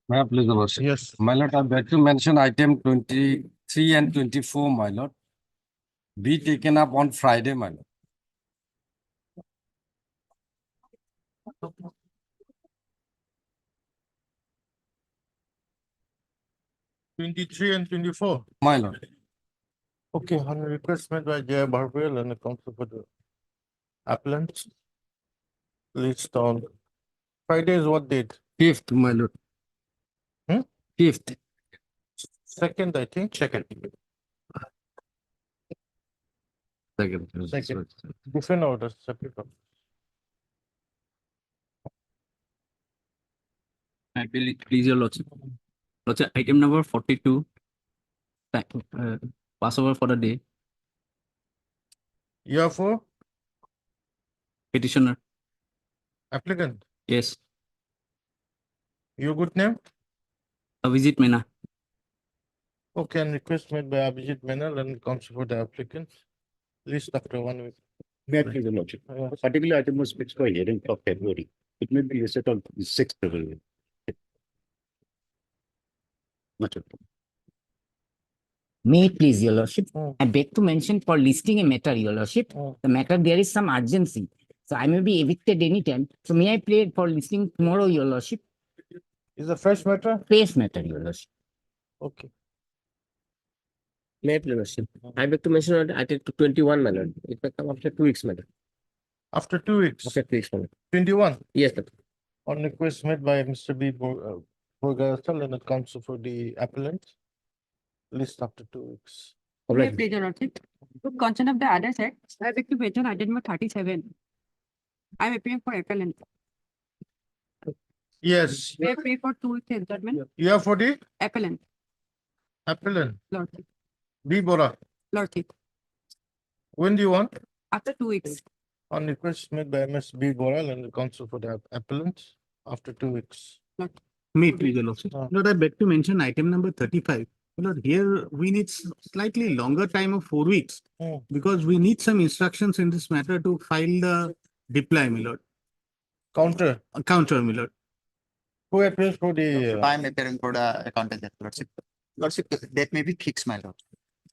May I please, Your Worship? Yes. My lord, I beg to mention item 23 and 24, my lord. Be taken up on Friday, my lord. '23 and 24. My lord. Okay, on a request made by Jaya Bharwell and the council for the applicants. List on Friday is what date? 5th, my lord. Hmm? 5th. Second, I think. Second. Second. Second. Different orders, separate orders. I believe, please your lordship. Lordship, item number 42. Passover for the day. You are for Petitioner. applicant. Yes. Your good name? Abhijit Mena. Okay, and request made by Abhijit Menal and council for the applicant. List after 1 week. May I please, Your Lordship? Yeah. A particular item was fixed for hearing of February. It may be listed on the 6th February. Much of May it please, Your Lordship. Mm. I beg to mention for listing a matter, Your Lordship. Mm. The matter, there is some urgency. So I may be evicted anytime. So may I play it for listing tomorrow, Your Lordship? Is a fresh matter? Face matter, Your Lordship. Okay. May I please, Lordship? I beg to mention that item 21, my lord. It will come after 2 weeks, my lord. After 2 weeks. After 2 weeks, my lord. 21. Yes, lord. On request made by Mr. B. Borgasal and the council for the appellant. List after 2 weeks. All May I right. please, Your Lordship? To concern of the other set, I beg to mention item number 37. I am appearing for appellant. Yes, May I pay for 2 weeks adjournment? you are for the Appellant, appellant. Lordship, B. Bora. Lordship, When do you want? after 2 weeks. On request made by MS B. Boral and the council for the appellant after 2 weeks. May it please, Your Lordship. Ah. Lord, I beg to mention item number 35. Lord, here we need slightly longer time of 4 weeks Hmm. because we need some instructions in this matter to file the reply, my lord. Counter. Counter, my lord. Who appears for the? I am appearing for the accountant, Lordship. Lordship, that may be fixed, my lord.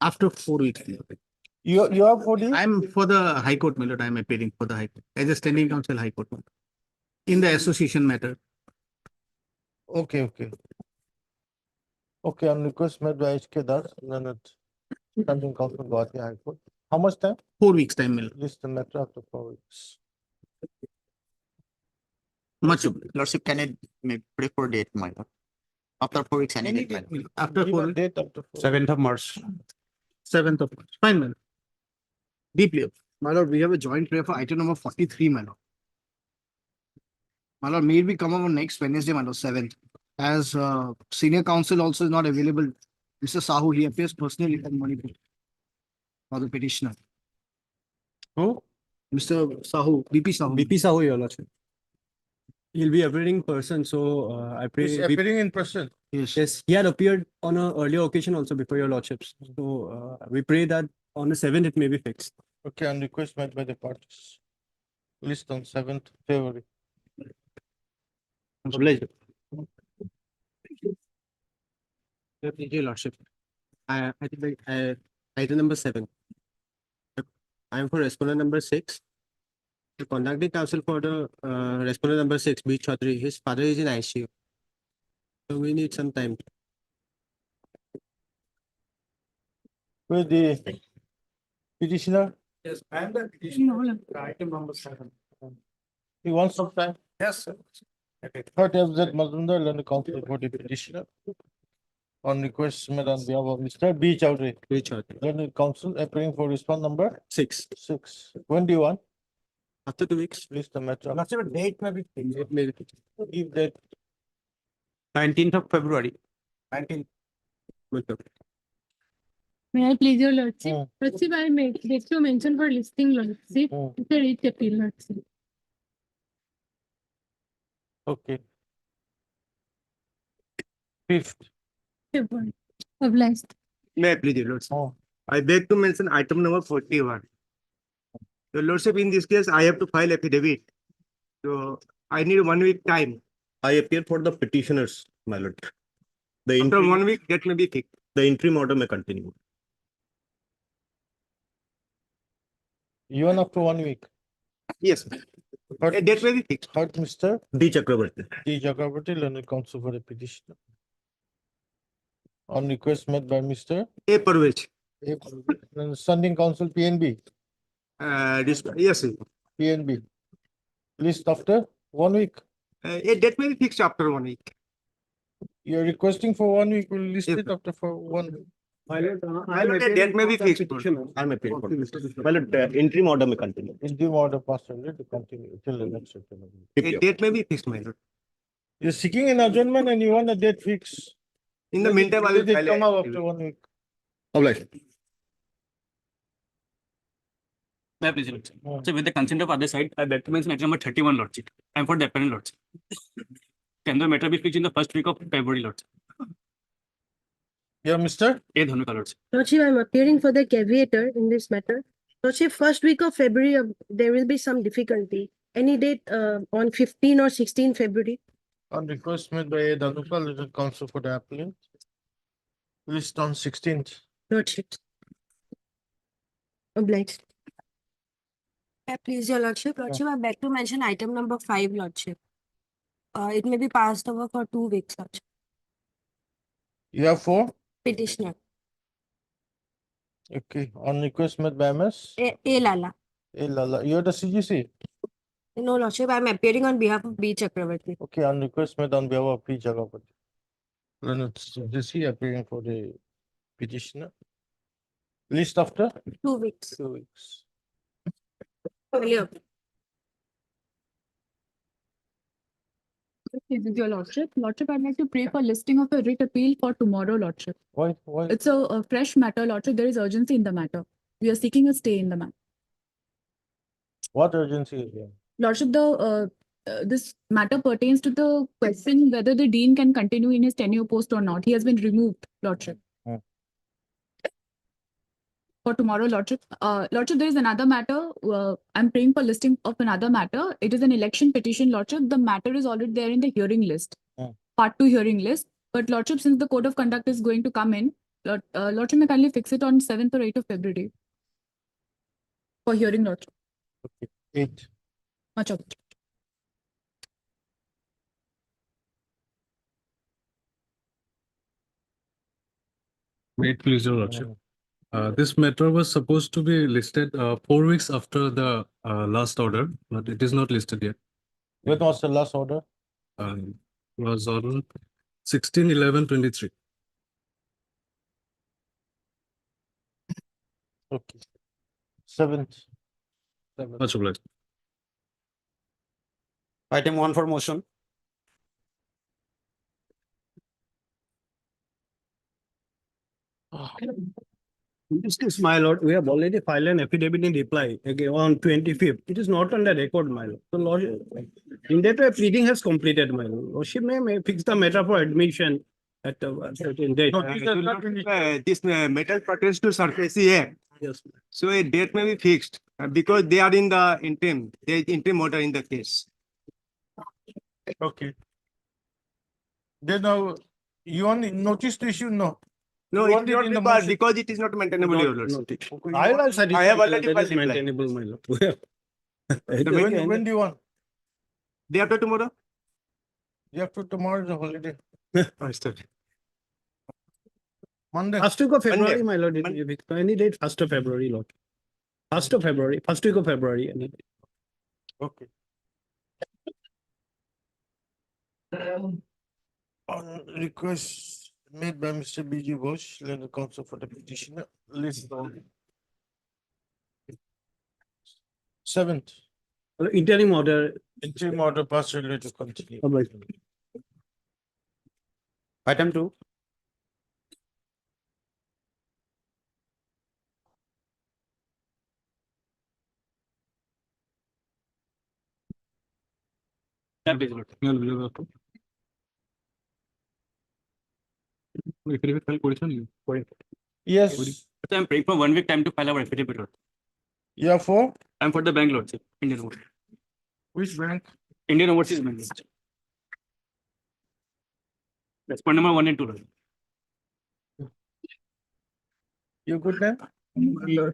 After 4 weeks. my lord. You are for the? I'm for the High Court, my lord. I'm appearing for the High Court as a standing counsel High Court. my lord. In the association matter. Okay, okay. Okay, on request made by HK Das, then it standing council Guwahati High Court. How much time? 4 weeks time, my lord. List the matter after 4 weeks. Much. Lordship, can I may pray for date, my lord? After 4 weeks, any date, my lord. After Give 4 a weeks. date after 4. 7th of March. 7th of March. Fine, my lord. Deeply. My lord, we have a joint prayer for item number 43, my lord. My lord, may it be come up on next Wednesday, my lord, 7th. As senior counsel also is not available. Mr. Sahu, he appears personally from Manipur for the petitioner. Who? Mr. Sahu, BP Sahu. BP Sahu, Your Lordship. He'll be appearing in person, so I pray. Is appearing in person. Yes. Yes, he had appeared on an earlier occasion also before Your Lordships. So we pray that on the 7th it may be fixed. Okay, on request made by the parties. List on 7th February. Pleasure. Thank you, Lordship. I think item number 7. I am for respondent number 6. The conducting counsel for the respondent number 6, B. Chaudhary, his father is in ICU. So we need some time. With the petitioner, Yes, I am the petitioner. Item number 7. he wants some time. Yes, sir. Third FZ Mazumdar and the council for the petitioner. On request made on behalf of Mr. B. Chowdhury, B. Chaudhary. Learned Council appearing for response number 6. 6. When do you want? After 2 weeks. List the matter. Lordship, date may be fixed. It may be fixed. Give that 19th of February. 19th. May I please, Your Lordship? Mm. Lordship, I make to mention for listing, Lordship. Mm. It's a writ appeal, Lordship. okay. 5th. February of last. May I please, Your Lordship? Oh. I beg to mention item number 41. Your Lordship, in this case, I have to file affidavit. So I need 1 week time. I appear for the petitioners. my lord. The After interim, 1 week, date may be fixed. the interim order may continue. Even after 1 week. Yes, Heard a date may be fixed. heard Mr. D Chakrabarti. D. Chakraborty, learned counsel for the petitioner. On request made by Mr. A Parvez. A. Standing counsel PNB, Yes, PNB. List after 1 week. a date may be fixed after 1 week. You're requesting for 1 week, we'll list Yes, it after for 1 week. My lord, a date may be fixed. I'm appealing for this. My lord, interim order may continue. Interim order passed already to continue till the next settlement. A date may be fixed, my lord. You're seeking an adjournment and you want a date fix. In the meantime, I will Let it file come out a. after 1 week. Obliged. May I please, Your Lordship? Oh. So with the consent of other side, I beg to mention item number 31, Lordship. I'm for the appellant, Lordship. Can the matter be fixed in the first week of February, Lordship? Yeah, Mr. A Dhanuka, Lordship. Lordship, I'm appearing for the caveator in this matter. Lordship, first week of February, there will be some difficulty. Any date on 15 or 16 February? On request made by A. Dhanuka, legal counsel for the applicant. List on 16th. Lordship. Obliged. Please, your Lordship. Lordship, I beg to mention item number 5, Lordship. It may be passed over for 2 weeks, Lordship. You have 4? Petitioner. Okay, on request made by MS. A Lala. A. Lala, you're the CGC. No, Lordship, I'm appearing on behalf of B Chakravarti. Okay, on request made on behalf of P. Chakraborty. Learned CGC appearing for the petitioner. List after 2 weeks. 2 weeks. Clear. This is your Lordship. Lordship, I'd like to pray for listing of a writ appeal for tomorrow, Lordship. Why? It's a fresh matter, Lordship. There is urgency in the matter. We are seeking a stay in the matter. What urgency is there? Lordship, this matter pertains to the question whether the dean can continue in his tenure post or not. He has been removed, Lordship. Hmm. For tomorrow, Lordship. Lordship, there is another matter. I'm praying for listing of another matter. It is an election petition, Lordship. The matter is already there in the hearing list, part 2 hearing list. But Lordship, since the code of conduct is going to come in, Lordship may kindly fix it on 7th or 8th of February for hearing, Lordship. Okay, 8. Much obliged. Wait, please, Your Lordship. This matter was supposed to be listed 4 weeks after the last order, but it is not listed yet. When was the last order? Was on 16/11/23. Okay. 7th. Much obliged. Item 1 for motion. In this case, my lord, we have already filed an affidavit in reply again on 25th. It is not on the record, my lord. So, lord, in that way, pleading has completed, my lord. Lordship may fix the matter for admission at a certain date. This matter pertains to SARFAESI Act. Yes. So a date may be fixed because they are in the interim. There is interim order in the case. Okay. Then now, you want notice to issue? No. No, You it want is it not in the required motion? because it is not maintainable, Your Lordship. Okay, you I want- will satisfy. I have already that is filed reply. maintainable, my lord. When do you want? Day after tomorrow? Day after tomorrow is a holiday. Understood. Monday. First week of February, Monday. my lord. Monday. Any date, 1st of February, lord. 1st of February, 1st week of February. Any date. Okay. On request made by Mr. B.G. Bosch, legal counsel for the petitioner, list on 7th. Interim order. Interim order passed related to continue. Obliged. Item 2. Yeah, please, Lordship. Affidavit file করেছেন? Yes, So I'm praying for 1 week time to file our affidavit, Lord. you are for I'm for the bank, Lordship. Indian Overseas. which bank? Indian Overseas Bank, Lordship. Respondent number 1 and 2, Lordship. You good then?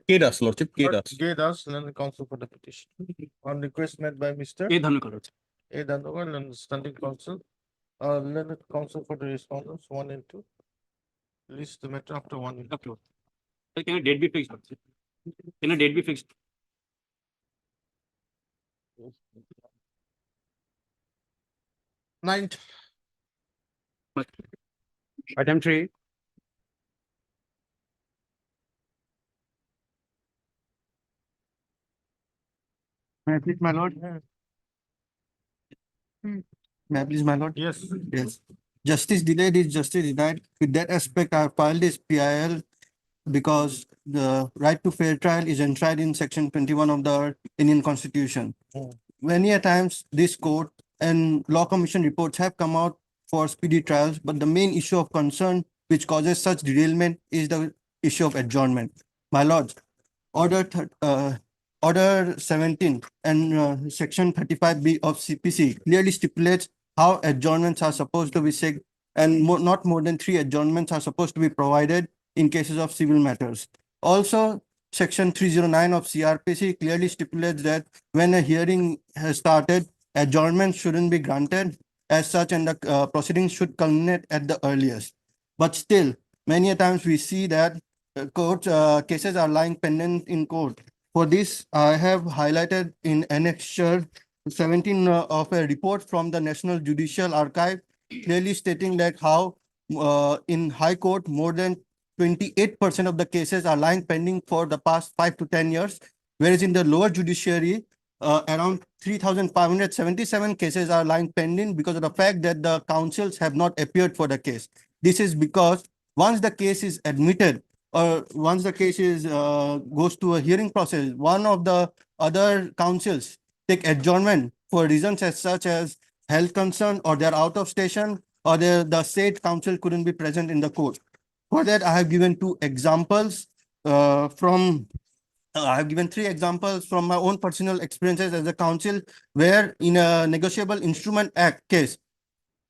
Kedas, Lordship, Kedas. Gedas, Learned Counsel for the petition. On request made by Mr. A. Dhanukar, Lordship. A. Dandogar, Learned Standing Counsel. Learned Counsel for the respondents, 1 and 2. List the matter after 1 and 2. Upload. Sir, can a date be fixed, Lordship? Can a date be fixed? 9th. Item 3. May I please, my lord? May I please, my lord? Yes. Yes. Justice delayed is justice denied. With that aspect, I filed this PIL because the right to fair trial is enshrined in section 21 of the Indian Constitution. Hmm. Many a times this court and law commission reports have come out for speedy trials, but the main issue of concern which causes such derailment is the issue of adjournment. My lords, Order 17 and Section 35B of CPC clearly stipulates how adjournments are supposed to be said, and not more than 3 adjournments are supposed to be provided in cases of civil matters. Also, Section 309 of CRPC clearly stipulates that when a hearing has started, adjournment shouldn't be granted as such, and the proceedings should culminate at the earliest. But still, many a times we see that cases are lying pending in court. For this, I have highlighted in Annexure 17 of a report from the National Judicial Archive, clearly stating that how in High Court, more than 28% of the cases are lying pending for the past 5 to 10 years, whereas in the lower judiciary, around 3,577 cases are lying pending because of the fact that the counsels have not appeared for the case. This is because once the case is admitted, or once the case is goes to a hearing process, one of the other counsels take adjournment for reasons as such as health concern, or they're out of station, or the state counsel couldn't be present in the court. For that, I have given 2 examples I have given 3 examples from my own personal experiences as a counsel, where in a Negotiable Instrument Act case,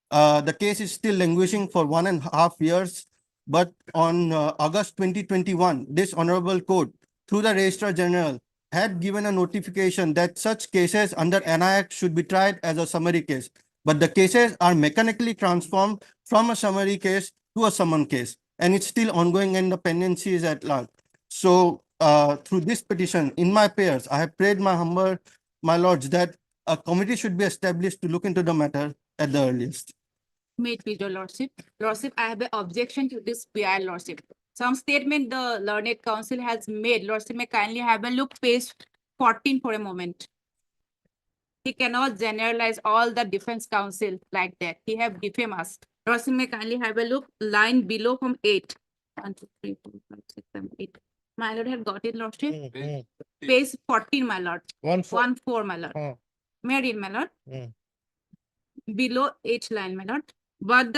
the case is still languishing for 1.5 years. But on August 2021, this Honorable Court, through the Registrar General, had given a notification that such cases under NI Act should be tried as a summary case. But the cases are mechanically transformed from a summary case to a summon case, and it's still ongoing and the pendency is at large. So through this petition, in my prayers, I have prayed my lords, that a committee should be established to look into the matter at the earliest. May it please your lordship. Lordship, I have an objection to this PI, lordship. Some statement the learned counsel has made. Lordship, may kindly have a look page 14 for a moment. He cannot generalize all the defense counsel like that. He have defamed us. Lordship, may kindly have a look line below from 8. 1, 2, 3, 4, 5, 6, 7, 8. My lord have got it, lordship. Page 14, my lord. 1-4, my lord. May I read, my lord? Below H line, my lord. But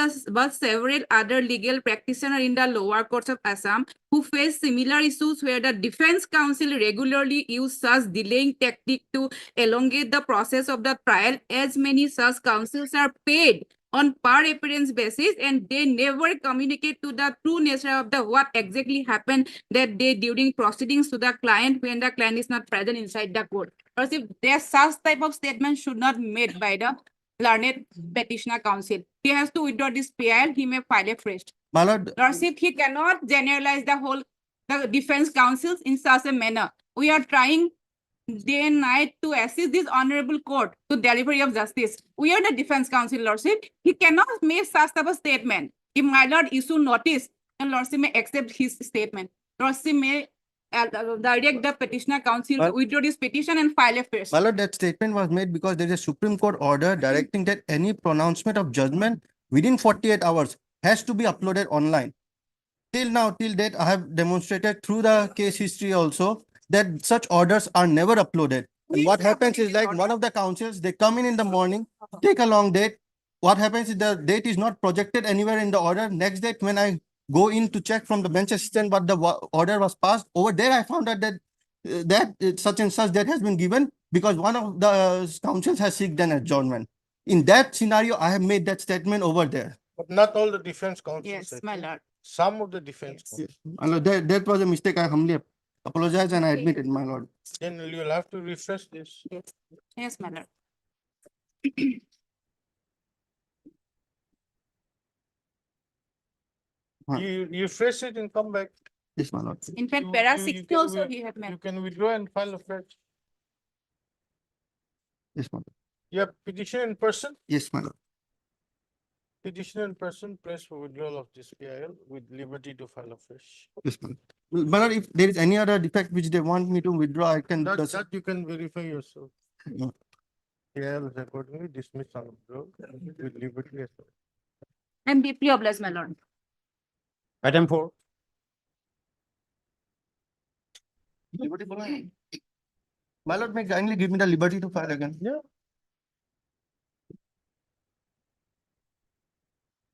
several other legal practitioners in the lower courts of Assam who face similar issues where the defense counsel regularly use such delaying tactic to elongate the process of the trial, as many such counsels are paid on per appearance basis, and they never communicate to the true nature of the what exactly happened that day during proceedings to the client when the client is not present inside the court. Or if there's such type of statement should not be made by the learned petitioner counsel. He has to withdraw this PIL, he may file a fresh. My lord, Lordship, he cannot generalize the defense counsels in such a manner. We are trying day and night to assist this honorable court to delivery of justice. We are the defense counsel, lordship. He cannot make such type of statement. If my lord issue notice, then lordship may accept his statement. Lordship may direct the petitioner counsel to withdraw this petition and file a fresh. my lord, that statement was made because there is a Supreme Court order directing that any pronouncement of judgment within 48 hours has to be uploaded online. Till now, till date, I have demonstrated through the case history also that such orders are never uploaded. And what happens is, like, one of the counsels, they come in the morning, take a long date. What happens is the date is not projected anywhere in the order. Next date, when I go in to check from the bench assistant what the order was passed, over there I found out that such and such that has been given because one of the counsels has seeked an adjournment. In that scenario, I have made that statement over there. But not all the defense counsels. Yes, I my think. lord. Some of the defense. Yes. counsel. My lord, that was a mistake. I humbly apologize and I admit it, my lord. Then you'll have to refresh this. Yes, yes, my lord. You refresh it and come back. Yes, my lord. In fact, You- para you 60 can also wi- he had You met. can withdraw and file a fresh. Yes, my lord. You have petition in person, Yes, my lord. petition in person, press for withdrawal of this PIL with liberty to file a fresh. Yes, my lord. Well, my lord, if there is any other defect which they want me to withdraw, I can. That you can verify yourself. Yeah. PIL is accordingly dismissed on withdrawal with liberty as well. I'm deeply obliged, my lord. Item 4. Liberty following. My lord, may kindly give me the liberty to file again. Yeah.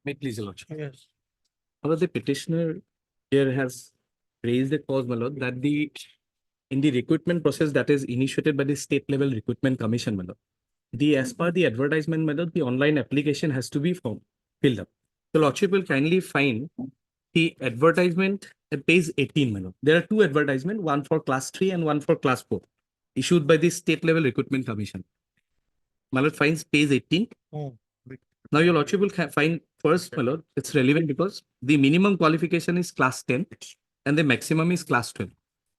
May it please, your lordship. Yes. However, the petitioner here has raised a cause, my lord, that in the recruitment process that is initiated by the state level recruitment commission, my lord, as per the advertisement, my lord, the online application has to be filled up. The lordship will kindly find the advertisement at page 18, my lord. There are two advertisements, one for class 3 and one for class 4, issued by the state level recruitment commission. My lord finds page 18. Now your lordship will find first, my lord, it's relevant because the minimum qualification is class 10 and the maximum is class 12.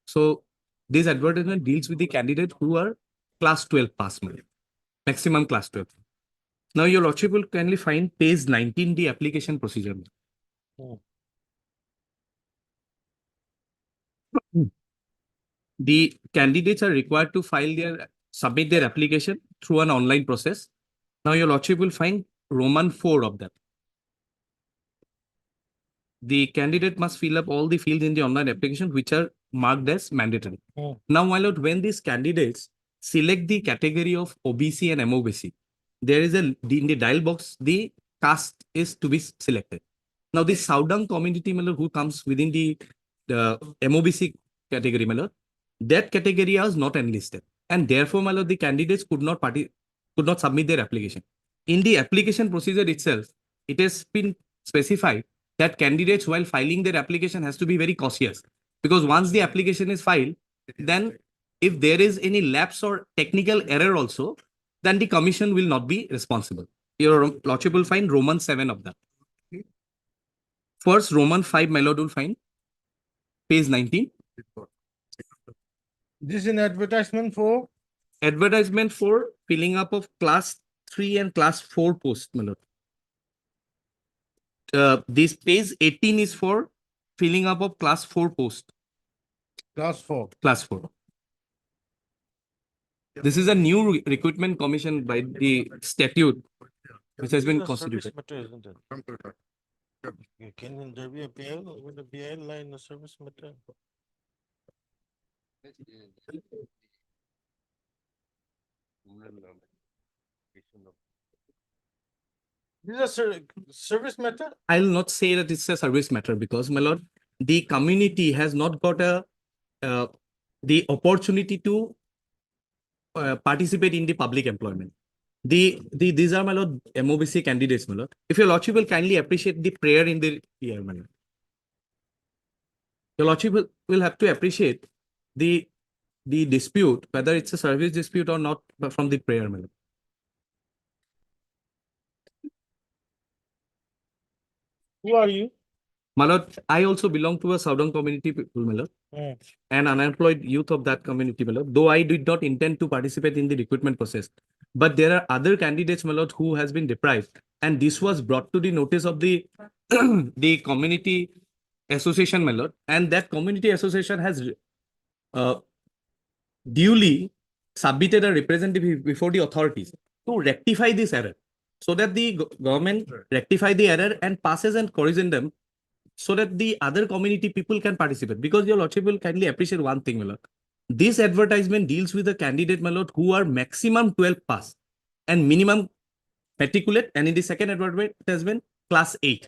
So this advertisement deals with the candidate who are class 12 pass, my lord. Maximum class 12. Now your lordship will kindly find page 19, the application procedure. The candidates are required to submit their application through an online process. Now your lordship will find Roman 4 of that. The candidate must fill up all the fields in the online application which are marked as mandatory. Now, my lord, when these candidates select the category of OBC and MOBC, there is in the dial box, the caste is to be selected. Now, the Saudang community, my lord, who comes within the MOBC category, my lord, that category was not enlisted. And therefore, my lord, the candidates could not submit their application. In the application procedure itself, it has been specified that candidates, while filing their application, has to be very cautious. Because once the application is filed, then if there is any lapse or technical error also, then the commission will not be responsible. Your lordship will find Roman 7 of that. First, Roman 5, my lord, will find page 19. This is an advertisement for? Advertisement for filling up of class 3 and class 4 post, my lord. This page 18 is for filling up of class 4 post. Class 4. Class 4. This is a new recruitment commission by the statute which has been This is a service constituted. matter, isn't it? Can there be a PIL with a PIL line in the service matter? This is a service matter? I'll not say that it's a service matter because, my lord, the community has not got the opportunity to participate in the public employment. These are, my lord, MOBC candidates, my lord. If your lordship will kindly appreciate the prayer in the year, my lord. Your lordship will have to appreciate the dispute, whether it's a service dispute or not, from the prayer, my lord. Who are you? My lord, I also belong to a Saudang community people, my lord, and unemployed youth of that community, my lord, though I did not intend to participate in the recruitment process. But there are other candidates, my lord, who has been deprived. And this was brought to the notice of the, the community association, my lord. And that community association has duly submitted a representative before the authorities to rectify this error, so that the government rectify the error and passes and corriges them, so that the other community people can participate. Because your lordship will kindly appreciate one thing, my lord. This advertisement deals with a candidate, my lord, who are maximum 12 pass and minimum matriculate, and in the second advertisement, class 8.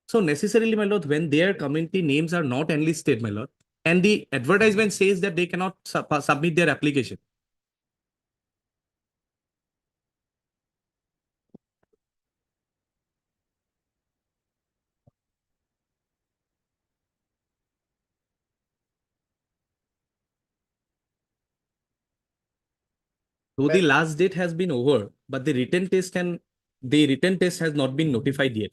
So necessarily, my lord, when their community names are not enlisted, my lord, and the advertisement says that they cannot submit their application. though the last date has been over, but the written test has not been notified yet.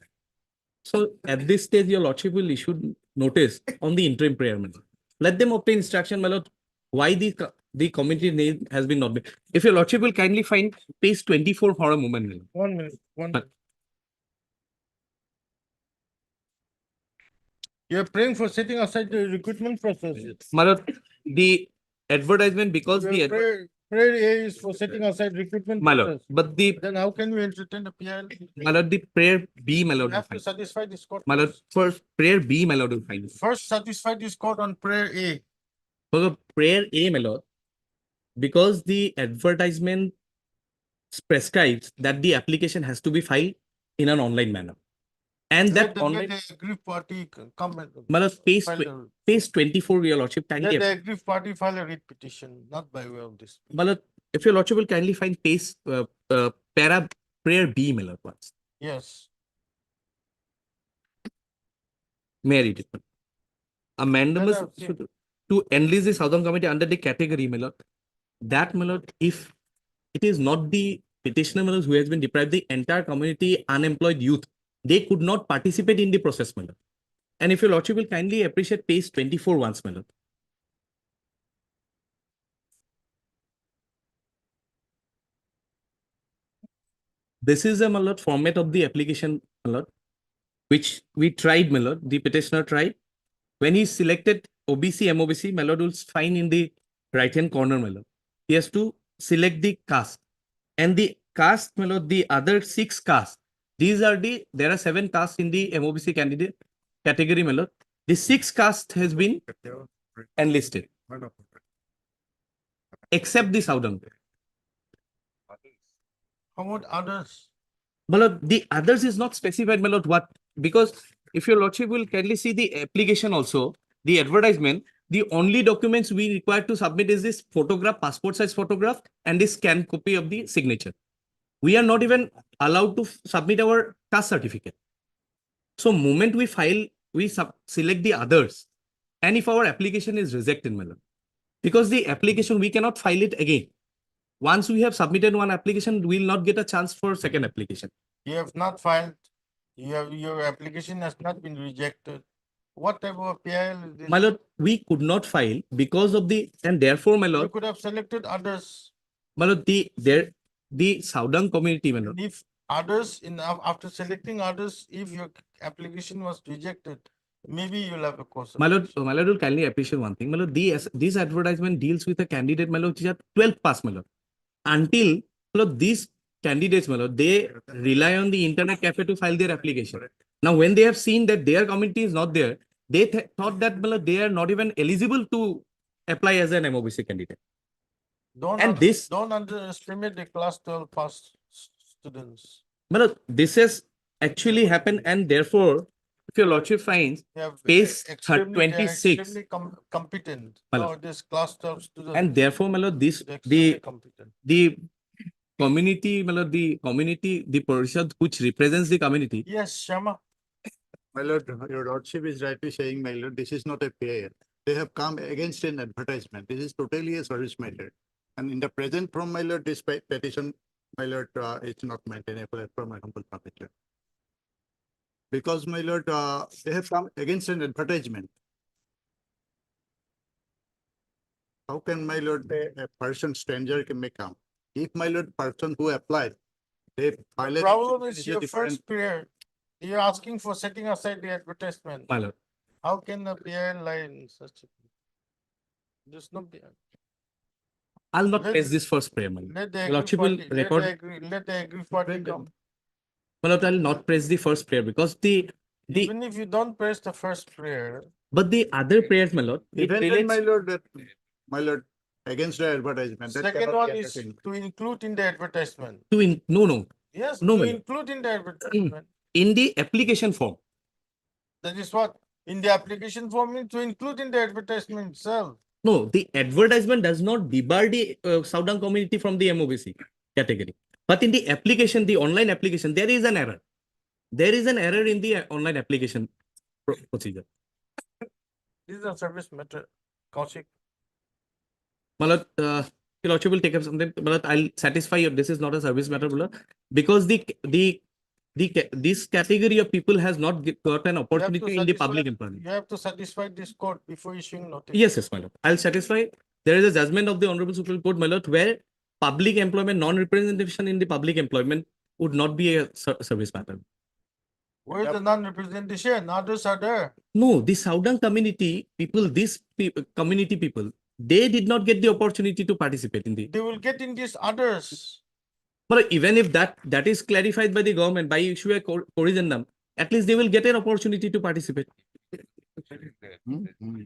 So at this stage, your lordship will issue notice on the interim prayer, my lord. Let them obtain instruction, my lord, why the committee name has been not made. If your lordship will kindly find page 24 for a moment, my lord. 1 minute, 1 minute. You're praying for setting aside the recruitment process. My lord, the advertisement, because the Prayer A is for setting aside recruitment my lord, process. but the Then how can we entertain the PIL? my lord, the prayer B, my You lord, will have to find. satisfy this court. My lord, first. for prayer B, my lord, will find. First satisfy this court on prayer A. For the prayer A, my lord, because the advertisement prescribes that the application has to be filed in an online manner. And Let that online, the aggrieved party come and. my lord, file the- page 24, your lordship, Let kindly. the aggrieved party file a writ petition, not by way of this. My lord, if your lordship will kindly find page, para prayer B, my lord, once. Yes. May I read it? Amendments I've seen. to enlist the Southern Committee under the category, my lord. That, my lord, if it is not the petitioner, my lord, who has been deprived, the entire community, unemployed youth, they could not participate in the process, my lord. And if your lordship will kindly appreciate page 24 once, my lord. This is a, my lord, format of the application, my lord, which we tried, my lord, the petitioner tried. When he selected OBC, MOBC, my lord will find in the right-hand corner, my lord. He has to select the caste. And the caste, my lord, the other 6 castes, there are 7 castes in the MOBC candidate category, my lord. The 6 caste has been enlisted, except the Southern. How about others? My lord, the others is not specified, my lord, what? Because if your lordship will kindly see the application also, the advertisement, the only documents we require to submit is this photograph, passport size photograph, and this scanned copy of the signature. We are not even allowed to submit our caste certificate. So moment we file, we select the others. And if our application is rejected, my lord, because the application, we cannot file it again. Once we have submitted one application, we will not get a chance for second application. You have not filed, your application has not been rejected. What type of PIL is this? My lord, we could not file because of the, and therefore, my You lord, could have selected others. my lord, the Southern community, my lord. If others, after selecting others, if your application was rejected, maybe you'll have a course. of My lord, action. my lord will kindly appreciate one thing. My lord, this advertisement deals with a candidate, my lord, which are 12th pass, my lord. Until, my lord, these candidates, my lord, they rely on the internet cafe to file their application. Now, when they have seen that their community is not there, they thought that, my lord, they are not even eligible to apply as an MOBC candidate. Don't underestimate the class 12 pass students. My lord, this has actually happened, and therefore, if your lordship finds They have page extremely, they are 26, extremely competent. My No, lord. this class 12 students. and therefore, my lord, this they're extremely competent. the community, my lord, the community, the Parishad which represents the community. Yes, Shama. My lord, your lordship is rightly saying, my lord, this is not a PIL. They have come against an advertisement. This is totally a service matter. And in the present form, my lord, this petition, my lord, is not maintainable as per my humble knowledge. Because, my lord, they have come against an advertisement. How can, my lord, a person stranger may come? If, my lord, person who applied, they violate. Problem is a your different- first period. You're asking for setting aside the advertisement. My lord. How can the PIL lie in such a? There's no PIL. I'll not Let- press this first prayer, my lord. Let the Your aggrieved lordship will party, record, let the aggrieved party come. my lord, I'll not press the first prayer because Even if you don't press the first prayer, but the other prayers, my lord, it Even then, relates my lord, that, my lord, against the advertisement. that second cannot one be is entertained. to include in the advertisement. to no, Yes, No, to my lord. include in the advertisement. in the application form. That is what, in the application form, means to include in the advertisement itself. No, the advertisement does not debar the Southern community from the MOBC category. But in the application, the online application, there is an error. There is an error in the online application procedure. This is a service matter, Kaushik. My lord, Your Lordship will take up something, but I'll satisfy you, this is not a service matter, Mullah, because this category of people has not got an You have to opportunity in the satisfy- public employment. You have to satisfy this court before issuing notice. Yes, my lord. I'll satisfy. There is a judgment of the Honorable Supreme Court, my lord, where public employment, non-representation in the public employment would not be a service matter. Where's the non-representation? Others are there. No, the Southern community people, community people, they did not get the opportunity to participate in the. They will get in these others. But even if that is clarified by the government by issue a corrigendum, at least they will get an opportunity to participate.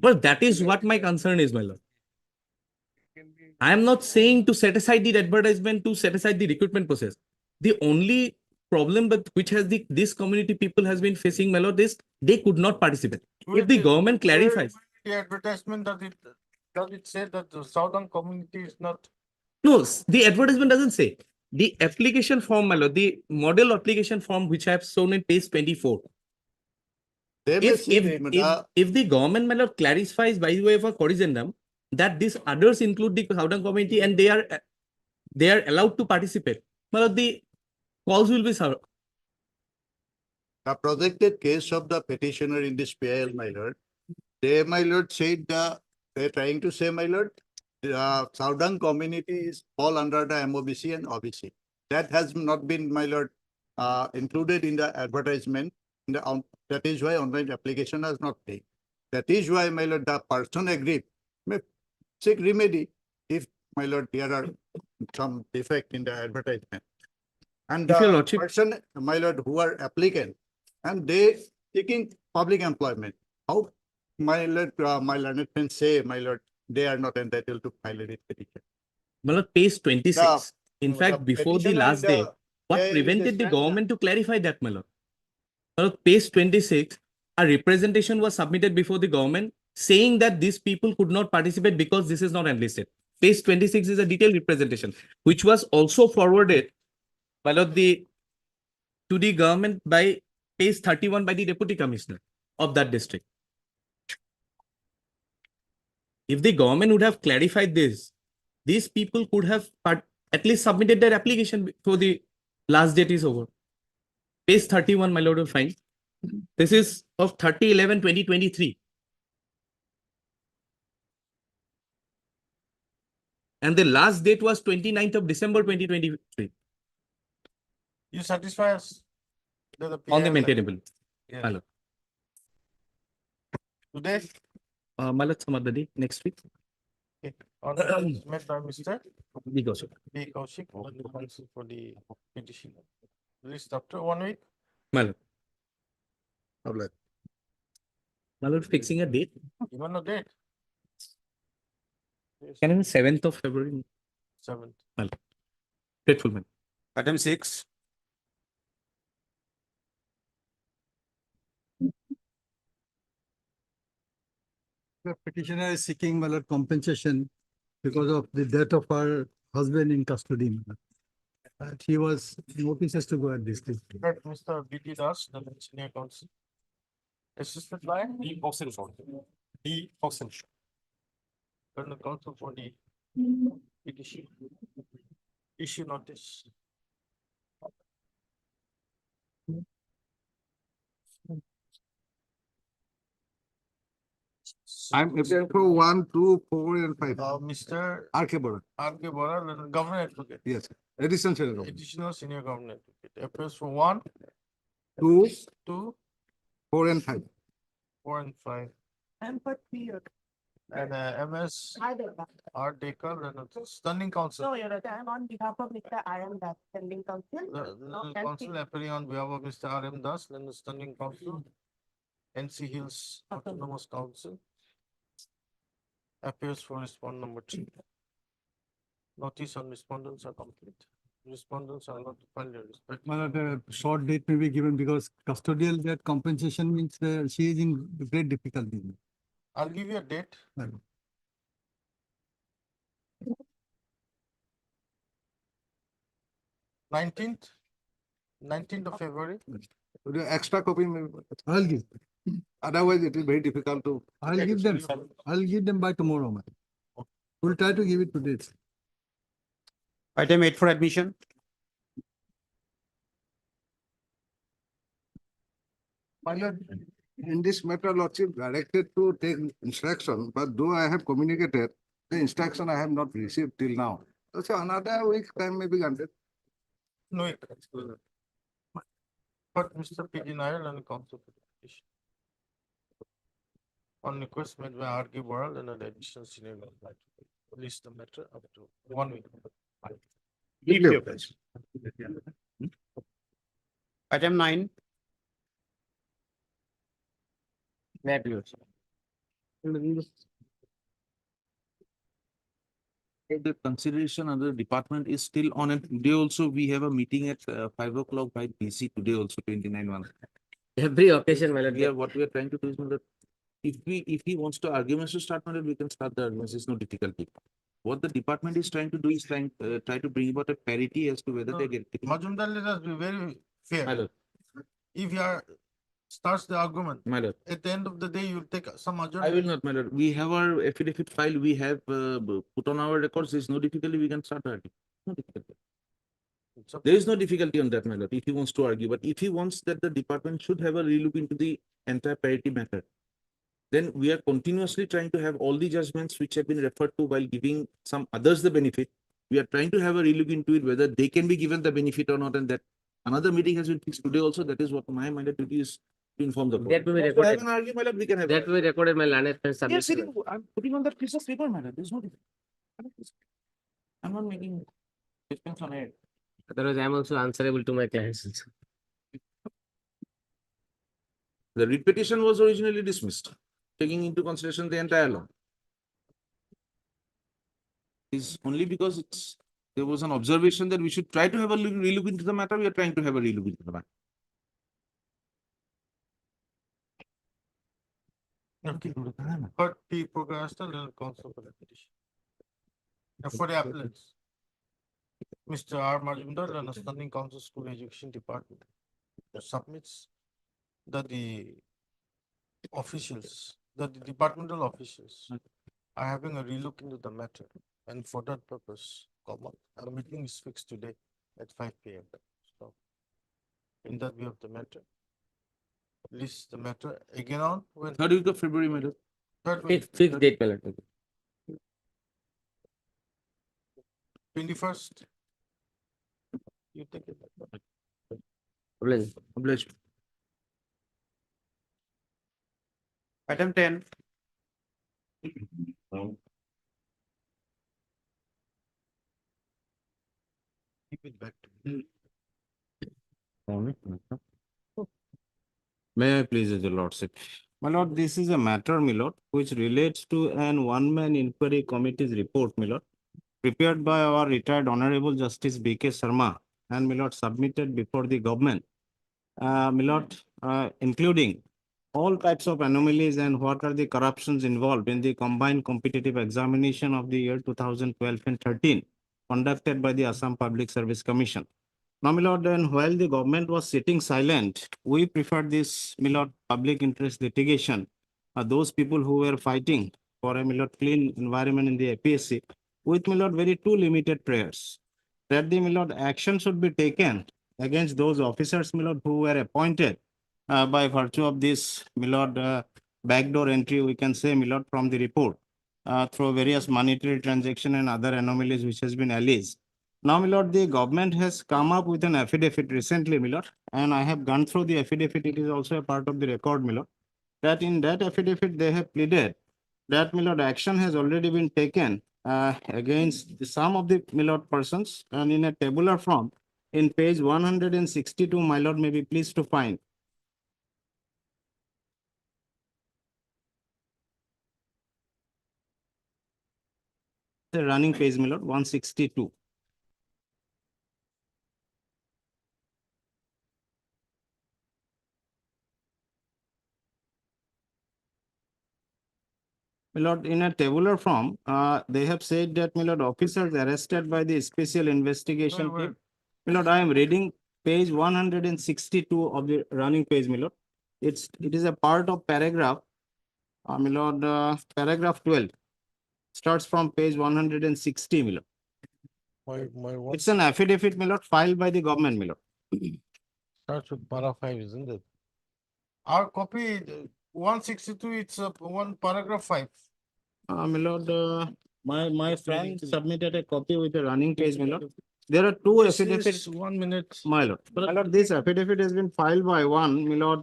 But that is what my concern is, my lord. I am not saying to set aside the advertisement, to set aside the recruitment process. The only problem but which has this community people has been facing, my lord, is they could not participate. If the government clarifies. The advertisement, does it say that the southern community is not? No, the advertisement doesn't say. The application form, my lord, the model application form which I have shown in page 24. They may If see the- if the government, my lord, clarifies by way of a corrigendum that these others include the Southern community and they are allowed to participate, my lord, the calls will be served. The projected case of the petitioner in this PIL, my lord, they, my lord, said they're trying to say, my lord, the Southern communities fall under the MOBC and OBC. That has not been, my lord, included in the advertisement. That is why online application has not paid. That is why, my lord, the person agreed may seek remedy if, my lord, there are some defect in the advertisement. And If your the lordship- person, my lord, who are applicant and they seeking public employment, how, my lord, my learned friends say, my lord, they are not entitled to file a petition. My lord, page 26. In the fact, before the petitioner last in day, the what PIL prevented the is government to clarify that, my lord? My lord, page 26, a representation was submitted before the government saying that these people could not participate because this is not enlisted. Page 26 is a detailed representation, which was also forwarded, my lord, to the government by page 31 by the deputy commissioner of that district. If the government would have clarified this, these people could have at least submitted their application before the last date is over. Page 31, my lord, will find. This is of 30/11/2023. And the last date was 29th of December 2023 You satisfy us? that the on the PIL maintainable. Yeah. My lord. Today, My lord, some other day, next week. on met by Mr. We go, sir. B. Kaushik, on the counsel for the petition. Released after 1 week. My lord. Public. My lord, fixing a date. Even a date. Can I have 7th of February? 7th. My lord. Grateful, man. Item 6. The petitioner is seeking, my lord, compensation because of the death of her husband in custody. my lord. He was notices to go at this. That Mr. B.T. Das, the senior counsel. Assistant line. D. Oxen. D. Oxen. And the counsel for the petition. Issue notice. I'm appearing for 1, 2, 4, and 5. Mr. R.K. Bora. R.K. Bora, governor advocate. Yes, additional senior government. Additional senior governor advocate. Appears for 1, 2, 2, 4, and 5. 4, and 5. I'm for 3. And MS R. Dekar and standing counsel. No, Your Honor, I'm on behalf of Mr. I.M. Das, standing counsel. The council appearing on behalf of Mr. R. M. Das, then the standing council. NC Hills Autonomous Council. Appears for respond number 3. Notice on respondents are complete. Respondents are not filed their respective. My lord, a short date may be given because custodial debt compensation means she is in great difficulty. I'll give you a date. My lord. 19th of February. Would you extra copy? I'll give. Otherwise, it is very difficult to. I'll give them by tomorrow, man. We'll try to give it today. Item 8 for admission. My lord, in this matter, lordship directed to take instruction, but though I have communicated, the instruction I have not received till now. So another week time may be granted. No, but Mr. P.D. Nair and counsel for the petition. On request made by R.K. Worrell and an additional senior law clerk, release the matter up to 1 week. Item 9. May I please? The consideration under the department is still on, and today also we have a meeting at 5 o'clock by PC today also 29/1. Every occasion, my lord. What we are trying to do is that if he wants to arguments to start, my lord, we can start the arguments. There's no difficulty. What the department is trying to do is try to bring about a parity as to whether they get. Majumdar, let us be very My fair. lord, If you are starts the argument, my lord. at the end of the day, you take some I adjournment. will not, my lord. We have our affidavit file. We have put on our records. There's no difficulty. We can start arguing. No difficulty. It's up There is no difficulty on that, my lord, if he wants to argue. But if he wants that the department should have a relook into the entire parity matter, then we are continuously trying to have all the judgments which have been referred to while giving some others the benefit. We are trying to have a relook into it, whether they can be given the benefit or not, and that another meeting has been fixed today also. That is what my minded duty is to inform the court. That will be Want to have recorded. an argument, my lord, we can have. That will be recorded, my learned friend. Yes, submission. I'm putting on that piece of paper, madam. There's no difference. I'm not making difference on it. Otherwise, I am also answerable to my clients. Also. The writ petition was originally dismissed, taking into consideration the entire law. Is only because there was an observation that we should try to have a relook into the matter. We are trying to have a relook into the matter. Okay. But P. Prograsta, little counsel for the petition. Now for the appellants. Mr. R. Majumdar and the Standing Council School Education Department submits that the officials, that the departmental officials are having a relook into the matter, and for that purpose, a meeting is fixed today at 5 p.m. So, in that view of the matter, list the matter again on when 3rd week of February, madam. Fifth date, my lord. 21st. You take it. Obliged. Item 10. Keep it back to me. May I please, your lordship? My lord, this is a matter, my lord, which relates to an one-man inquiry committee's report, my lord, prepared by our retired Honorable Justice B.K. Sharma and my lord submitted before the government. My lord, including all types of anomalies and what are the corruptions involved in the combined competitive examination of the year 2012 and 13 conducted by the Assam Public Service Commission. Now, my lord, and while the government was sitting silent, we preferred this, my lord, public interest litigation. Those people who were fighting for a, my lord, clean environment in the APSC with, my lord, very two limited prayers that the, my lord, action should be taken against those officers, my lord, who were appointed by virtue of this, my lord, backdoor entry, we can say, my lord, from the report through various monetary transaction and other anomalies which has been alleged. Now, my lord, the government has come up with an affidavit recently, my lord, and I have gone through the affidavit. It is also a part of the record, my lord, that in that affidavit they have pleaded that, my lord, action has already been taken against some of the, my lord, persons, and in a tabular form in page 162, my lord, may be pleased to find. The running page, my lord, 162. My lord, in a tabular form, they have said that, my lord, officers arrested by the special investigation team. My lord, I am reading page 162 of the running page, my lord. It is a part of paragraph, my lord, paragraph 12. Starts from page 160, my lord. My one It's an affidavit, my lord, filed by the government, my lord. starts with para five, isn't it? Our copy, 162, it's one paragraph five. My lord, my friend submitted a copy with a running page, my lord. There are two This affidavits, is 1 minute. my lord. My lord, this affidavit has been filed by one, my lord.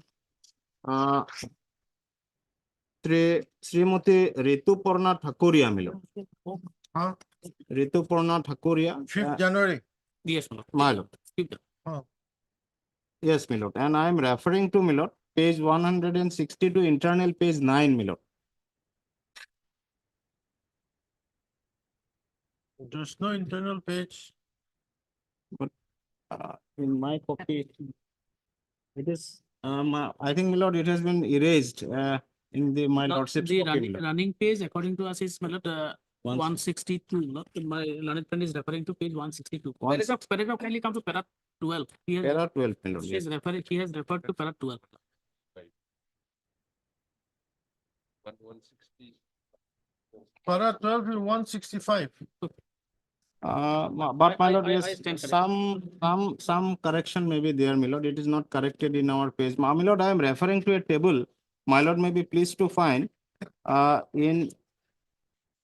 Srimati Rituparna Thakuria, my lord. Huh? Rituparna Thakuria. 5th January. Yes, my lord. Huh. Yes, my lord. And I am referring to, my lord, page 162, internal page 9, my lord. There's no internal page. In my copy, it is, I think, my lord, it has been erased, in the, my lordship's The copy, my lord. running page according to us is one sixty-two. My learned friend is referring to page 162. One- Paragraph kindly come to para 12. He has, Para 12, my lord, he yes. is referring, he has referred to para 12. Para 12 is 165. But my lord, I yes, stand some correction may be there, my lord. It is not corrected in our page. My lord, I am referring to a table. My lord may be pleased to find, in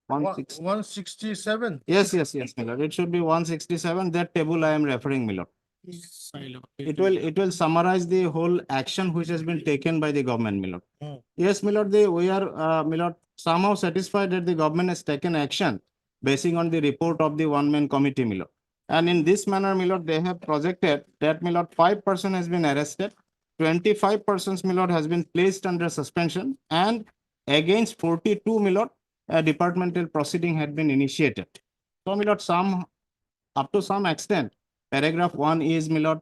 160. 167. Yes, my lord. It should be 167. That table I am referring, my lord. Silo. It will summarize the whole action which has been taken by the government, my lord. Hmm. Yes, my lord, we are, my lord, somehow satisfied that the government has taken action basing on the report of the one-man committee, my lord. And in this manner, my lord, they have projected that, my lord, 5% has been arrested, 25 persons, my lord, has been placed under suspension, and against 42, my lord, a departmental proceeding had been initiated. So, my lord, up to some extent, paragraph 1 is, my lord,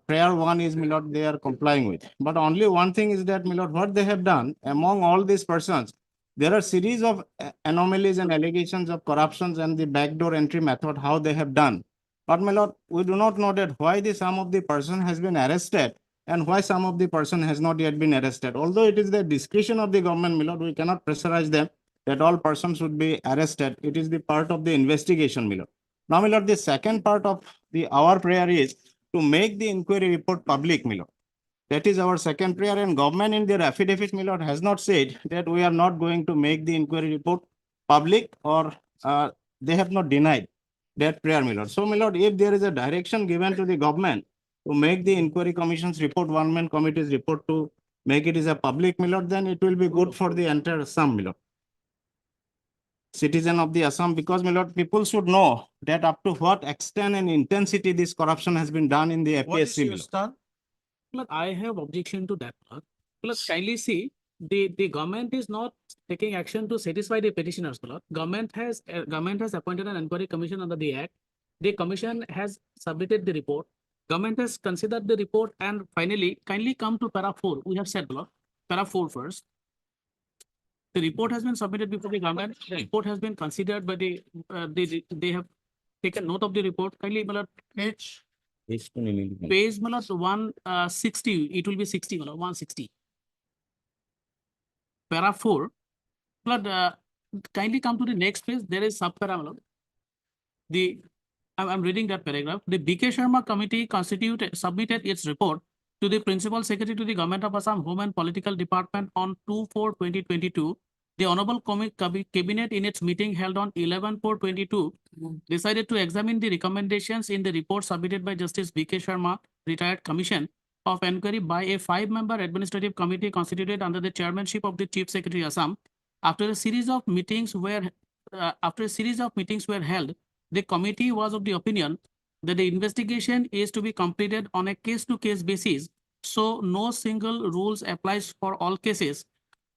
prayer 1 is, my lord, they are complying with. But only one thing is that, my lord, what they have done among all these persons, there are series of anomalies and allegations of corruptions and the backdoor entry method, how they have done. But, my lord, we do not know that why the some of the person has been arrested and why some of the person has not yet been arrested. Although it is the discretion of the government, my lord, we cannot pressurize them that all persons should be arrested. It is the part of the investigation, my lord. Now, my lord, the second part of our prayer is to make the inquiry report public, my lord. That is our second prayer, and government in their affidavit, my lord, has not said that we are not going to make the inquiry report public, or they have not denied that prayer, my lord. So, my lord, if there is a direction given to the government to make the inquiry commission's report, one-man committee's report, to make it as a public, my lord, then it will be good for the entire Assam, my lord. Citizen of the Assam, because, my lord, people should know that up to what extent and intensity this corruption has been done in the What is APSC, my your lord. stand? Look, I have objection to that. Plus, kindly see, the government is not taking action to satisfy the petitioners. Government has appointed an inquiry commission under the act. The commission has submitted the report. Government has considered the report, and finally, kindly come to para 4. We have said, para 4 first. The report has been submitted before the government. The report has been considered by they have taken note of the report. Kindly, Page. page 160, it will be 60, 160. Para 4, kindly come to the next page. There is sub-para. I'm reading that paragraph. The BK Sharma committee submitted its report to the principal secretary to the government of Assam Home and Political Department on 2/4/2022. The Honorable Cabinet in its meeting held on 11/4/22 decided to examine the recommendations in the report submitted by Justice BK Sharma, retired commission of inquiry by a 5-member administrative committee constituted under the chairmanship of the Chief Secretary Assam. After a series of meetings were held, the committee was of the opinion that the investigation is to be completed on a case-to-case basis, so no single rules applies for all cases.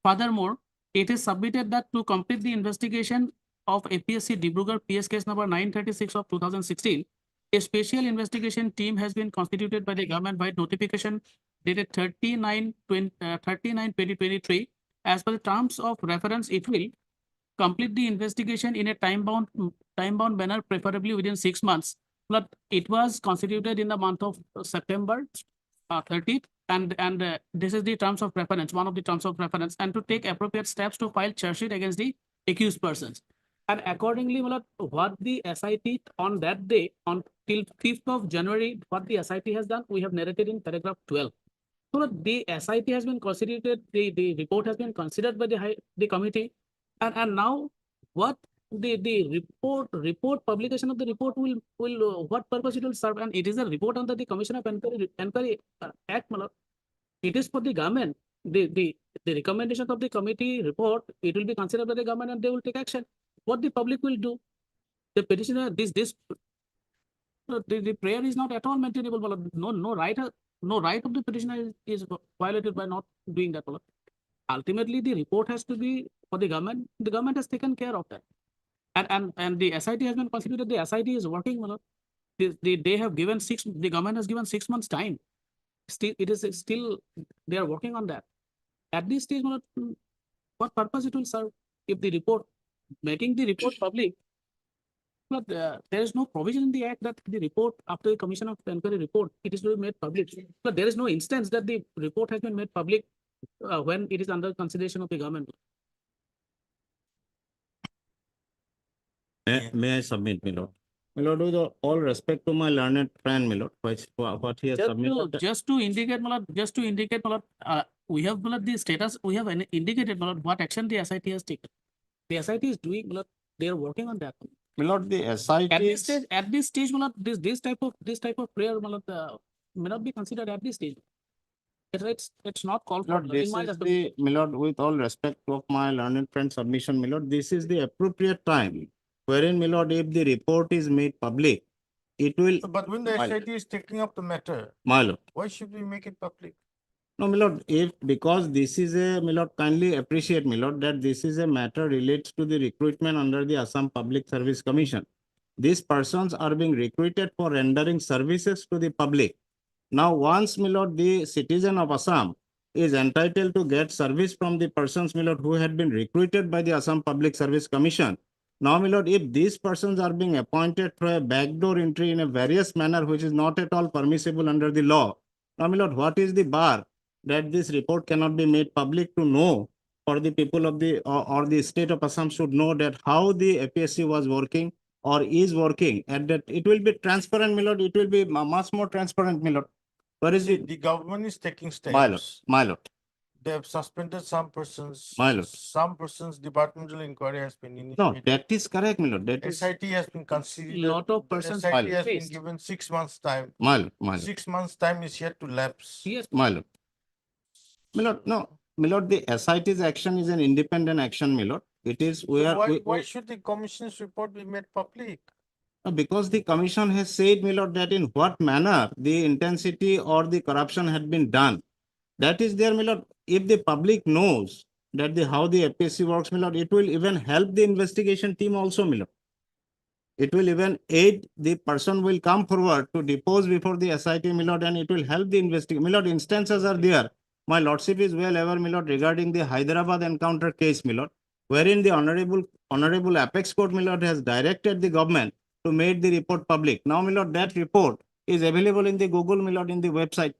Furthermore, it is submitted that to complete the investigation of APSC Dibrugarh PS case number 936 of 2016, a special investigation team has been constituted by the government by notification dated 30/9/2023. As per the terms of reference, it will complete the investigation in a time-bound manner, preferably within 6 months. But it was constituted in the month of September 30th, and this is the terms of reference, one of the terms of reference, and to take appropriate steps to file charge sheet against the accused persons. And accordingly, my lord, what the SIT on that day, on till 5th of January, what the SIT has done, we have narrated in paragraph 12. So the SIT has been considered, the report has been considered by the committee. And now what the report publication of the report will what purpose it will serve? And it is a report under the Commission of Inquiry Act, my lord. It is for the government. The recommendation of the committee report, it will be considered by the government and they will take action. What the public will do, the petitioner, the prayer is not at all maintainable, my lord. No right of the petitioner is violated by not doing that, my lord. Ultimately, the report has to be for the government. The government has taken care of that. And the SIT has been considered, the SIT is working, my lord. They have given the government has given 6 months time. Still, it is still, they are working on that. At this stage, my lord, what purpose it will serve if the report, making the report public? But there is no provision in the act that the report after the Commission of Inquiry report, it is to be made public. But there is no instance that the report has been made public when it is under consideration of the government. May I submit, my lord? My lord, with all respect to my learned friend, my lord, what he has submitted. Just to indicate, my lord, we have, my lord, the status, we have indicated, my lord, what action the SIT has taken. The SIT is doing, my lord, they are working on that. My lord, the SIT. At this stage, my lord, this type of prayer, my lord, may not be considered at this stage. It's not called for. Lord, this is the, my lord, with all respect of my learned friend submission, my lord, this is the appropriate time wherein, my lord, if the report is made public, it will. But when the My- SIT is taking up the matter, My lord. why should we make it public? No, my lord, because this is a, my lord, kindly appreciate, my lord, that this is a matter relates to the recruitment under the Assam Public Service Commission. These persons are being recruited for rendering services to the public. Now, once, my lord, the citizen of Assam is entitled to get service from the persons, my lord, who had been recruited by the Assam Public Service Commission. Now, my lord, if these persons are being appointed through a backdoor entry in a various manner, which is not at all permissible under the law. Now, my lord, what is the bar that this report cannot be made public to know, for the people of the, or the state of Assam should know that how the APSC was working or is working, and that it will be transparent, my lord, it will be much more transparent, my lord. Where is it? The government is taking My lord, steps. my lord. They have suspended some persons. My lord. Some persons, departmental inquiry has been No, initiated. that is correct, my lord, that is, SIT has been considered. Lot of the persons SIT are has been faced. given 6 months time. my lord, my lord, 6 months time is yet to lapse. Yes, my lord. My lord, no, my lord, the SIT's action is an independent action, my lord. It is, we So are, why should the commission's report be made public? because the commission has said, my lord, that in what manner the intensity or the corruption had been done. That is there, my lord. If the public knows that the, how the APSC works, my lord, it will even help the investigation team also, my lord. It will even aid, the person will come forward to depose before the SIT, my lord, and it will help the investigation. My lord, instances are there. My lordship is well aware, my lord, regarding the Hyderabad encounter case, my lord, wherein the honorable Apex Court, my lord, has directed the government to make the report public. Now, my lord, that report is available in the Google, my lord, in the website.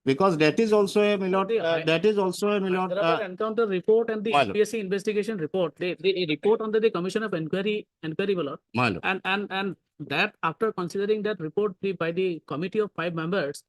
Because that is also a, my lord, that is also a, my lord, Hyderabad encounter report and the my lord. APSC investigation report, they report under the Commission of Inquiry, my lord. my lord. And that after considering that report by the committee of 5 members,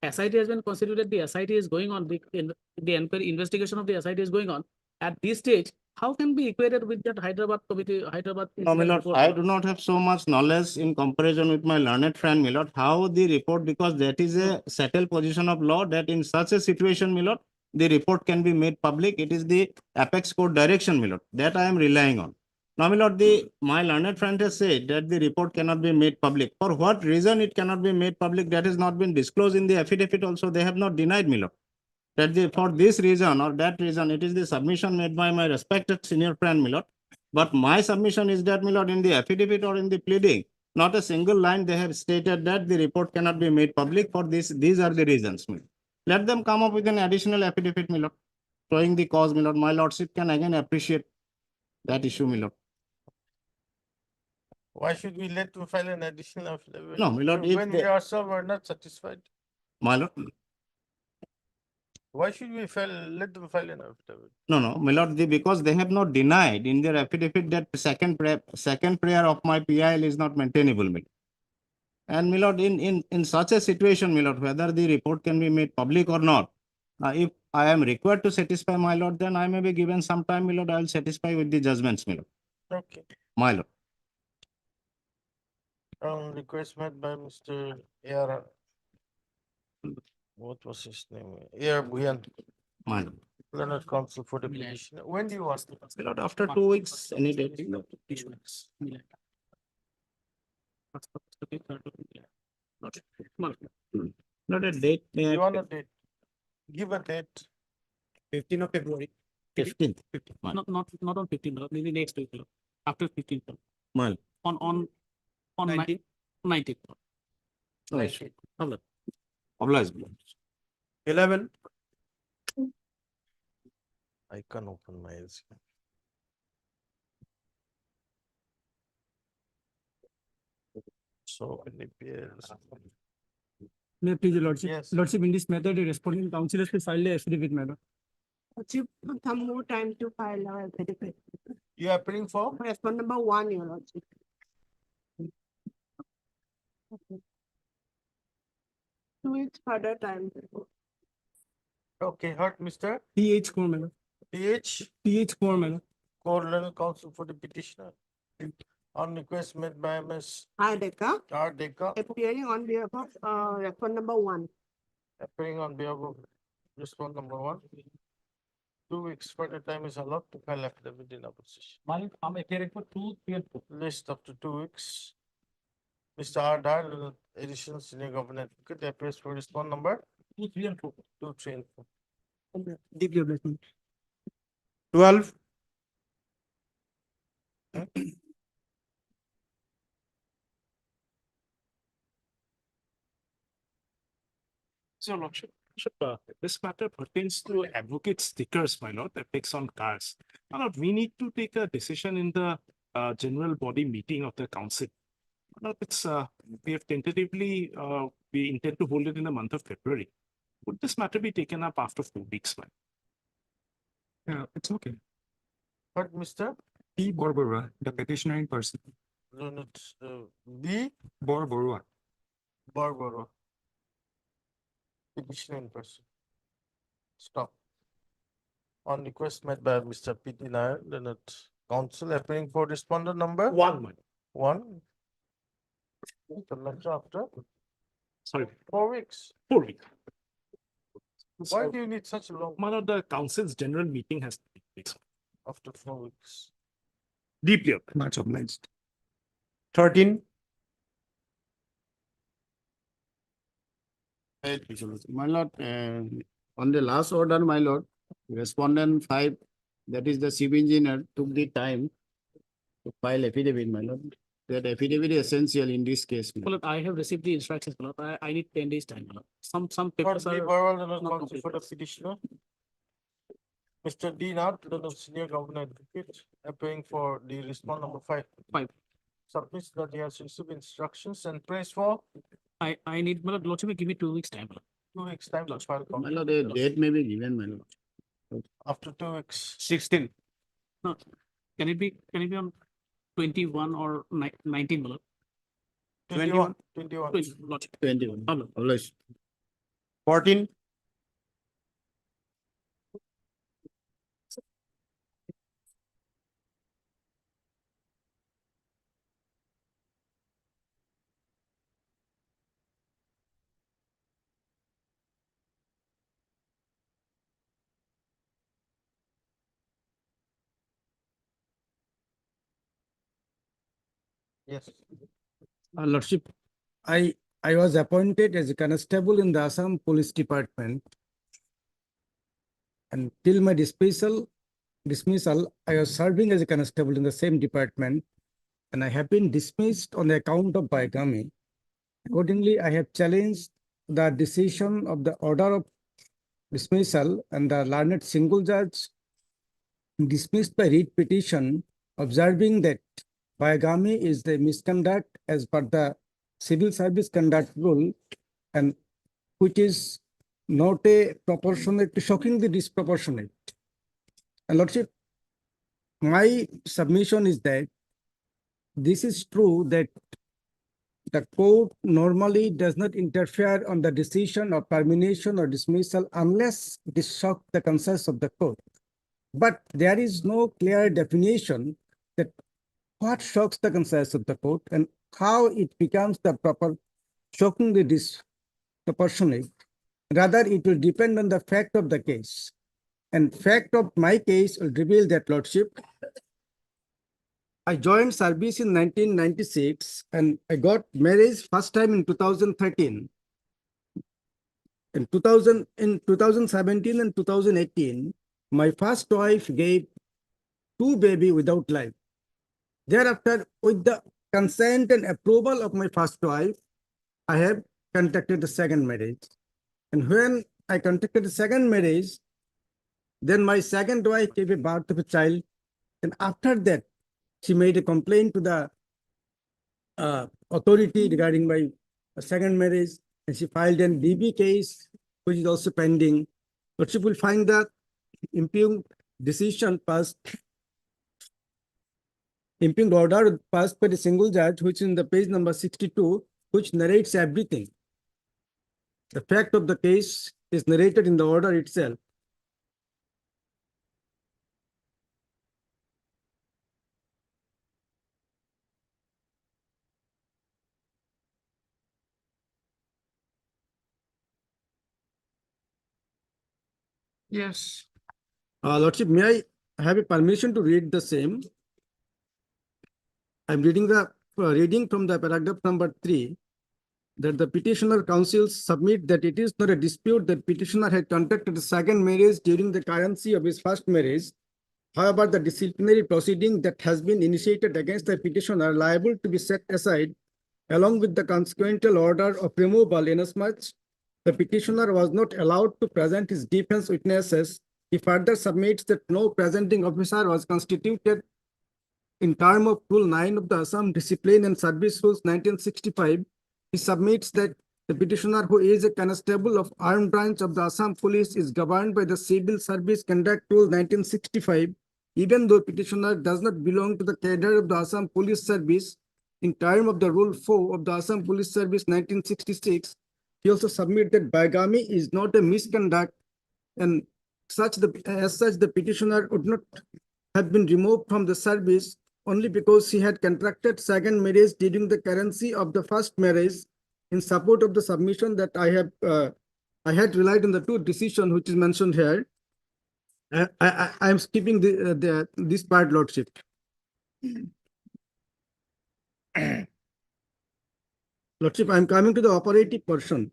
SIT has been considered, the SIT is going on, the inquiry investigation of the SIT is going on. At this stage, how can be equated with that Hyderabad committee, Hyderabad? No, my incident lord, report? I do not have so much knowledge in comparison with my learned friend, my lord, how the report, because that is a settled position of law that in such a situation, my lord, the report can be made public. It is the Apex Court direction, my lord, that I am relying on. Now, my lord, my learned friend has said that the report cannot be made public. For what reason it cannot be made public, that has not been disclosed in the affidavit also. They have not denied, my lord. That for this reason or that reason, it is the submission made by my respected senior friend, my lord. But my submission is that, my lord, in the affidavit or in the pleading, not a single line they have stated that the report cannot be made public for this. These are the reasons, my lord. Let them come up with an additional affidavit, my lord, showing the cause, my lord. My lordship can again appreciate that issue, my lord. Why should we let them file an additional affidavit? No, my lord, if When they- we ourselves are not satisfied. My lord, Why should we let them file an affidavit? No, no, my lord, because they have not denied in their affidavit that second prayer of my PIL is not maintainable. My lord. And my lord, in such a situation, my lord, whether the report can be made public or not, if I am required to satisfy my lord, then I may be given some time, my lord, I will satisfy with the judgments, my lord. Okay. My lord. Request made by Mr. AR. What was his name? AR Bhuyan, My lord. Learned Counsel for the petition. When do you ask the? My lord, after 2 weeks, any date. Not a date. You want a date? Give a date. 15th of February. 15th. Not on 15th, maybe next week, after 15th. My lord. On 19th. Nice. Obliged. 11. I can open my LC. So many peers. May I please, your lordship? Yes. Lordship, in this matter, the responding council has filed a affidavit, madam. Lordship, some more time to file our affidavit. You are appealing for? Respond number 1, your lordship. Okay. 2 weeks further time. Okay, heard, Mr. PH Core, madam. PH Core, madam. Core Learned Counsel for the petitioner. On request made by Ms. R. Deka, R. Deka, appearing on behalf of respond number 1. appearing on behalf of respond number 1. 2 weeks further time is allowed to file affidavit in opposition. I'm appearing for 2, 3 and 4. List up to 2 weeks. Mr. R. Dar, additional senior government advocate, appears for respond number 2, 3 and 4. 2, 3 and 4. Deeply obliged. 12. So, Lordship, this matter pertains to advocate stickers, my lord, that fix on cars. My lord, we need to take a decision in the general body meeting of the council. My lord, it's we have tentatively we intend to hold it in the month of February. Would this matter be taken up after 4 weeks, man? Yeah, it's okay. But Mr. P. Borborua, the petitioner in person. Learned, B. Borborua. Barbara. Petitioner in person. Stop. On request made by Mr. P.T. Nair, Learned Counsel, appearing for respondent number 1, man. 1. The letter after Sorry, 4 weeks. 4 weeks. Why do you need such a long? My lord, the council's general meeting has taken place. After 4 weeks. Deeply obliged. Much obliged. 13. My lord, on the last order, my lord, respondent 5, that is the civil engineer, took the time to file affidavit, my lord. That affidavit is essential in this case. my lord. Well, I have received the instructions, my lord. I need 10 days time, my lord. Some But papers B. are Barwal, Learned not Counsel for the completed. petitioner. Mr. D. Nath, Learned Senior Government Advocate, appearing for the respond number 5. 5. Submits that he has received instructions and prays for I need, my lord, Lordship, give me 2 weeks time, my lord. 2 weeks time to file. My complaint. lord, a date may be given, my lord. After 2 weeks. 16. No, can it be on 21 or 19, my lord? 21. 21. 20, Lordship. 21. My lord. Obliged. 14. Yes. Lordship, I was appointed as a constable in the Assam Police Department. And till my dismissal, I was serving as a constable in the same department. And I have been dismissed on the account of bigamy. Accordingly, I have challenged the decision of the order of dismissal, and the learned single judge dismissed by writ petition, observing that bigamy is the misconduct as per the Civil Service Conduct Rule, and which is not a proportionate, shockingly disproportionate. And Lordship, my submission is that this is true that the court normally does not interfere on the decision of termination or dismissal unless it shocks the conscience of the court. But there is no clear definition that what shocks the conscience of the court and how it becomes the proper shockingly disproportionate. Rather, it will depend on the fact of the case. And fact of my case will reveal that, Lordship. I joined service in 1996 and I got married first time in 2013. In 2017 and 2018, my first wife gave 2 babies without life. Thereafter, with the consent and approval of my first wife, I have contracted the second marriage. And when I contracted the second marriage, then my second wife gave a birth of a child. And after that, she made a complaint to the authority regarding my second marriage, and she filed an DB case, which is also pending. But she will find that impugned decision passed, impugned order passed by the single judge, which is in the page number 62, which narrates everything. The fact of the case is narrated in the order itself. Yes. Lordship, may I have a permission to read the same? I'm reading from the paragraph number 3, that the petitioner counsels submit that it is not a dispute that petitioner had contracted a second marriage during the currency of his first marriage. However, the disciplinary proceeding that has been initiated against the petitioner liable to be set aside along with the consequential order of removal inasmuch the petitioner was not allowed to present his defense witnesses. He further submits that no presenting officer was constituted in term of Rule 9 of the Assam Discipline and Service Rules 1965. He submits that the petitioner, who is a constable of armed branch of the Assam Police, is governed by the Civil Service Conduct Rule 1965. Even though petitioner does not belong to the cadre of the Assam Police Service, in term of the Rule 4 of the Assam Police Service 1966, he also submits that bigamy is not a misconduct, and as such the petitioner would not have been removed from the service only because he had contracted second marriage during the currency of the first marriage. In support of the submission that I had relied on the 2 decisions which is mentioned here. I am skipping this part, Lordship. Lordship, I am coming to the operative portion.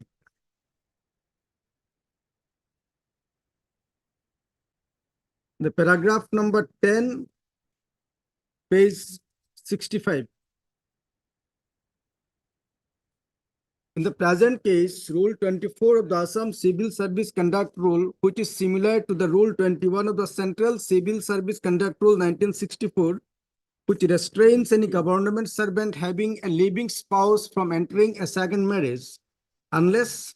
The paragraph number 10, page 65. In the present case, Rule 24 of the Assam Civil Service Conduct Rule, which is similar to the Rule 21 of the Central Civil Service Conduct Rule 1964, which restrains any government servant having a living spouse from entering a second marriage, unless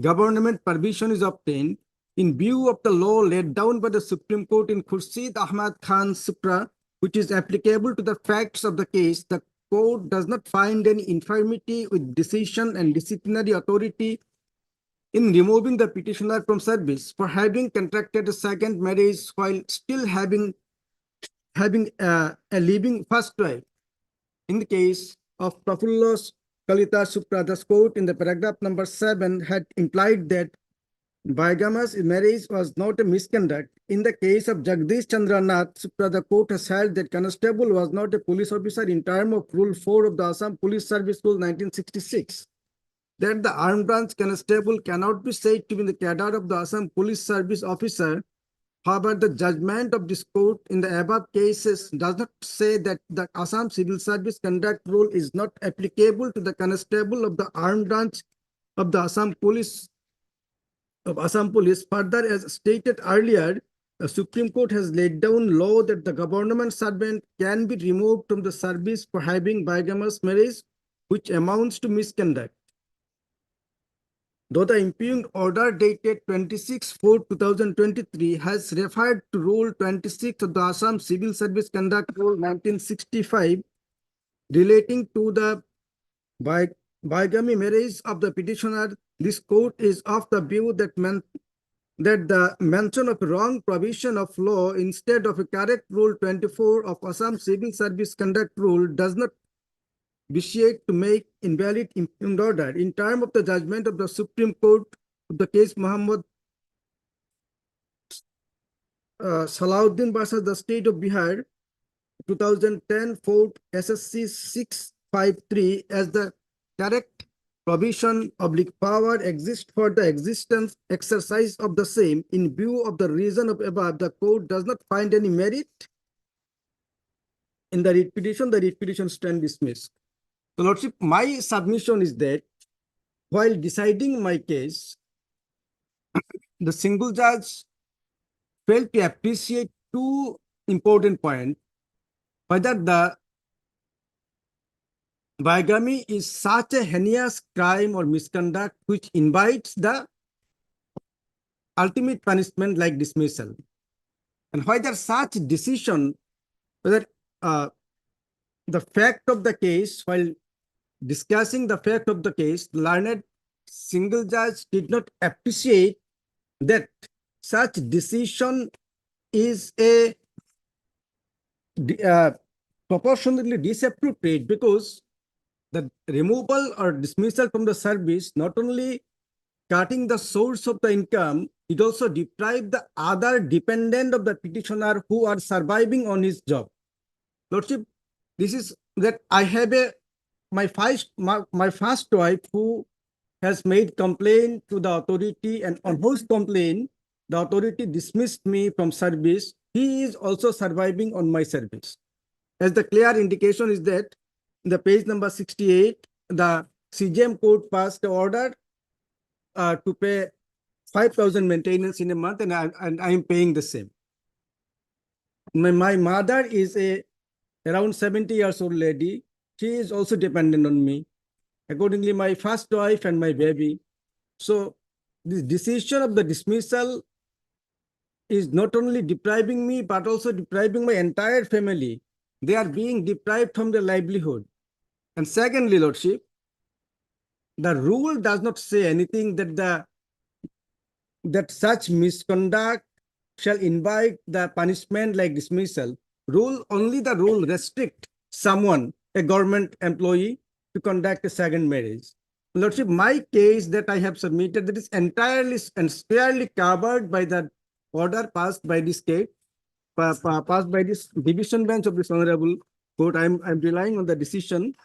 government permission is obtained, in view of the law laid down by the Supreme Court in Khurshid Ahmad Khan Supra, which is applicable to the facts of the case, the court does not find any infirmity with decision and disciplinary authority in removing the petitioner from service for having contracted a second marriage while still having a living first wife. In the case of Prafullos Kalita Supra, the court in the paragraph number 7 had implied that bigamous marriage was not a misconduct. In the case of Jagdish Chandra Nath Supra, the court has held that constable was not a police officer in term of Rule 4 of the Assam Police Service Rule 1966. That the armed branch constable cannot be said to be in the cadre of the Assam Police Service officer. However, the judgment of this court in the above cases does not say that the Assam Civil Service Conduct Rule is not applicable to the constable of the armed branch of the Assam Police. Further, as stated earlier, the Supreme Court has laid down law that the government servant can be removed from the service for having bigamous marriage, which amounts to misconduct. though the impugned order dated 26/4/2023 has referred to Rule 26 of the Assam Civil Service Conduct Rule 1965 relating to the bigamy marriage of the petitioner, this court is of the view that the mention of wrong provision of law instead of a correct Rule 24 of Assam Civil Service Conduct Rule does not vitiate to make invalid impugned order. In term of the judgment of the Supreme Court of the case Muhammad Salahuddin versus the State of Bihar, 2010 Fort SSC 653, as the correct provision oblique power exists for the existence exercise of the same. In view of the reason of above, the court does not find any merit in the writ petition stand dismissed. So, Lordship, my submission is that while deciding my case, the single judge failed to appreciate two important points: whether the bigamy is such a heinous crime or misconduct which invites the ultimate punishment like dismissal, and whether such decision, whether the fact of the case, while discussing the fact of the case, learned single judge did not appreciate that such decision is a proportionately disappropriate, because the removal or dismissal from the service not only cutting the source of the income, it also deprived the other dependent of the petitioner who are surviving on his job. Lordship, this is that I have my first wife who has made complaint to the authority, and on whose complaint the authority dismissed me from service. He is also surviving on my service. As the clear indication is that in the page number 68, the CJM court passed the order to pay 5,000 maintenance in a month, and I am paying the same. My mother is around 70 years old lady. She is also dependent on me. Accordingly, my first wife and my baby. So this decision of the dismissal is not only depriving me, but also depriving my entire family. They are being deprived from their livelihood. And secondly, Lordship, the rule does not say anything that such misconduct shall invite the punishment like dismissal. Only the rule restrict someone, a government employee, to conduct a second marriage. Lordship, my case that I have submitted, that is entirely and squarely covered by the order passed by this state, passed by this division bench of this honorable court. I'm relying on the decision.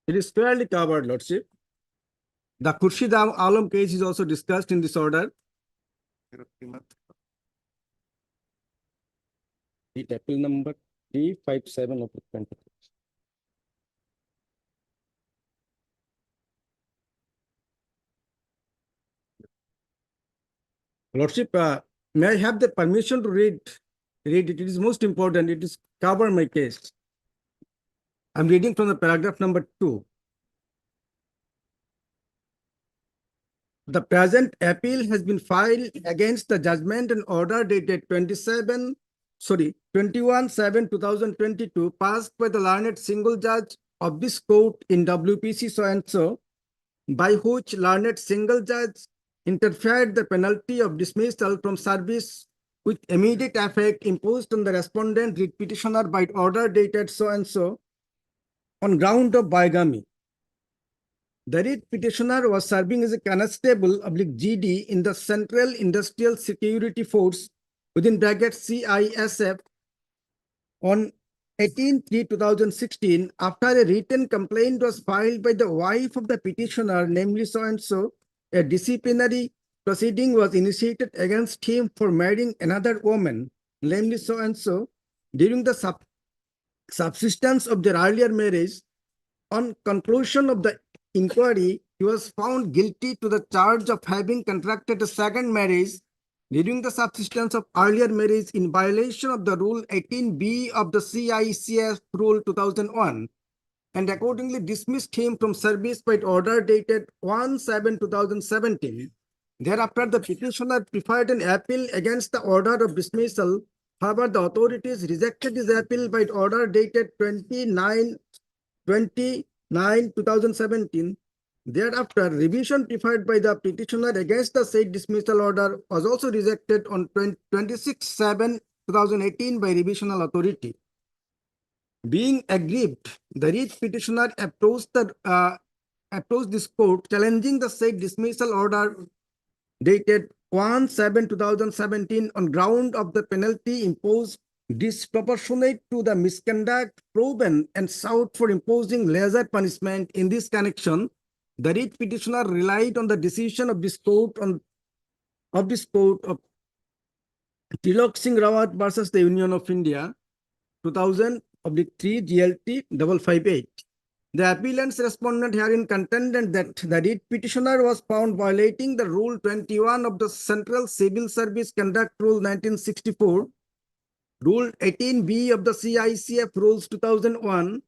It is fairly covered, Lordship. The Khurshid Alam case is also discussed in this order. The appeal number 357 of the 20. Lordship, may I have the permission to read it? It is most important. It is cover my case. I'm reading from the paragraph number 2. The present appeal has been filed against the judgment and order dated 21/7/2022 passed by the learned single judge of this court in WPC so and so, by which learned single judge interfered the penalty of dismissal from service with immediate effect imposed on the respondent writ petitioner by order dated so and so on ground of bigamy. The writ petitioner was serving as a constable /GD in the Central Industrial Security Force within bracket CISF on 18/3/2016 after a written complaint was filed by the wife of the petitioner, namely so and so. A disciplinary proceeding was initiated against him for marrying another woman, namely so and so, during the subsistence of their earlier marriage. On conclusion of the inquiry, he was found guilty to the charge of having contracted a second marriage during the subsistence of earlier marriage in violation of the Rule 18B of the CICF Rule 2001, and accordingly dismissed him from service by order dated 1/7/2017. Thereafter, the petitioner preferred an appeal against the order of dismissal. However, the authorities rejected his appeal by order dated 29/2017. Thereafter, revision preferred by the petitioner against the said dismissal order was also rejected on 26/7/2018 by revisional authority. Being aggrieved, the writ petitioner approached this court challenging the said dismissal order dated 1/7/2017 on ground of the penalty imposed disproportionate to the misconduct proven and sought for imposing lesser punishment. In this connection, the writ petitioner relied on the decision of this court of Tilok Singh Rawat versus the Union of India, 2000/3 GLT 558. The appellant's respondent herein contended that the writ petitioner was found violating the Rule 21 of the Central Civil Service Conduct Rule 1964, Rule 18B of the CICF Rules 2001,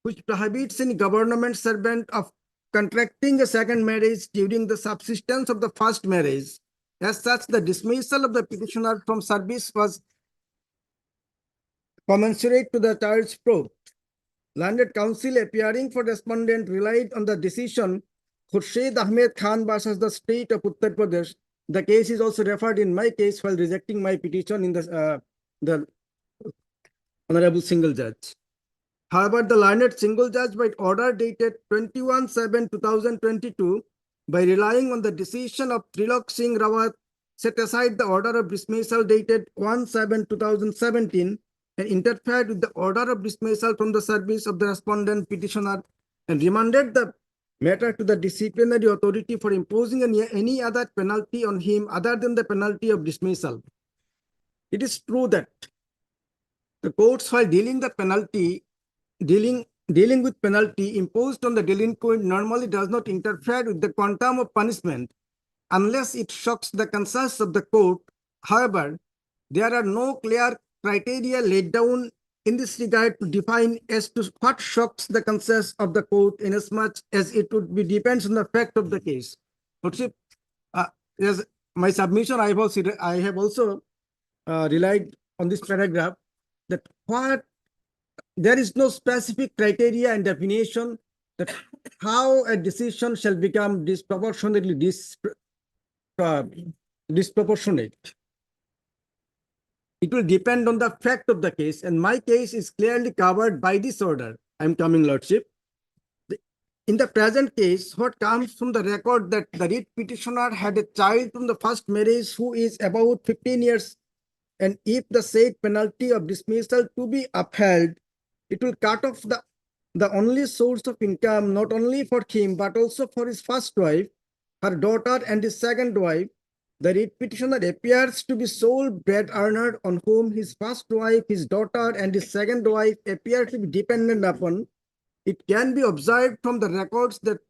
which prohibits any government servant of contracting a second marriage during the subsistence of the first marriage. As such, the dismissal of the petitioner from service was commensurate to the charge proved. Landed counsel appearing for respondent relied on the decision Khurshid Ahmed Khan versus the state of Uttar Pradesh. The case is also referred in my case while rejecting my petition in the Honorable Single Judge. However, the learned single judge by order dated 21/7/2022, by relying on the decision of Trilok Singh Rawat, set aside the order of dismissal dated 1/7/2017 and interfered with the order of dismissal from the service of the respondent petitioner and remanded the matter to the disciplinary authority for imposing any other penalty on him other than the penalty of dismissal. It is true that the courts, while dealing with penalty imposed on the delinquent, normally does not interfere with the quantum of punishment unless it shocks the conscience of the court. However, there are no clear criteria laid down in this regard to define as to what shocks the conscience of the court, inasmuch as it would be depends on the fact of the case. As my submission, I have also relied on this paragraph that there is no specific criteria and definition that how a decision shall become disproportionately disproportionate. It will depend on the fact of the case, and my case is clearly covered by this order. I'm coming, Lordship. In the present case, what comes from the record that the writ petitioner had a child from the first marriage who is about 15 years, and if the said penalty of dismissal to be upheld, it will cut off the only source of income, not only for him, but also for his first wife, her daughter, and his second wife. The writ petitioner appears to be sole bread earner on whom his first wife, his daughter, and his second wife appear to be dependent upon. It can be observed from the records that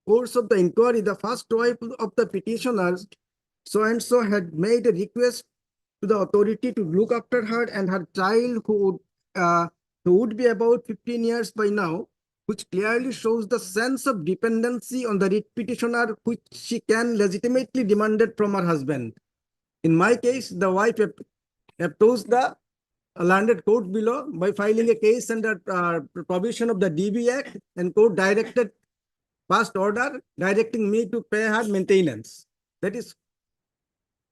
course of the inquiry, the first wife of the petitioners, so and so, had made a request to the authority to look after her and her child, who would be about 15 years by now, which clearly shows the sense of dependency on the writ petitioner which she can legitimately demanded from her husband. In my case, the wife approached the landed court below by filing a case under provision of the DB Act, and court directed passed order directing me to pay her maintenance. That is,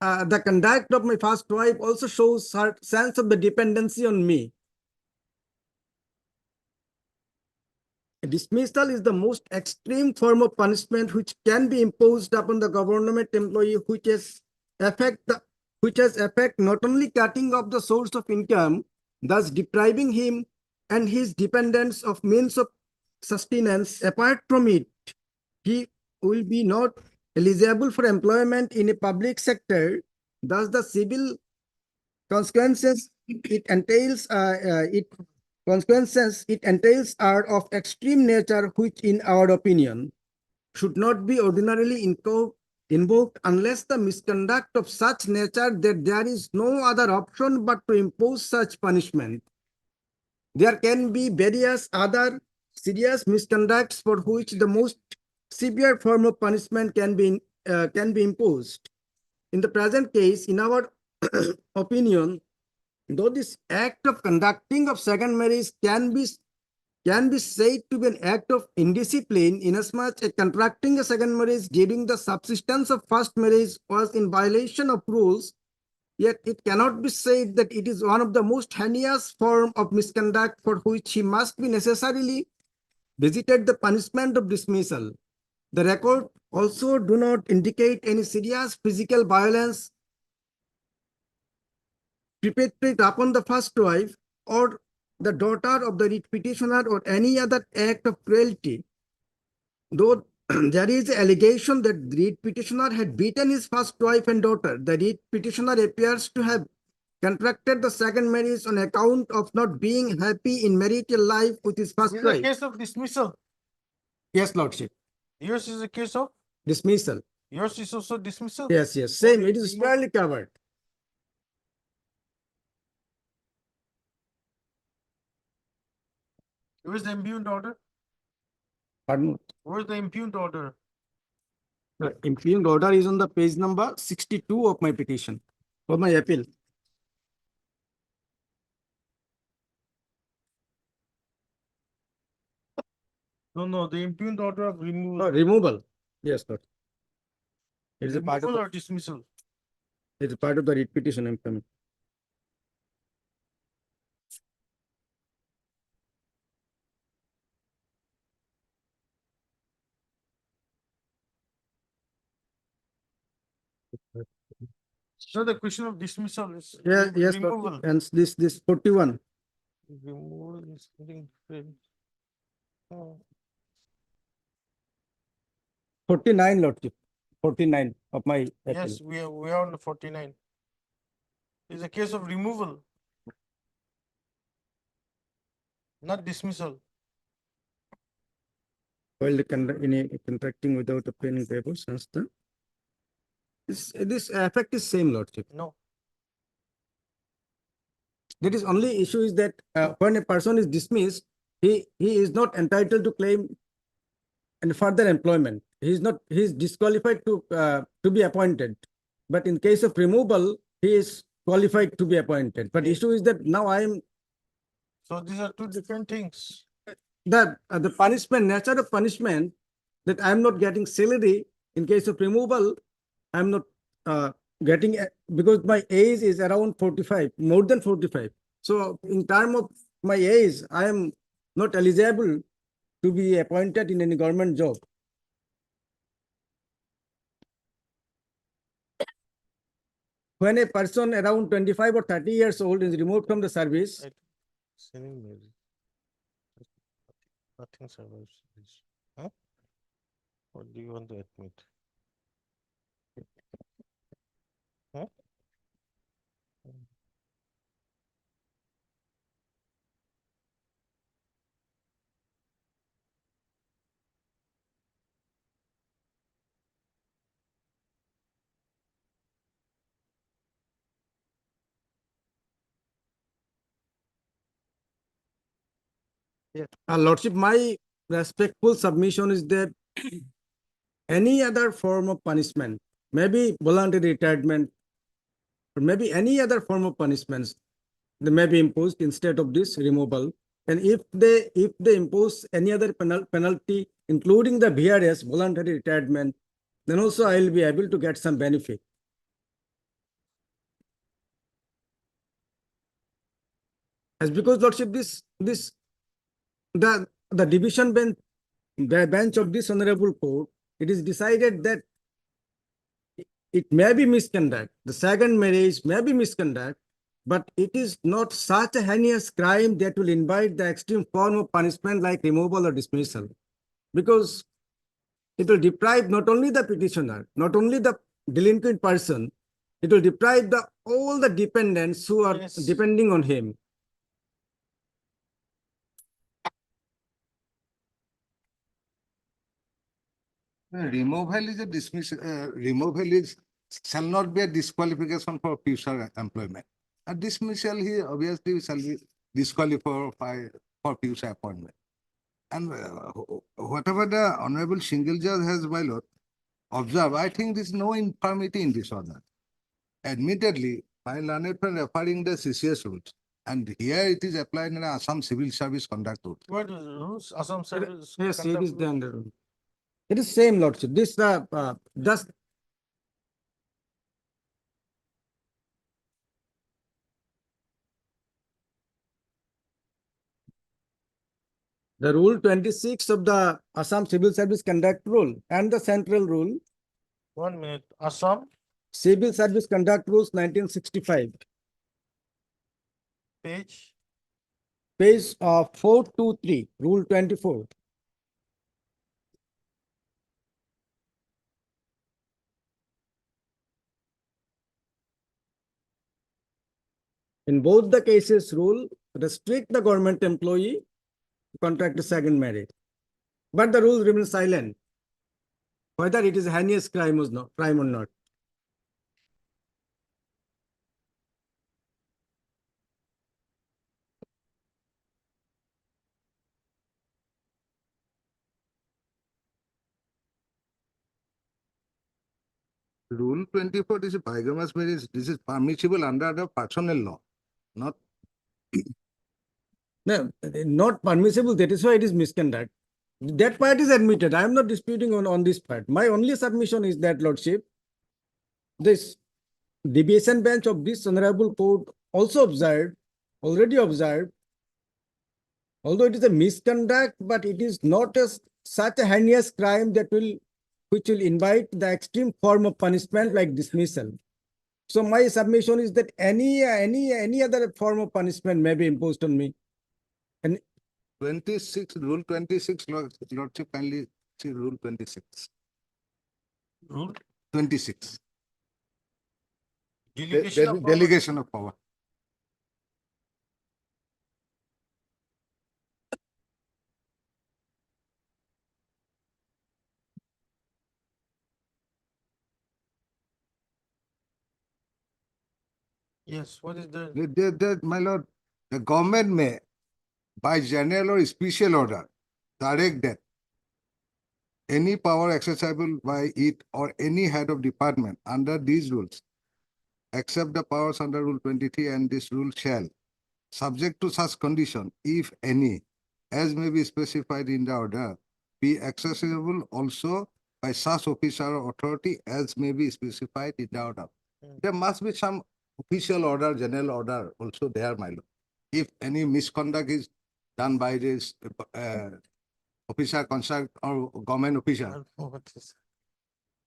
the conduct of my first wife also shows her sense of the dependency on me. Dismissal is the most extreme form of punishment which can be imposed upon the government employee, which has effect not only cutting off the source of income, thus depriving him and his dependents of means of sustenance. Apart from it, he will be not eligible for employment in a public sector. Thus, the civil consequences it entails are of extreme nature, which in our opinion should not be ordinarily invoked unless the misconduct of such nature that there is no other option but to impose such punishment. There can be various other serious misconducts for which the most severe form of punishment can be imposed. In the present case, in our opinion, though this act of conducting of second marriage can be said to be an act of indiscipline, inasmuch as contracting a second marriage during the subsistence of first marriage was in violation of rules, yet it cannot be said that it is one of the most heinous form of misconduct for which he must be necessarily visited the punishment of dismissal. The record also do not indicate any serious physical violence perpetrated upon the first wife or the daughter of the writ petitioner or any other act of cruelty. Though there is allegation that the writ petitioner had beaten his first wife and daughter, the writ petitioner appears to have contracted the second marriage on account of not being happy in marital life with his first This is a wife. case of dismissal. Yes, Lordship. Yours is a case of, Dismissal. yours is also dismissal. Yes, same. It is squarely covered. Where's the impugned order? Pardon? Where's the impugned order? The impugned order is on the page number 62 of my petition for my appeal. No, the impugned order of removal. Removal. Yes, Lord. It is a part of Removal the, or dismissal? it is part of the writ petition I'm coming. So the question of dismissal is Yes, removal. Lord. And this 41. Removal is something different. Oh. 49, Lordship. 49 of my appeal. Yes, we are on the 49. It's a case of removal, not dismissal. While contracting without obtaining papers, this effect is same, Lordship. No. That is only issue is that when a person is dismissed, he is not entitled to claim and further employment. He is disqualified to be appointed. But in case of removal, he is qualified to be appointed. But issue is that now I am So these are two different things. the punishment, nature of punishment, that I am not getting salary. In case of removal, I am not getting because my age is around 45, more than 45. So in term of my age, I am not eligible to be appointed in any government job. When a person around 25 or 30 years old is removed from the service, Nothing survives this. Huh? What do you want to admit? Huh? Lordship, my respectful submission is that any other form of punishment, maybe voluntary retirement, or maybe any other form of punishments, they may be imposed instead of this removal. And if they impose any other penalty, including the VRS, voluntary retirement, then also I will be able to get some benefit. As because, Lordship, the division bench of this honorable court, it is decided that it may be misconduct. The second marriage may be misconduct, but it is not such a heinous crime that will invite the extreme form of punishment like removal or dismissal, because it will deprive not only the petitioner, not only the delinquent person, it will deprive all the dependents who are depending on him. Removal is a removal shall not be a disqualification for future employment. A dismissal he obviously shall be disqualified for future appointment. And whatever the honorable single judge has, my lord, observed, I think there is no infirmity in this order. Admittedly, my learned friend referring the CCS rules, and here it is applied in Assam Civil Service Conduct Rule. What is the rules? Assam Service. Yes, it Conduct is Rule. the under. It is same lordship. This just the rule 26 of the Assam Civil Service Conduct Rule and the central rule 1 minute. Assam Civil Service Conduct Rules 1965, page. page 423, Rule 24. In both the cases, rule restrict the government employee to contract a second marriage. But the rule remains silent, whether it is a heinous crime or not. Rule 24, this is bigamous marriage, this is permissible under the personal law, not. No, not permissible. That is why it is misconduct. That part is admitted. I am not disputing on this part. My only submission is that, Lordship, this deviation bench of this honorable court already observed, although it is a misconduct, but it is not such a heinous crime which will invite the extreme form of punishment like dismissal. So my submission is that any other form of punishment may be imposed on me. And 26, Rule 26, Lordship, kindly see Rule 26. Rule 26. delegation of power. Delegation of power. Yes, what is the? My lord, the government may, by general or special order, direct that any power exercisable by it or any head of department under these rules, except the powers under Rule 23 and this rule shall, subject to such condition, if any, as may be specified in the order, be accessible also by such officer or authority as may be specified in the order. There must be some official order, general order also there, my lord. If any misconduct is done by this officer, concerned or government official.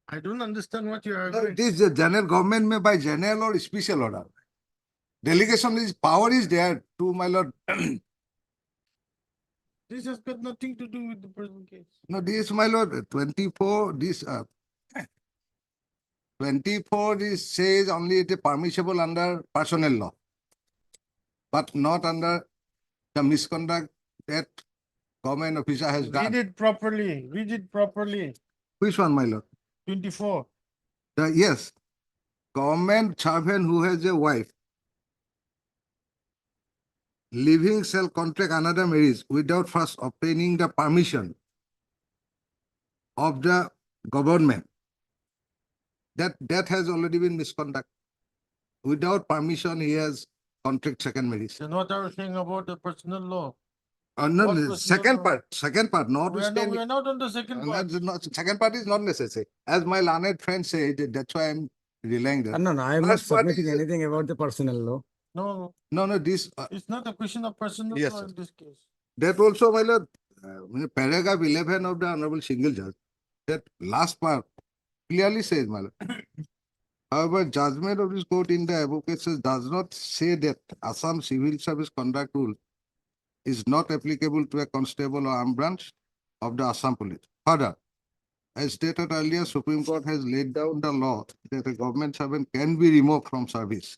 I don't understand what you are No, arguing. it is the general government may by general or special order. Delegation is, power is there to, my lord. This has got nothing to do with the present case. No, this, my lord, 24, this 24, this says only it is permissible under personal law, but not under the misconduct that government officer has Read done. it properly, read it properly. Which one, my lord? 24. Yes, government servant who has a wife living shall contract another marriage without first obtaining the permission of the government. That has already been misconduct. Without permission, he has contract second marriage. Then what are you saying about the personal law? No, What the was second your- part, not We are not on the second part. second part is not necessary. As my learned friend said, that's why I'm relying that. No, I am not First part submitting is- anything about the personal law. No, No, this, it's not a question of personal Yes, law sir. in this case. that also, my lord, paragraph 11 of the Honorable Single Judge, that last part clearly says, my lord. However, judgment of this court in the above cases does not say that Assam Civil Service Conduct Rule is not applicable to a constable or armed branch of the Assam Police. Further, as stated earlier, Supreme Court has laid down the law that a government servant can be removed from service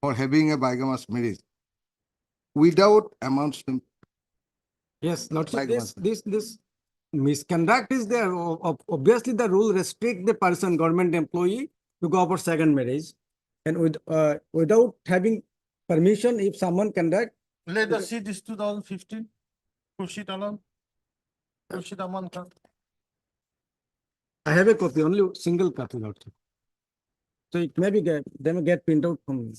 for having a bigamous marriage without amounts to. Yes, Lordship, Like this misconduct is there. Obviously, the rule restrict the person, government employee, to go for second marriage. And without having permission, if someone conduct, Let us see this 2015. Khurshid Alam. Khurshid Aman Khan. I have a copy, only single copy, Lordship. So it may be, they may get printed out from me.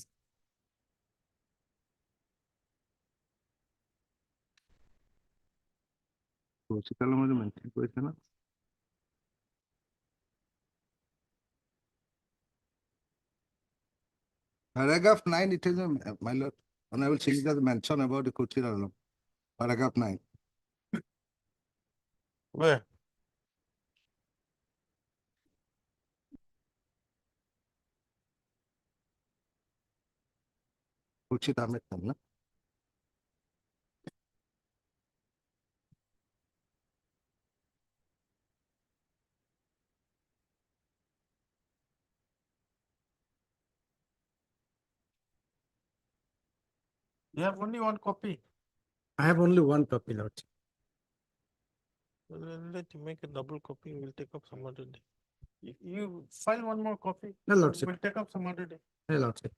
Paragraph 9, it is, my lord, Honorable Singh has mentioned about the Khurshid Alam. Paragraph 9. Where? Khurshid Ahmed Khan, no? You have only one copy. I have only one copy, Lordship. Let you make a double copy, we'll take up some other day. You file one more copy. No, Lordship. We'll take up some other day. Hey, Lordship.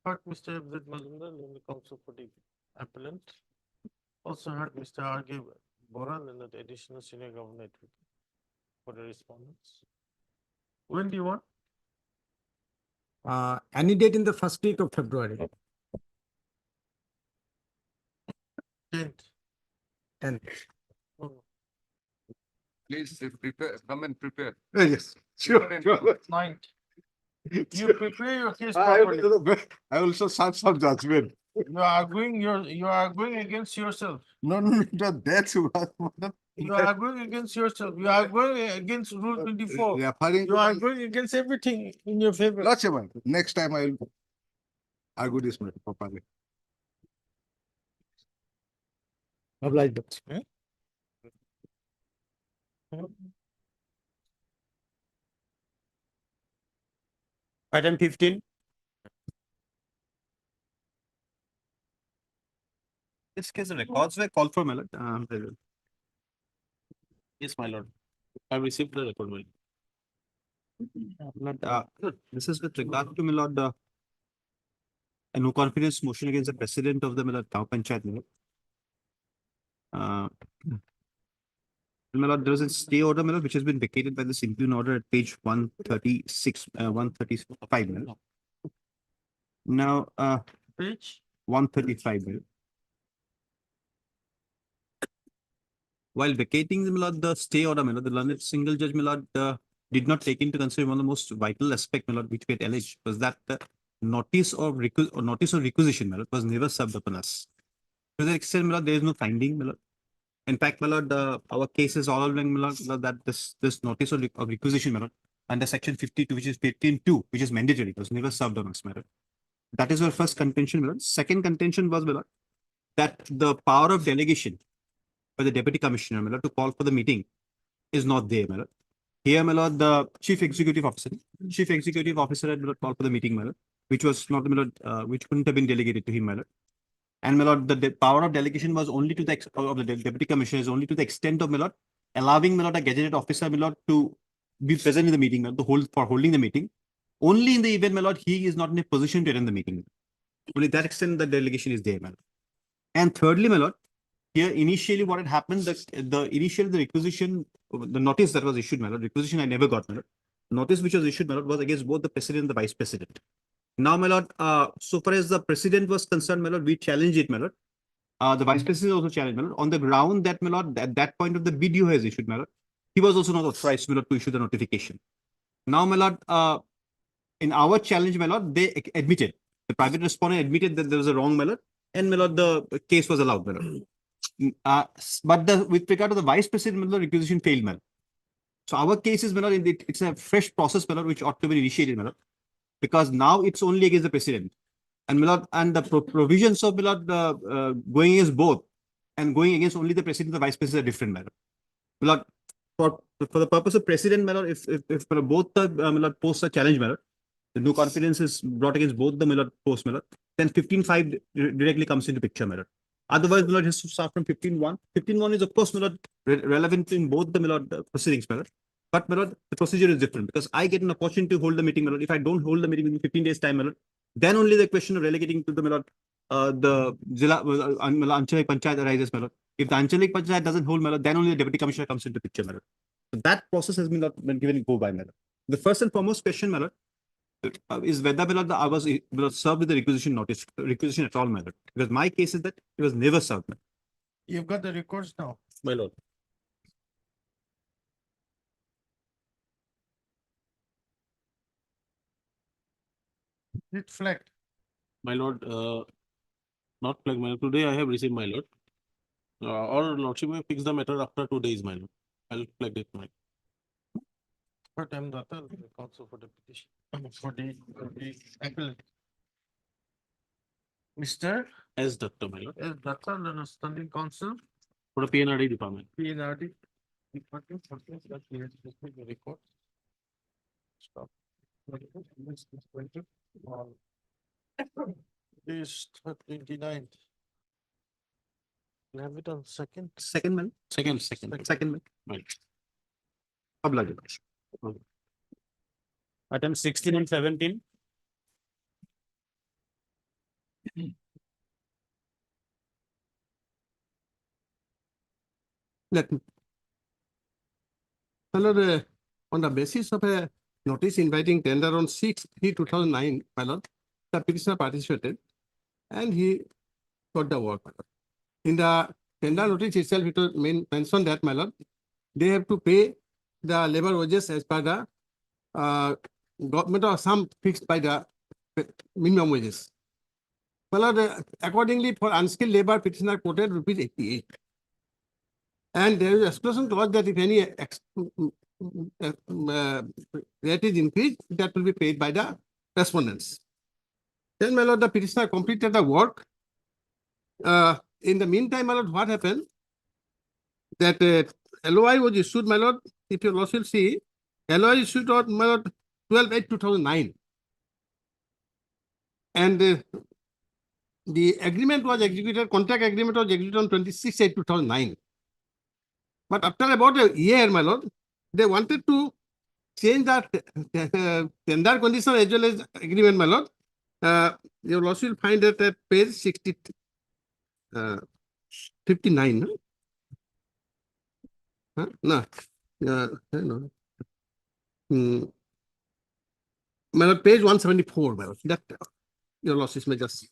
Heard Mr. Abdul Mazumdar in the counsel for the appellant. Also heard Mr. R.K. Boran and the additional senior government for the respondents. When do you want? Any date in the first week of February. 10th. 10th. Please prepare, come and prepare. Yes, sure. 9th. You prepare your case properly. I also sought some judgment. You are going against yourself. No, that's what. You are going against yourself. You are going against Rule 24. You are going against everything in your favor. Lordship, next time I will argue this matter properly. Obliged. Item 15. This case, the records were called for, my lord. Yes, my lord. I received the record, my lord. This is with regard to, my lord, a no confidence motion against the president of the, my lord, Town Panchayat, my lord. My lord, there is a stay order, my lord, which has been vacated by the Simplon order at page 136, 135, my lord. Now, Page 135, my lord. While vacating the stay order, my lord, the learned single judge, my lord, did not take into consideration one of the most vital aspect, my lord, which we had alleged, was that the notice of requisition, my lord, was never served upon us. To that extent, my lord, there is no finding, my lord. In fact, my lord, our case is all along, my lord, that this notice of requisition, my lord, under section 52, which is 15(2), which is mandatory, was never served on us, my lord. That is our first contention, my lord. Second contention was, my lord, that the power of delegation by the deputy commissioner, my lord, to call for the meeting is not there, my lord. Here, my lord, the chief executive officer had called for the meeting, my lord, which was not, my lord, which couldn't have been delegated to him, my lord. And my lord, the power of delegation was only to the of the deputy commissioner is only to the extent of, my lord, allowing, my lord, a gazetted officer, my lord, to be present in the meeting, my lord, for holding the meeting. Only in the event, my lord, he is not in a position to attend the meeting. Only that extent the delegation is there, my lord. And thirdly, my lord, here initially what had happened, the requisition, the notice that was issued, my lord, requisition I never got, my lord. Notice which was issued, my lord, was against both the president and the vice president. Now, my lord, so far as the president was concerned, my lord, we challenged it, my lord. The vice president also challenged, my lord, on the ground that, my lord, at that point of the BDO has issued, my lord, he was also not authorized, my lord, to issue the notification. Now, my lord, in our challenge, my lord, they admitted, the private respondent admitted that there was a wrong, my lord, and, my lord, the case was allowed, my lord. But with regard to the vice president, my lord, the requisition failed, my lord. So our case is, my lord, it's a fresh process, my lord, which ought to be initiated, my lord, because now it's only against the president. And, my lord, and the provisions of, my lord, going against both and going against only the president and the vice president are different, my lord. My lord, for the purpose of president, my lord, if my lord, both the my lord, posts are challenged, my lord, the no confidence is brought against both the, my lord, posts, my lord, then 15(5) directly comes into picture, my lord. Otherwise, my lord, it has to start from 15-1. 15-1 is of course, my lord, relevant in both the, my lord, proceedings, my lord. But my lord, the procedure is different because I get an opportunity to hold the meeting, my lord. If I don't hold the meeting within 15 days time, my lord, then only the question of relegating to the, my lord, the Zilla, Anchalik Panchayat arises, my lord. If the Anchalik Panchayat doesn't hold, my lord, then only the deputy commissioner comes into picture, my lord. So that process has been given go by, my lord. The first and foremost question, my lord, is whether, my lord, I was served with the requisition notice, requisition at all, my lord. Because my case is that it was never served, my lord. You've got the records now. My lord. Reflect. My lord, not flag, my lord. Today I have received, my lord. Or lordship may fix the matter after 2 days, my lord. I'll flag it, my lord. But I'm the counsel for the petition, for the appellate. Mr. As Dr. my lord, S. Datta, the standing counsel, for the PNRD department. PNRD department, that we have to make the record. Stop. Is 29th. Have it on second. Second, man. Second. Second, man. Right. Public. Item 16 and 17. Let me. My lord, on the basis of a notice inviting tender on 6/3/2009, my lord, the petitioner participated and he got the work, my lord. In the tender notice itself, it was mentioned that, my lord, they have to pay the labor wages as per the government or some fixed by the minimum wages. My lord, accordingly, for unskilled labor, petitioner quoted ₹88. And there is exclusion clause that if any rate is increased, that will be paid by the respondents. Then, my lord, the petitioner completed the work. In the meantime, my lord, what happened? That LOI was issued, my lord, if your lordship see, LOI issued on, my lord, 12/8/2009. And the agreement was executed, contract agreement was executed on 26/8/2009. But after about a year, my lord, they wanted to change that tender condition as well as agreement, my lord. Your lordship will find it at page 59. No? No. No. My lord, page 174, my lord. That your lordship may just see.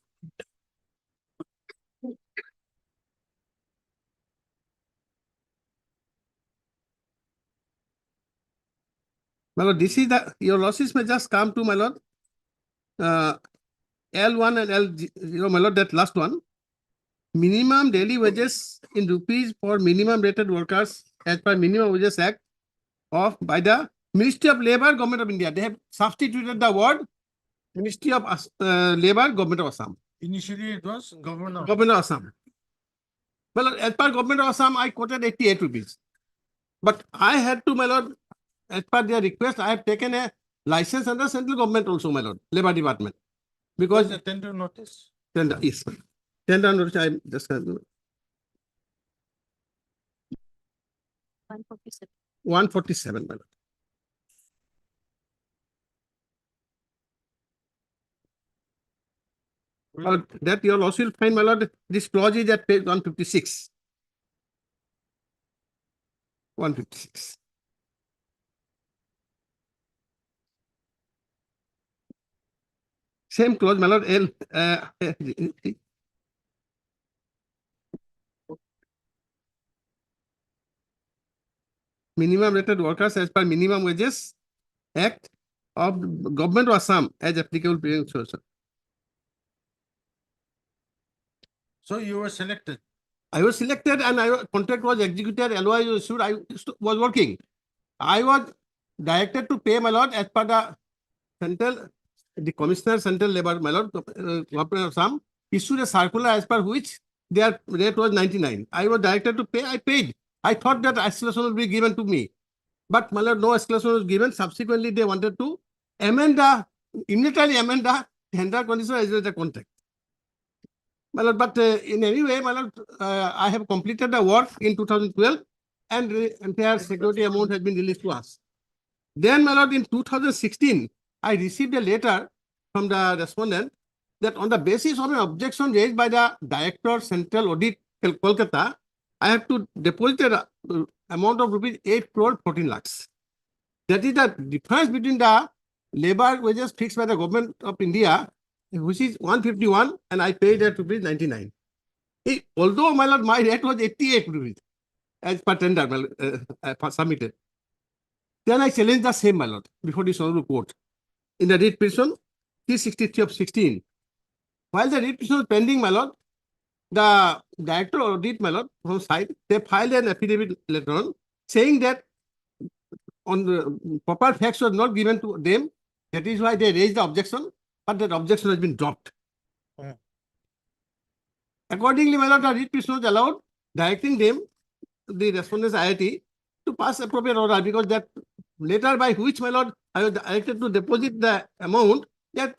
My lord, this is the, your losses may just come to, my lord. L1 and L0, my lord, that last one. Minimum daily wages in rupees for minimum rated workers as per Minimum Wages Act of by the Ministry of Labor, Government of India. They have substituted the word Ministry of Labor, Government of Assam. Initially, it was governor. Government of Assam. Well, as per Government of Assam, I quoted 88 rupees. But I had to, my lord, as per their request, I have taken a license under central government also, my lord, Labor Department. Because the tender notice. Tender, yes. Tender notice, I just 147. 147, my lord. Well, that you'll also find, my lord, this clause is at page 156. 156. Same clause, my lord, minimum rated workers as per Minimum Wages Act of Government of Assam as applicable. So you were selected. I was selected and contract was executed, LOI was issued, I was working. I was directed to pay, my lord, as per the central, the Commissioner Central Labor, my lord, Government of Assam issued a circular as per which their rate was 99. I was directed to pay, I paid. I thought that escalation would be given to me. But, my lord, no escalation was given. Subsequently, they wanted to immediately amend the tender condition as well as the contract. my lord, but in any way, my lord, I have completed the work in 2012 and the entire security amount has been released to us. Then, my lord, in 2016, I received a letter from the respondent that on the basis of an objection raised by the Director Central Audit Kolkata, I have to deposit an amount of rupees 8 crore 14 lakhs. That is the difference between the labor wages fixed by the government of India, which is 151, and I paid at rupees 99. Although, my lord, my rate was 88 rupees as per tender, my lord, submitted. Then I challenged the same, my lord, before this honorable court in the writ petition 363 of 16. While the writ petition was pending, my lord, the director of audit, my lord, from side, they filed an affidavit later on saying that on the proper facts was not given to them. That is why they raised the objection, but that objection has been dropped. Accordingly, my lord, the writ petition was allowed, directing them, the respondents IIT, to pass appropriate order, because that letter by which, my lord, I was directed to deposit the amount, that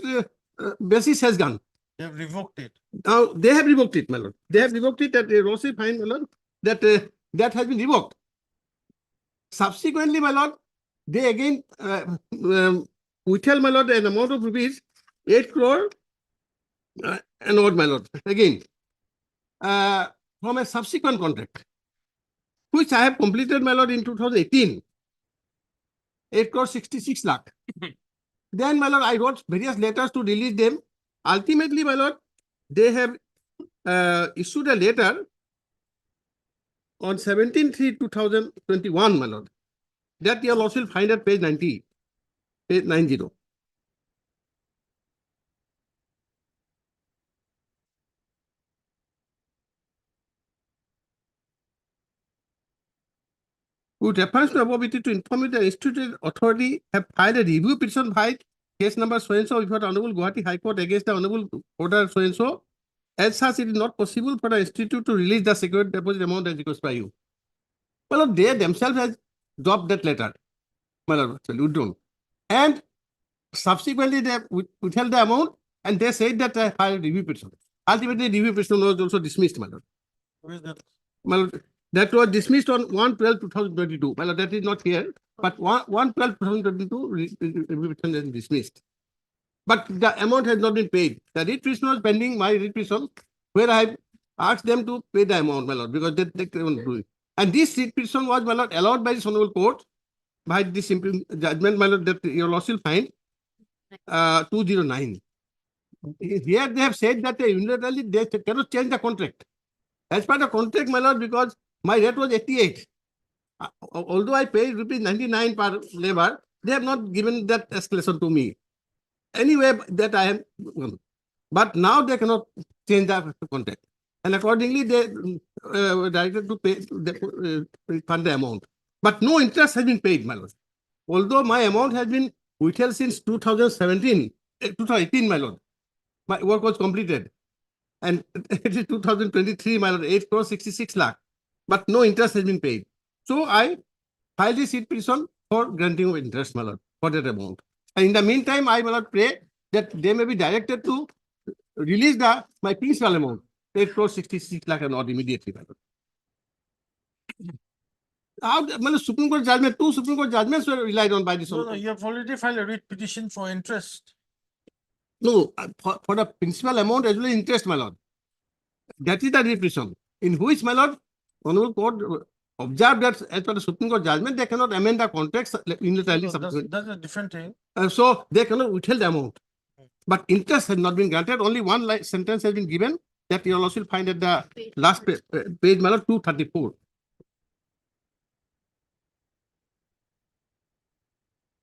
basis has gone. They have revoked it. Now, they have revoked it, my lord. They have revoked it at a Rossi fine, my lord, that that has been revoked. Subsequently, my lord, they again withheld, my lord, an amount of rupees 8 crore and odd, my lord, again, from a subsequent contract, which I have completed, my lord, in 2018, 8 crore 66 lakh. Then, my lord, I wrote various letters to release them. Ultimately, my lord, they have issued a letter on 17/3/2021, my lord. That you will also find at page 90, page 90. With reference to above, it is to inform you that the instituted authority have filed a review petition by case number so-and-so before the Honorable Guwahati High Court against the Honorable Order so-and-so. As such, it is not possible for the institute to release the security deposit amount as requested by you. Well, they themselves has dropped that letter, my lord, withdrawn. And subsequently, they withheld the amount and they said that I filed review petition. Ultimately, review petition was also dismissed, my lord. Who is that? My lord, that was dismissed on 1/12/2022. Well, that is not here, but 1/12/2022, review petition is dismissed. But the amount has not been paid. The writ petition was pending, my writ petition, where I asked them to pay the amount, my lord, because they couldn't do it. And this writ petition was, my lord, allowed by this honorable court by this judgment, my lord, that your loss will find 209. Here they have said that unilaterally they cannot change the contract. As per the contract, my lord, because my rate was 88. Although I paid rupees 99 per labor, they have not given that escalation to me. Anyway, that I am, but now they cannot change the contract. And accordingly, they were directed to pay, refund the amount. But no interest has been paid, my lord. Although my amount has been withheld since 2017, 2018, my lord. My work was completed. And it is 2023, my lord, 8 crore 66 lakh. But no interest has been paid. So I filed this writ petition for granting of interest, my lord, for that amount. And in the meantime, I will not pray that they may be directed to release my principal amount, 8 crore 66 lakh and not immediately, my lord. How, Supreme Court judgment, 2 Supreme Court judgments were relied on by this. No, you have already filed a writ petition for interest. No, for the principal amount as well as interest, my lord. That is the writ petition, in which, my lord, honorable court observed that as per the Supreme Court judgment, they cannot amend the contracts unilaterally. That's a different thing. So they cannot withhold the amount. But interest has not been granted. Only one sentence has been given that you will also find at the last page, my lord, 234.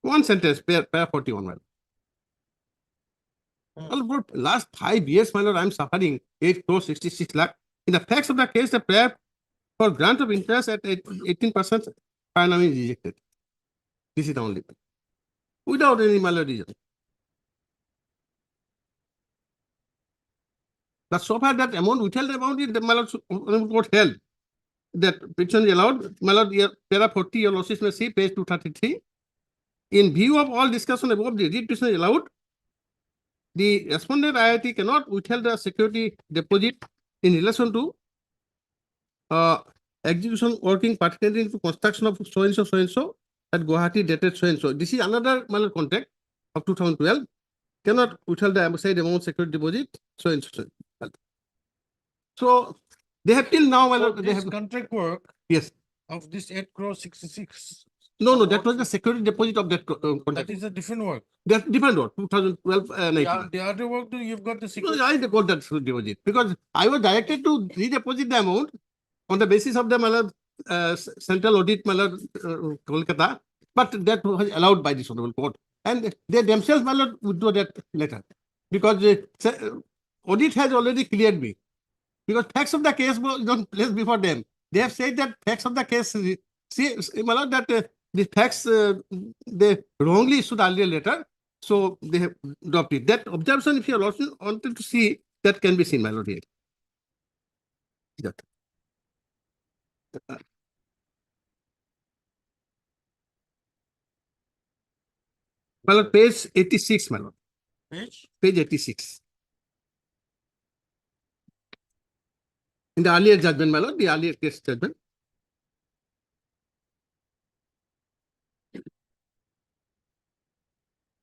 One sentence, pair 41, my lord. Well, for last 5 years, my lord, I am suffering 8 crore 66 lakh. In the facts of the case, the prayer for grant of interest at 18% finally is rejected. This is the only one. Without any reason. But so far that amount, withheld amount is the my lord, court held. That petition is allowed, my lord, para 40, your losses may see, page 233. In view of all discussion above, the writ petition is allowed. the respondent IIT cannot withhold the security deposit in relation to execution working pertaining to construction of so and so at Guwahati dated so and so. This is another malad contract of 2012. Cannot withhold the said amount security deposit so and so. So they have till now, my So lord, they this have, contract work yes. of this 8 crore 66. No, that was the security deposit of that That contract. is a different work. That's different work, 2012, The 19. the other work, you've got the No, security. I got that security deposit because I was directed to redeposit the amount on the basis of the malad, central audit malad, Kolkata, but that was allowed by this honorable court. And they themselves malad withdraw that letter because audit has already cleared me. Because facts of the case was not placed before them. They have said that facts of the case, see, my lord, that the facts they wrongly issued earlier letter, so they have dropped it. That observation, if you are also wanted to see, that can be seen, my lord, here. That. My lord, page 86, my lord. Page 86. In the earlier judgment, my lord, the earlier case judgment.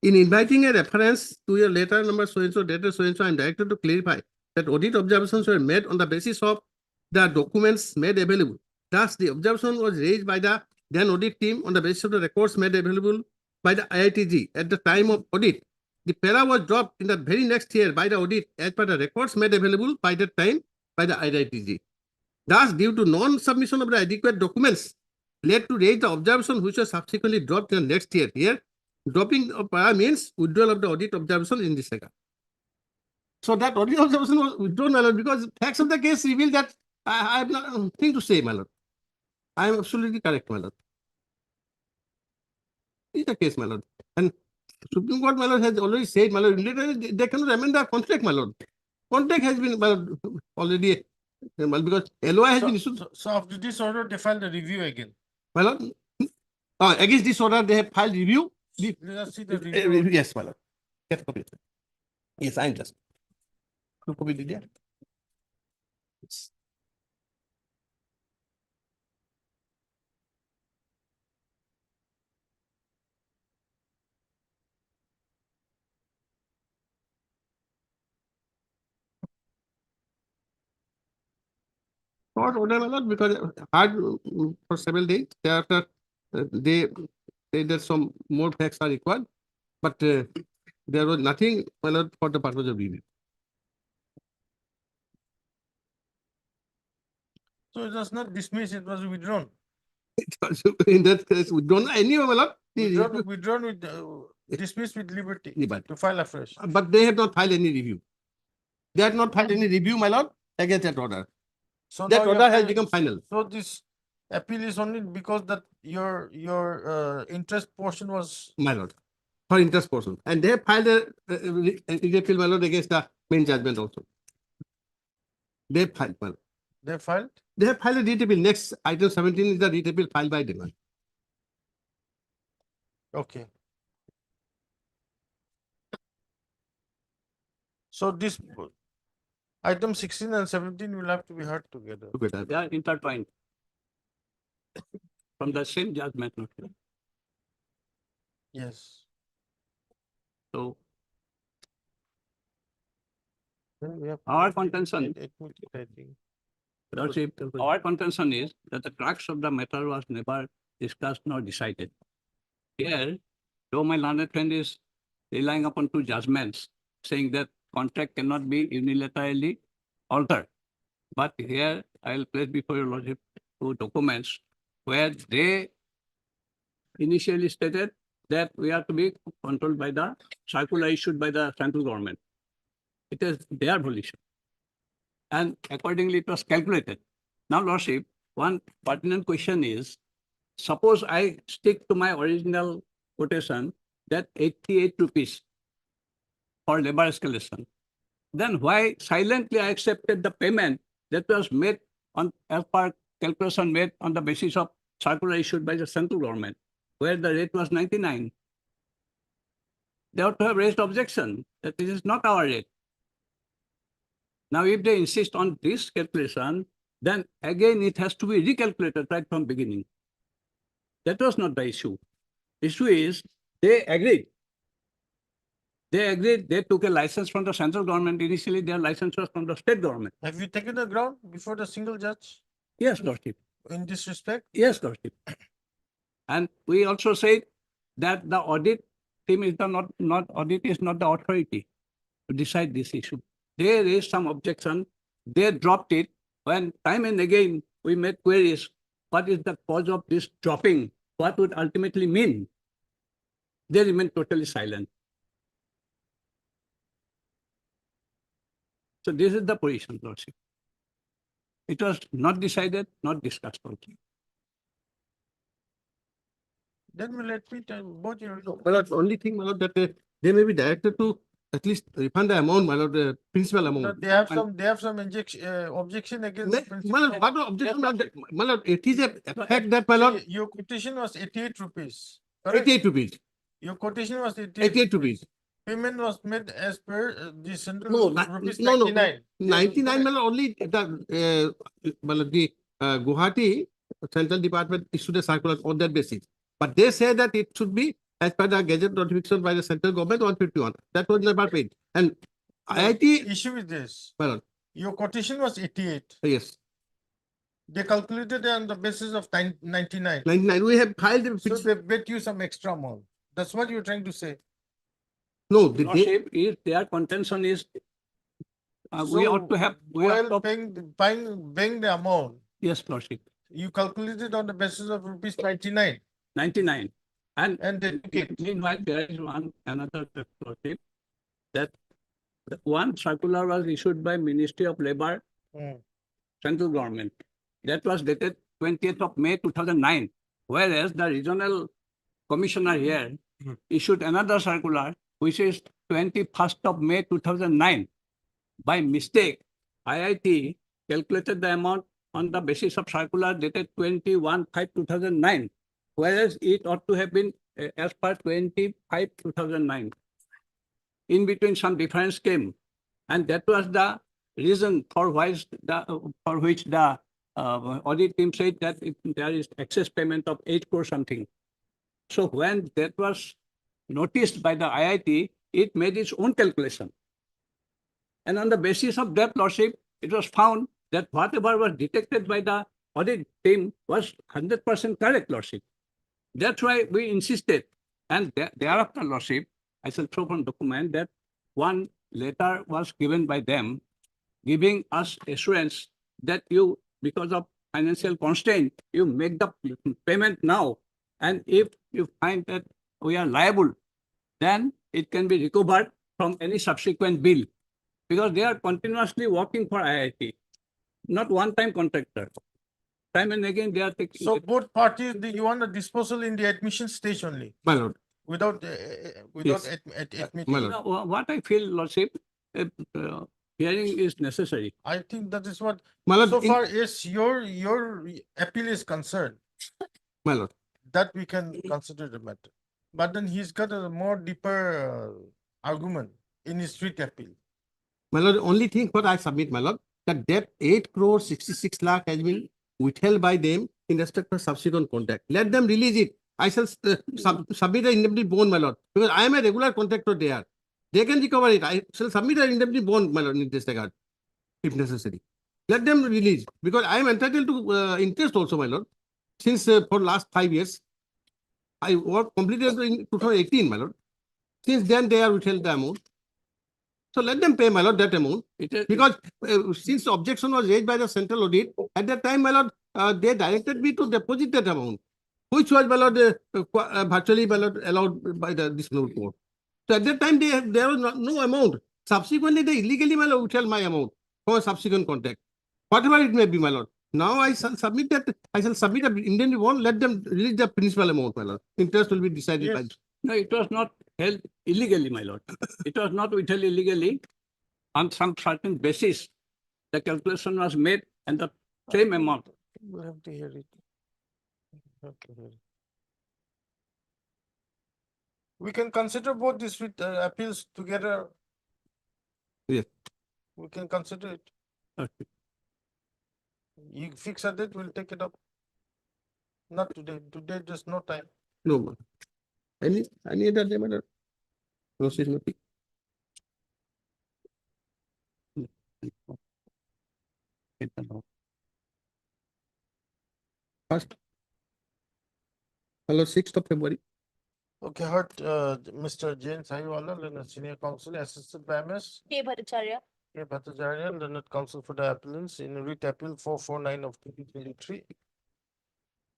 In inviting a reference to your letter number so and so, dated so and so, I am directed to clarify that audit observations were made on the basis of the documents made available. Thus, the observation was raised by the then audit team on the basis of the records made available by the IITG at the time of audit. The para was dropped in the very next year by the audit as per the records made available by that time by the IITG. Thus, due to non-submission of the adequate documents, led to raise the observation which was subsequently dropped in the next year. Here, dropping of para means withdrawal of the audit observation in this regard. So that audit observation was withdrawn, my lord, because facts of the case reveal that I have nothing to say, my lord. I am absolutely correct, my lord. This is the case, my lord. And Supreme Court, my lord, has already said, my lord, they cannot amend the contract, my lord. Contract has been, my lord, already, because LOI has been issued. So after this order, they filed a review again. My lord, against this order, they have filed review. Let us see the review. Yes, my lord. Get copy. Yes, I am just. Copy did there. Yes. Not order, my lord, because hard for several days. Thereafter, they say that some more facts are required, but there was nothing, my lord, for the purpose of review. So it was not dismissed, it was withdrawn. In that case, we don't know anyway, my lord. Withdrawn with, dismissed with liberty Liberty. to file afresh. But they have not filed any review. They have not filed any review, my lord, against that order. So That now you order are has saying- become final. So this appeal is only because that your interest portion was. My lord, for interest portion. And they have filed a appeal, my lord, against the main judgment also. They have filed, my lord. They filed? They have filed a REIT appeal. Next item 17 is the REIT appeal filed by them. Okay. So this item 16 and 17 will have to be heard together. They are intertwined from the same judgment. Yes. So Then we have. our contention, I think. Lordship, our contention is that the crux of the matter was never discussed nor decided. Here, though my learned friend is relying upon two judgments, saying that contract cannot be unilaterally altered. But here, I will place before your lordship two documents where they initially stated that we are to be controlled by the circular issued by the central government. It is their volition. And accordingly, it was calculated. Now, lordship, one pertinent question is, suppose I stick to my original quotation that 88 rupees for labor escalation. Then why silently I accepted the payment that was made on as per calculation made on the basis of circular issued by the central government, where the rate was 99. They ought to have raised objection that this is not our rate. Now, if they insist on this calculation, then again it has to be recalculated right from beginning. That was not the issue. Issue is they agreed. They agreed, they took a license from the central government. Initially, their license was from the state government. Have you taken the ground before the single judge Yes, Lordship. in this respect? Yes, Lordship. And we also said that the audit team is audit is not the authority to decide this issue. They raised some objection, they dropped it. When time and again we made queries, what is the cause of this dropping? What would ultimately mean? They remained totally silent. So this is the position, Lordship. It was not decided, not discussed also. Then we'll let me tell both your. My lord, only thing, my lord, that they may be directed to at least refund the amount, my lord, the principal No, amount. they have some injection, objection against the My lord, principal. what objection, my lord, it is a fact that, my lord, See, your quotation was 88 rupees. correct? 88 rupees, Your quotation was 88 rupees. Payment was made as per the central No, rupees no, 99. 99, my lord, only my lord, the Guwahati Central Department issued a circular on that basis. But they say that it should be as per the gazette notification by the central government 151. That was never paid. And IIT, Issue is this, my lord, your quotation was 88. yes, They calculated it on the basis of 99. 99. We have filed a So they bet you some extra amount. That's what you're trying to say. no, they, Lordship, if their contention is, we ought to have, we ought While to, paying the amount, yes, Lordship, you calculated on the basis of rupees 99. 99. And they took it. meanwhile, there is another Lordship, that one circular was issued by Ministry of Labor, Hmm. central government. That was dated 20th of May 2009, whereas the regional commissioner here issued another circular, which is 21st of May 2009. By mistake, IIT calculated the amount on the basis of circular dated 21/5/2009, whereas it ought to have been as per 25/2009. In between, some difference came, and that was the reason for which the audit team said that there is excess payment of 8 crore something. So when that was noticed by the IIT, it made its own calculation. And on the basis of that, Lordship, it was found that whatever was detected by the audit team was 100% correct, Lordship. That's why we insisted. And thereafter, Lordship, I shall show from document that one letter was given by them, giving us assurance that you, because of financial constraint, you make the payment now. And if you find that we are liable, then it can be recovered from any subsequent bill, because they are continuously working for IIT, not one-time contractor. Time and again, they are taking. So both parties, you want a disposal in the admission stage only, my lord, without Yes. admitting. my lord. Now, what I feel, Lordship, hearing is necessary. I think that is what, My lord, so in- far as your appeal is concerned, my lord, that we can consider the matter. But then he's got a more deeper argument in his street appeal. my lord, only thing what I submit, my lord, that 8 crore 66 lakh has been withheld by them in respect of subsequent contact. Let them release it. I shall submit an indemnity bond, my lord, because I am a regular contractor there. They can recover it. I shall submit an indemnity bond, my lord, in this regard, if necessary. Let them release, because I am entitled to interest also, my lord. Since for last 5 years, I work completed in 2018, my lord. Since then, they are withheld the amount. So let them pay, my lord, that amount. Because since objection was raised by the central audit, at that time, my lord, they directed me to deposit that amount, which was, my lord, virtually, my lord, allowed by the disciplinary court. So at that time, there was no amount. Subsequently, they illegally, my lord, withheld my amount for a subsequent contact. Whatever it may be, my lord. Now I shall submit that, I shall submit an indemnity bond, let them release the principal amount, my lord. Interest will be decided by. No, it was not held illegally, my lord. It was not withheld illegally. On some certain basis, the calculation was made and the same amount. We'll have to hear it. We can consider both these appeals together Yes. We can consider it. Okay. You fix a date, we'll take it up. Not today. Today, there's no time. No, ma. Any other day, madam? Process nothing. First. Hello, 6th of February. Okay, heard, Mr. Jain Sahiwala, Learned Senior Counsel, assisted by Ms. K. Bhattacharya. K. Bhattacharya, Learned Counsel for the appellants in writ appeal 449 of 2023.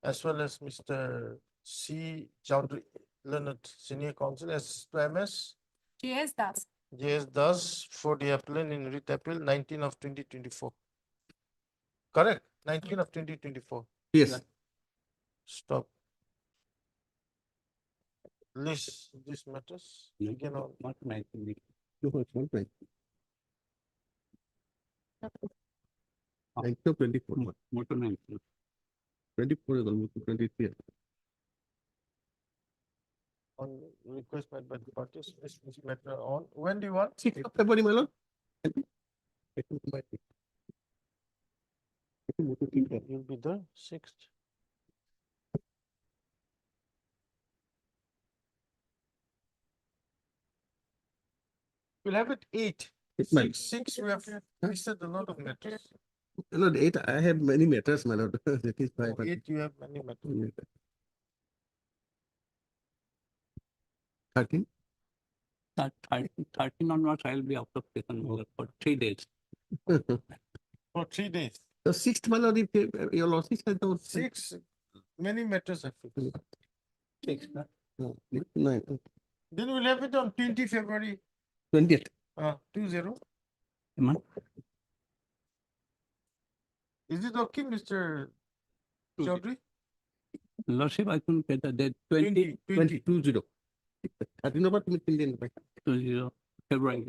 As well as Mr. C. Chowdhury, Learned Senior Counsel, assisted by Ms. Yes, that's. J.S. Das for the appellant in writ appeal 19 of 2024. Correct, 19 of 2024. Yes. Stop. List these matters. Begin on. Not 19. No, it's not right. 19 of 24. More to 19. 24 is almost 23. On request made by the parties, this matter on, when do you want? 6th of February, my lord. You'll be there, 6th. We'll have it 8. It might. 6, we have listed a lot of matters. Lord, 8, I have many matters, my lord. That is why. Oh, 8, you have many matters. 13. 13 onwards, I'll be out of station for 3 days. For 3 days. The 6th, my lord, if your lordship said those. 6, many matters are fixed. 6. No, 9. Then we'll have it on 20 February, 20th. 20. Is it okay, Mr. Chaudhary? Lordship, I couldn't get the date 20, 20. 13 over 20. 20 February.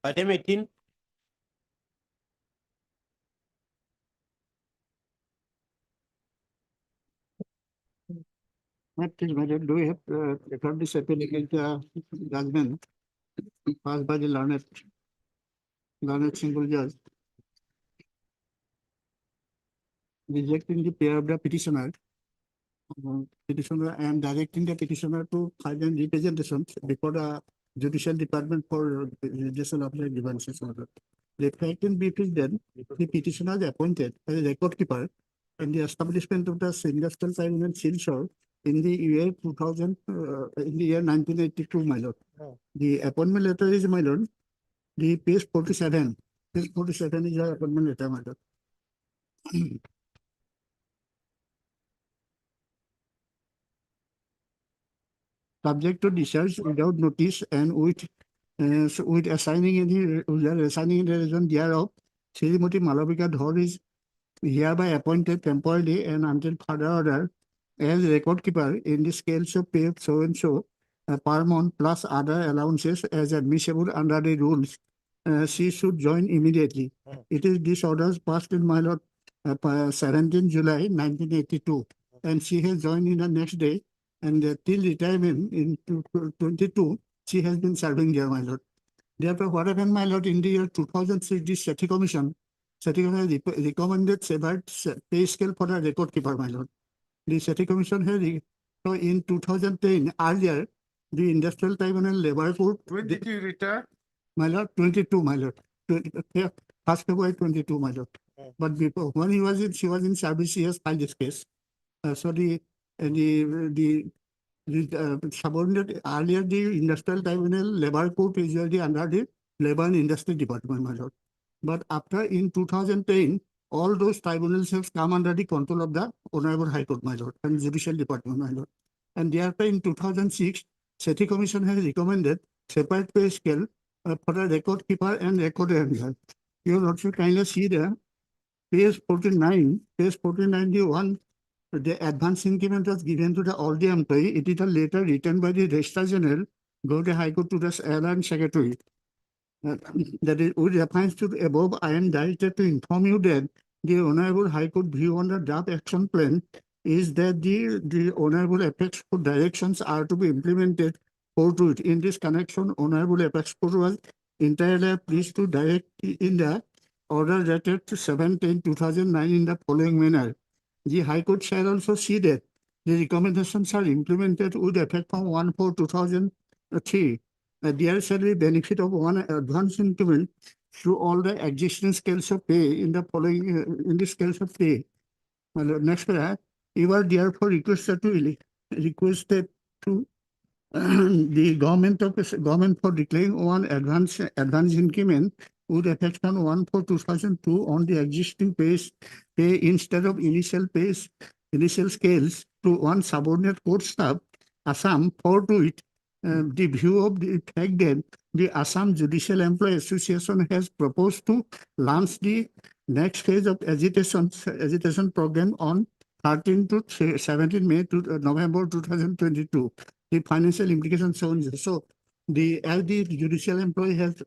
Item 18. What is matter, do we have record this appeal against the judgment passed by the learned single judge rejecting the prayer of the petitioner. Petitioner and directing the petitioner to file a representation before the judicial department for redressal of the grievances. The fact in brief is that the petitioner is appointed as a record keeper in the establishment of the Industrial Tribunal Silchar in the year 2000, in the year 1982, my lord. The appointment letter is, my lord, the page 47. Page 47 is the appointment letter, my lord. Subject to discharge without notice and with assigning any reason thereof, Srimati Malavika Dhar is hereby appointed temporarily and until further order as record keeper in the scales of pay so and so per month plus other allowances as admissible under the rules. She should join immediately. It is this orders passed in my lord 17 July 1982, and she has joined in the next day. And till retirement in 22, she has been serving there, my lord. Therefore, what happened, my lord, in the year 2006, the SETI Commission recommended severed pay scale for the record keeper, my lord. The SETI Commission has, so in 2010, earlier, the Industrial Tribunal Labor Court. When did you retire? My lord, 22, my lord. 1st February 22, my lord. But before, when she was in service, she has filed this case. So the subordinate earlier the Industrial Tribunal Labor Court is usually under the Labor and Industry Department, my lord. But after in 2010, all those tribunals have come under the control of the Honorable High Court, my lord, and Judicial Department, my lord. And thereafter in 2006, SETI Commission has recommended separate pay scale for the record keeper and record handler. You will also kindly see the page 49, the one the advance increment was given to all the employee. It is a letter written by the Registrar General, go to High Court to the airline secretary. That is, with reference to the above, I am directed to inform you that the Honorable High Court view on the draft action plan is that the Honorable Apex Court directions are to be implemented forthwith. In this connection, Honorable Apex Court was entirely pleased to direct in the order dated to 7/10/2009 in the following manner. The High Court shall also see that the recommendations are implemented with effect from 1/4/2003. There shall be benefit of one advance increment through all the existing scales of pay in the following, in the scales of pay. Well, next paragraph, you are therefore requested to the government for declaring one advance increment with effect on 1/4/2002 on the existing pay instead of initial scales to one subordinate court staff, Assam, forthwith. The view of the fact that the Assam Judicial Employee Association has proposed to launch the next phase of agitation program on 13 to 17 May to November 2022. The financial implications shown. So as the judicial employee has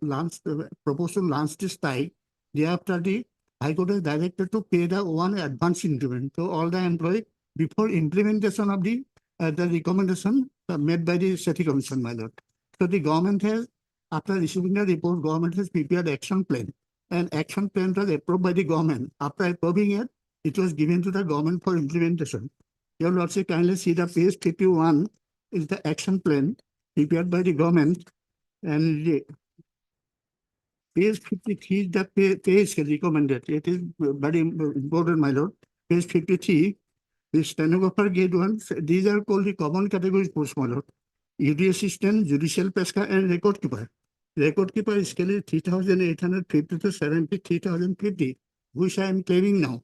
proposed to launch this strike, thereafter the High Court is directed to pay the one advance increment to all the employee before implementation of the recommendation made by the City Commission, my lord. So the government has, after receiving the report, government has prepared action plan, and action plan was approved by the government. After approving it, it was given to the government for implementation. Your lordship, kindly see the page 51 is the action plan prepared by the government, and the page 53 is the pay scale recommended. It is very important, my lord. Page 53. The stenographer grade 1, these are called the common categories post, my lord. ED assistant, judicial pesca, and record keeper. Record keeper scale is 3,850 to 73,050, which I am claiming now.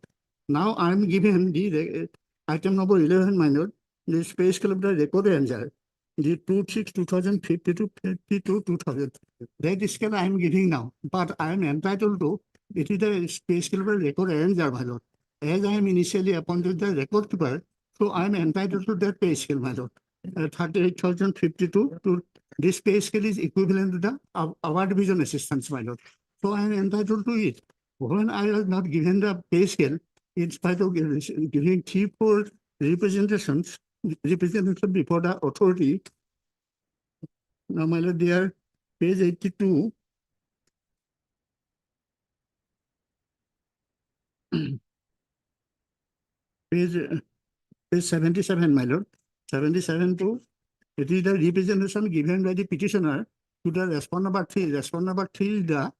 Now I am given the item number 11, my lord, the pay scale of the record ranger, the 26,2050 to 52,2000. That scale I am giving now, but I am entitled to, it is the pay scale of the record ranger, my lord. As I am initially appointed the record keeper, so I am entitled to that pay scale, my lord. 38,052 to this pay scale is equivalent to the award division assistance, my lord. So I am entitled to it. When I was not given the pay scale, in spite of giving 3-4 representations before the authority. Now, my lord, there, page 82. Page 77, my lord, 77 to, it is the representation given by the petitioner to the respond number 3. Respond number 3 is the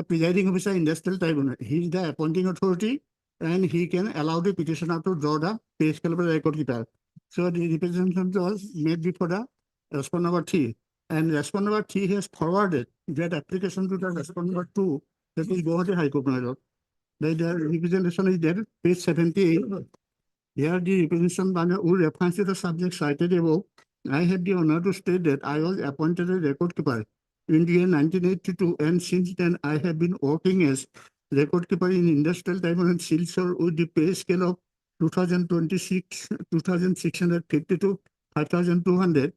presiding officer industrial tribunal. He is the appointing authority, and he can allow the petitioner to draw the pay scale of the record keeper. So the representation was made before the respond number 3. And respond number 3 has forwarded that application to the respond number 2, that is Guwahati High Court, my lord. The representation is there, page 78. Here the representation by who reference to the subject cited above. I have the honor to state that I was appointed a record keeper in the year 1982, and since then I have been working as record keeper in industrial tribunal Silchar with the pay scale of 2,650 to 5,200,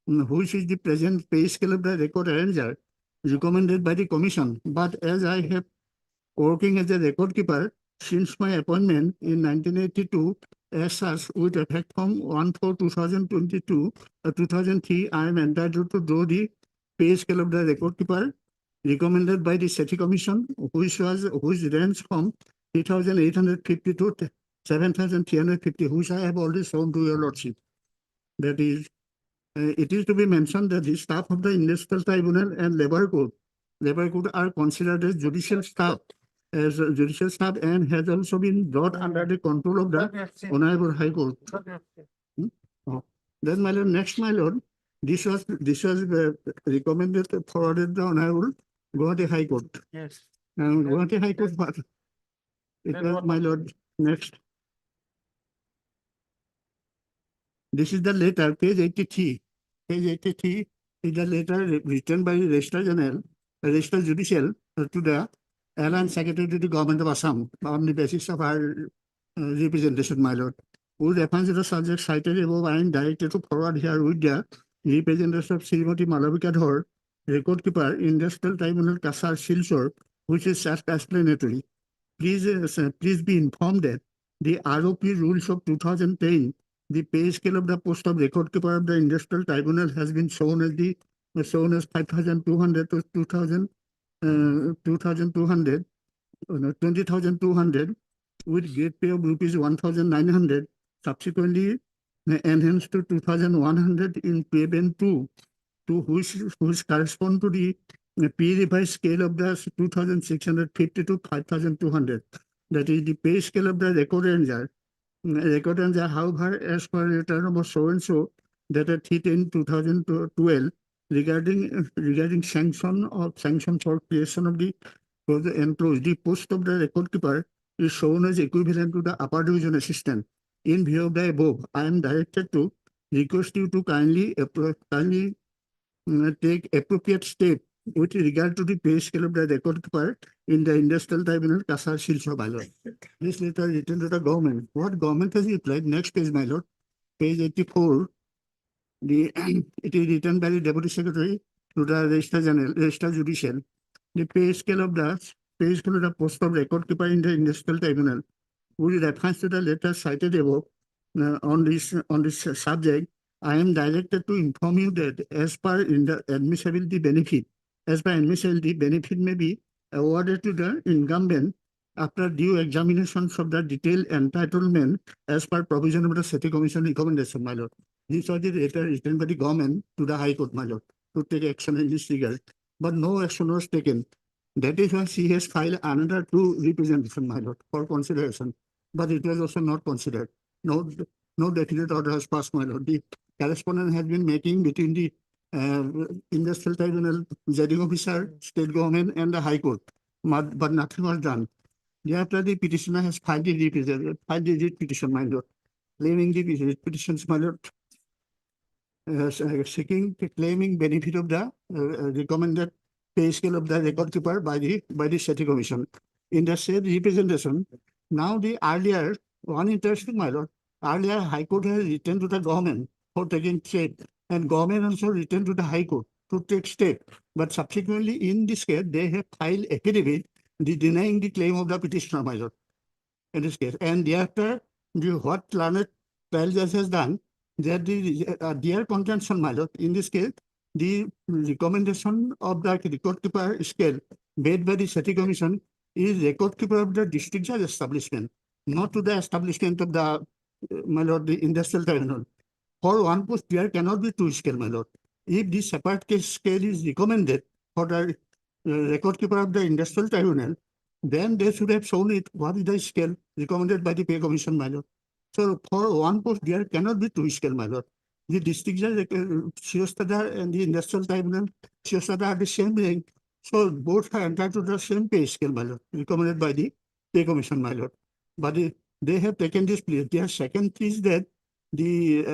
which is the present pay scale of the record arranger recommended by the commission. But as I have working as a record keeper since my appointment in 1982, as such, with effect from 1/4/2022, 2003, I am entitled to draw the pay scale of the record keeper recommended by the City Commission, which range from 3,850 to 7,350, which I have already shown to your lordship. That is, it is to be mentioned that the staff of the Industrial Tribunal and Labor Court are considered as judicial staff, and has also been brought under the control of the Honorable High Court. Then, my lord, next, my lord, this was recommended, forwarded the Honorable Guwahati High Court. Yes. And Guwahati High Court, but it was, my lord, next. This is the letter, page 83. Page 83 is the letter written by the Registrar General, Registrar Judicial to the Airline Secretary to the Government of Assam on the basis of our representation, my lord. With reference to the subject cited above, I am directed to forward here with the representation of Srimati Malavika Dhar, record keeper, Industrial Tribunal Kasar Silchar, which is self-explanatory. Please be informed that the ROP rules of 2010, the pay scale of the post of record keeper of the Industrial Tribunal has been shown as 5,200 to 2,200, 20,200 with grade pay of rupees 1,900, subsequently enhanced to 2,100 in pay band 2, to which correspond to the pay revised scale of the 2,650 to 5,200. That is the pay scale of the record ranger. Record ranger, however, as per letter number so and so, that at 2012 regarding sanction for creation of the employees, the post of the record keeper is shown as equivalent to the upper division assistant. In view of the above, I am directed to request you to kindly take appropriate step with regard to the pay scale of the record keeper in the Industrial Tribunal Kasar Silchar, my lord. This letter written to the government. What government has replied? Next page, my lord. Page 84. It is written by the Deputy Secretary to the Registrar General, Registrar Judicial. The pay scale of the post of record keeper in the Industrial Tribunal. With reference to the letter cited above on this subject, I am directed to inform you that as per in the admissibility benefit, may be awarded to the incumbent after due examinations of the detailed entitlement as per provision of the City Commission recommendation, my lord. This was the letter written by the government to the High Court, my lord, to take action in this regard. But no action was taken. That is why she has filed another 2 representation, my lord, for consideration. But it was also not considered. No definite order has passed, my lord. The correspondence has been making between the Industrial Tribunal, presiding officer, state government, and the High Court, but nothing was done. Thereafter, the petitioner has filed the writ petition, my lord, claiming the writ petitions, my lord, claiming benefit of the recommended pay scale of the record keeper by the City Commission. In the said representation, now the earlier, one interesting, my lord, earlier High Court has written to the government for taking step, and government also written to the High Court to take step. But subsequently, in this case, they have filed affidavit denying the claim of the petitioner, my lord, in this case. And thereafter, what learned trial judge has done, that their contention, my lord, in this case, the recommendation of the record keeper scale made by the City Commission is record keeper of the district judge establishment, not to the establishment of the, my lord, the Industrial Tribunal. For one post, there cannot be 2 scale, my lord. If the separate case scale is recommended for the record keeper of the Industrial Tribunal, then they should have shown it what is the scale recommended by the Pay Commission, my lord. So for one post, there cannot be 2 scale, my lord. The district judge, Shiostada, and the Industrial Tribunal, Shiostada are the same rank. So both are entitled to the same pay scale, my lord, recommended by the Pay Commission, my lord. But they have taken this place. Their second is that the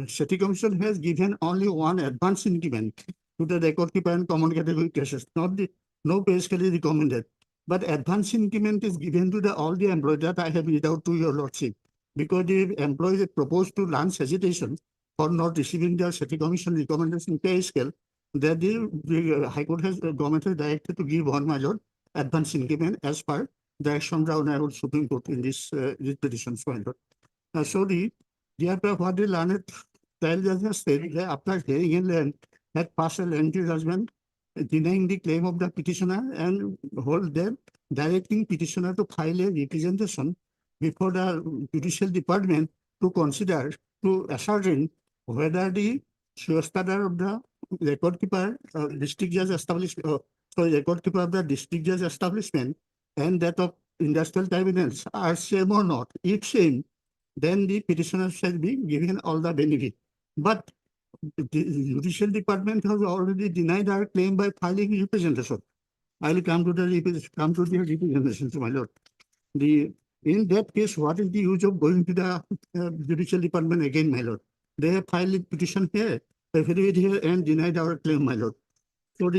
City Commission has given only one advance increment to the record keeper and common category cases, no pay scale is recommended. But advance increment is given to all the employees that I have read out to your lordship, because the employees proposed to launch hesitation for not receiving the City Commission recommendation pay scale, that the High Court has, government has directed to give one, my lord, advance increment as per direction from the Supreme Court in this petition, my lord. So thereafter, what the learned trial judge has said, that after hearing in land, had passed a lengthy judgment denying the claim of the petitioner and hold them, directing petitioner to file a representation before the Judicial Department to consider, to ascertain whether the Shiostada of the record keeper, district judge establishment, record keeper of the district judge establishment and that of Industrial Tribunals are same or not. If same, then the petitioner shall be given all the benefit. But the Judicial Department has already denied our claim by filing representation. I will come to the representation, my lord. In that case, what is the use of going to the Judicial Department again, my lord? They have filed a petition here, affidavit here, and denied our claim, my lord. So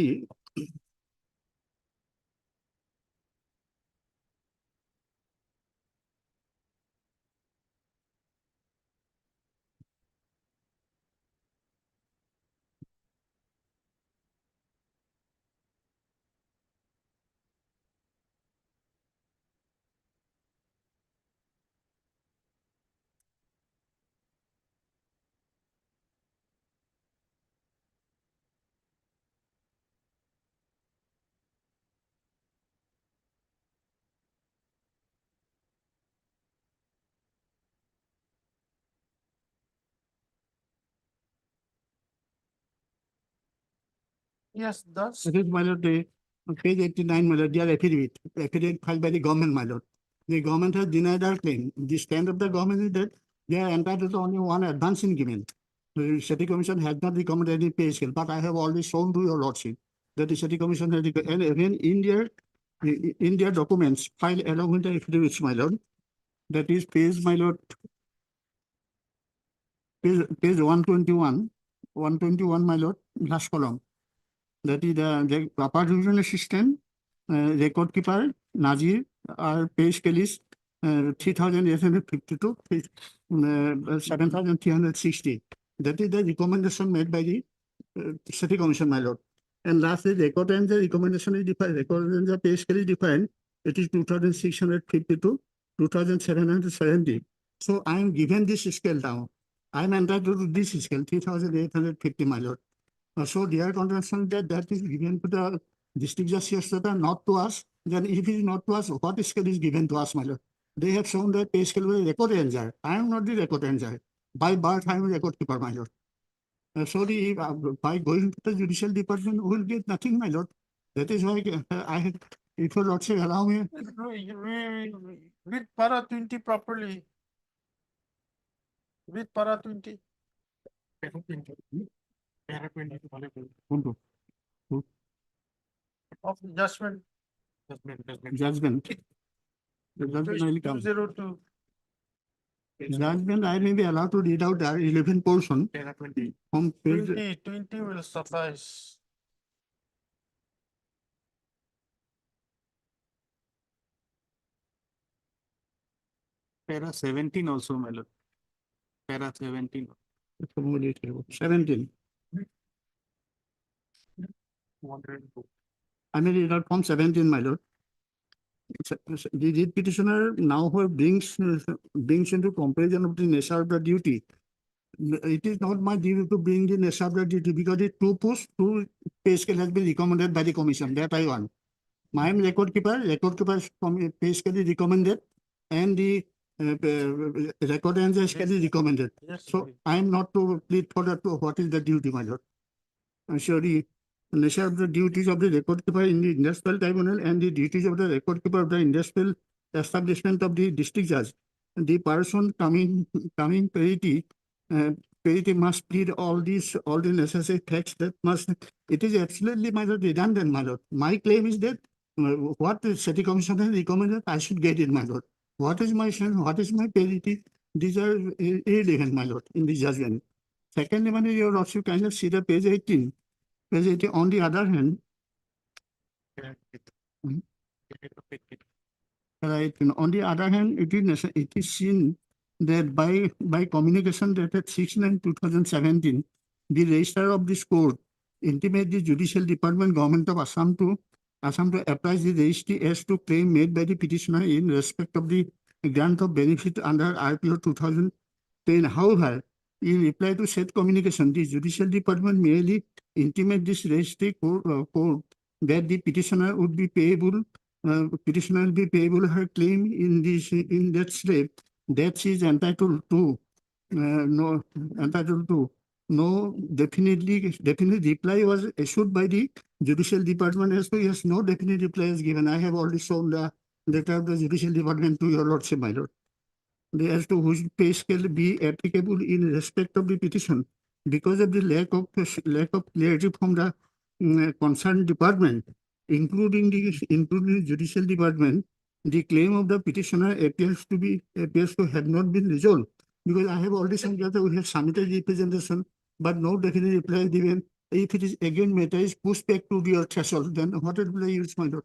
Yes, that's. This is, my lord, the page 89, my lord, dear affidavit filed by the government, my lord. The government has denied our claim. The stand of the government is that they are entitled to only one advance increment. The city commission has not recommended any pay scale, but I have already shown to your lordship that the city commission has, and even in their documents filed along with the affidavits, my lord, that is page, my lord, page 121, my lord, last column. That is the upper division assistant, record keeper, Nazir, our pay scale is 3,852, 7,360. That is the recommendation made by the city commission, my lord. And lastly, record and the recommendation is defined, record and the pay scale is defined. It is 2,652, 2,770. So I am given this scale now. I am entitled to this scale, 3,850, my lord. So their contention that is given to the district justice, not to us. Then if it is not to us, what scale is given to us, my lord? They have shown that pay scale with record ranger. I am not the record ranger. By birth, I am a record keeper, my lord. Sorry, by going to the judicial department, we will get nothing, my lord. That is why I had, if your lordship allow me. Read para 20 properly. Read para 20. Of judgment. Judgment. The judgment will come. 202. Judgment, I may be allowed to read out the 11 portion. From page 20 will suffice. para 17 also, my lord. Para 17. 17. I may read out from 17, my lord. The lead petitioner now brings into comparison of the nature of the duty. It is not my duty to bring the nature of the duty because the two pay scale has been recommended by the commission. That I want. I am record keeper pay scale is recommended and the record and the scale is recommended. So I am not to plead for that. What is the duty, my lord? I'm sure the nature of the duties of the record keeper in the industrial tribunal and the duties of the record keeper of the industrial establishment of the district judge. The person coming parity must plead all the necessary facts that must. It is absolutely, my lord, redundant, my lord. My claim is that what the city commission has recommended, I should get it, my lord. What is my son? What is my parity? These are irrelevant, my lord, in the judgment. Secondly, my lord, you lordship kindly see the page 18. Page 18, on the other hand, right, on the other hand, it is seen that by communication dated 6/9/2017, the registrar of this court intimate the judicial department government of Assam to apply the registry as to claim made by the petitioner in respect of the grant of benefit under RPO 2010. However, in reply to said communication, the judicial department merely intimate this registry court that the petitioner would be payable. Petitioner will be payable her claim in that slip that she is entitled to. No, definite reply was issued by the judicial department as to yes, no definite reply is given. I have already shown the letter of the judicial department to your lordship, my lord. As to which pay scale be applicable in respect of the petition, because of the lack of clarity from the concerned department, including the judicial department, the claim of the petitioner appears to have not been resolved. Because I have already said that we have submitted representation, but no definite reply is given. If it is again matter is pushed back to your threshold, then what will I use, my lord?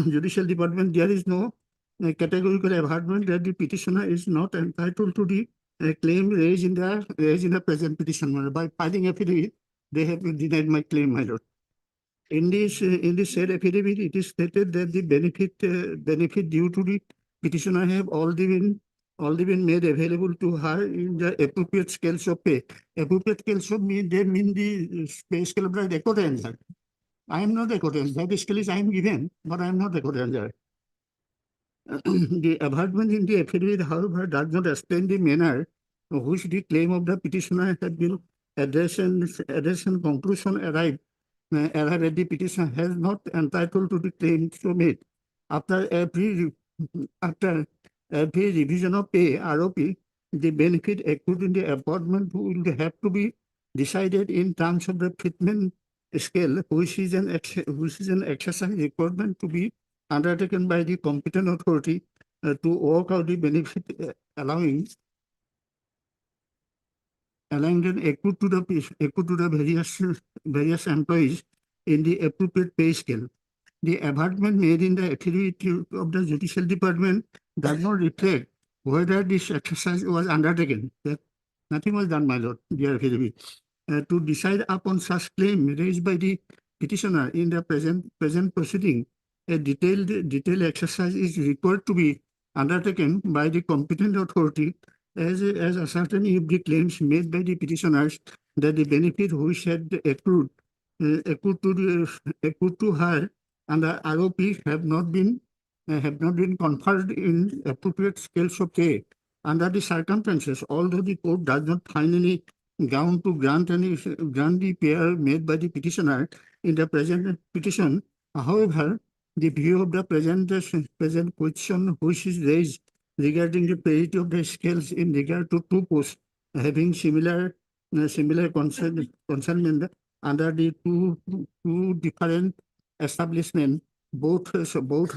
Judicial department, there is no categorical averment that the petitioner is not entitled to the claim raised in the present petition. By filing affidavit, they have denied my claim, my lord. In this said affidavit, it is stated that the benefit due to the petitioner have already been made available to her in the appropriate scales of pay. Appropriate scales of mean the pay scale of the record answer. I am not the record answer. That scale is I am given, but I am not the record answer. The averment in the affidavit, however, does not explain the manner in which the claim of the petitioner had been address and conclusion arrived at the petition has not entitled to the claim so made. After after every revision of a ROP, the benefit accrued in the appointment will have to be decided in terms of the fitment scale, which is an exercise requirement to be undertaken by the competent authority to work out the benefit allowing them accrue to the various employees in the appropriate pay scale. The advertisement made in the affidavit of the judicial department does not reflect whether this exercise was undertaken. That nothing was done, my lord, dear affidavit. To decide upon such claim raised by the petitioner in the present proceeding, a detailed exercise is required to be undertaken by the competent authority as ascertain if the claims made by the petitioners that the benefit which had accrued to her under ROP have not been conferred in appropriate scales of pay. Under the circumstances, although the court does not find any ground to grant the pay made by the petitioner in the present petition, however, the view of the present question which is raised regarding the parity of the scales in regard to two posts having similar concern under the two different establishments, both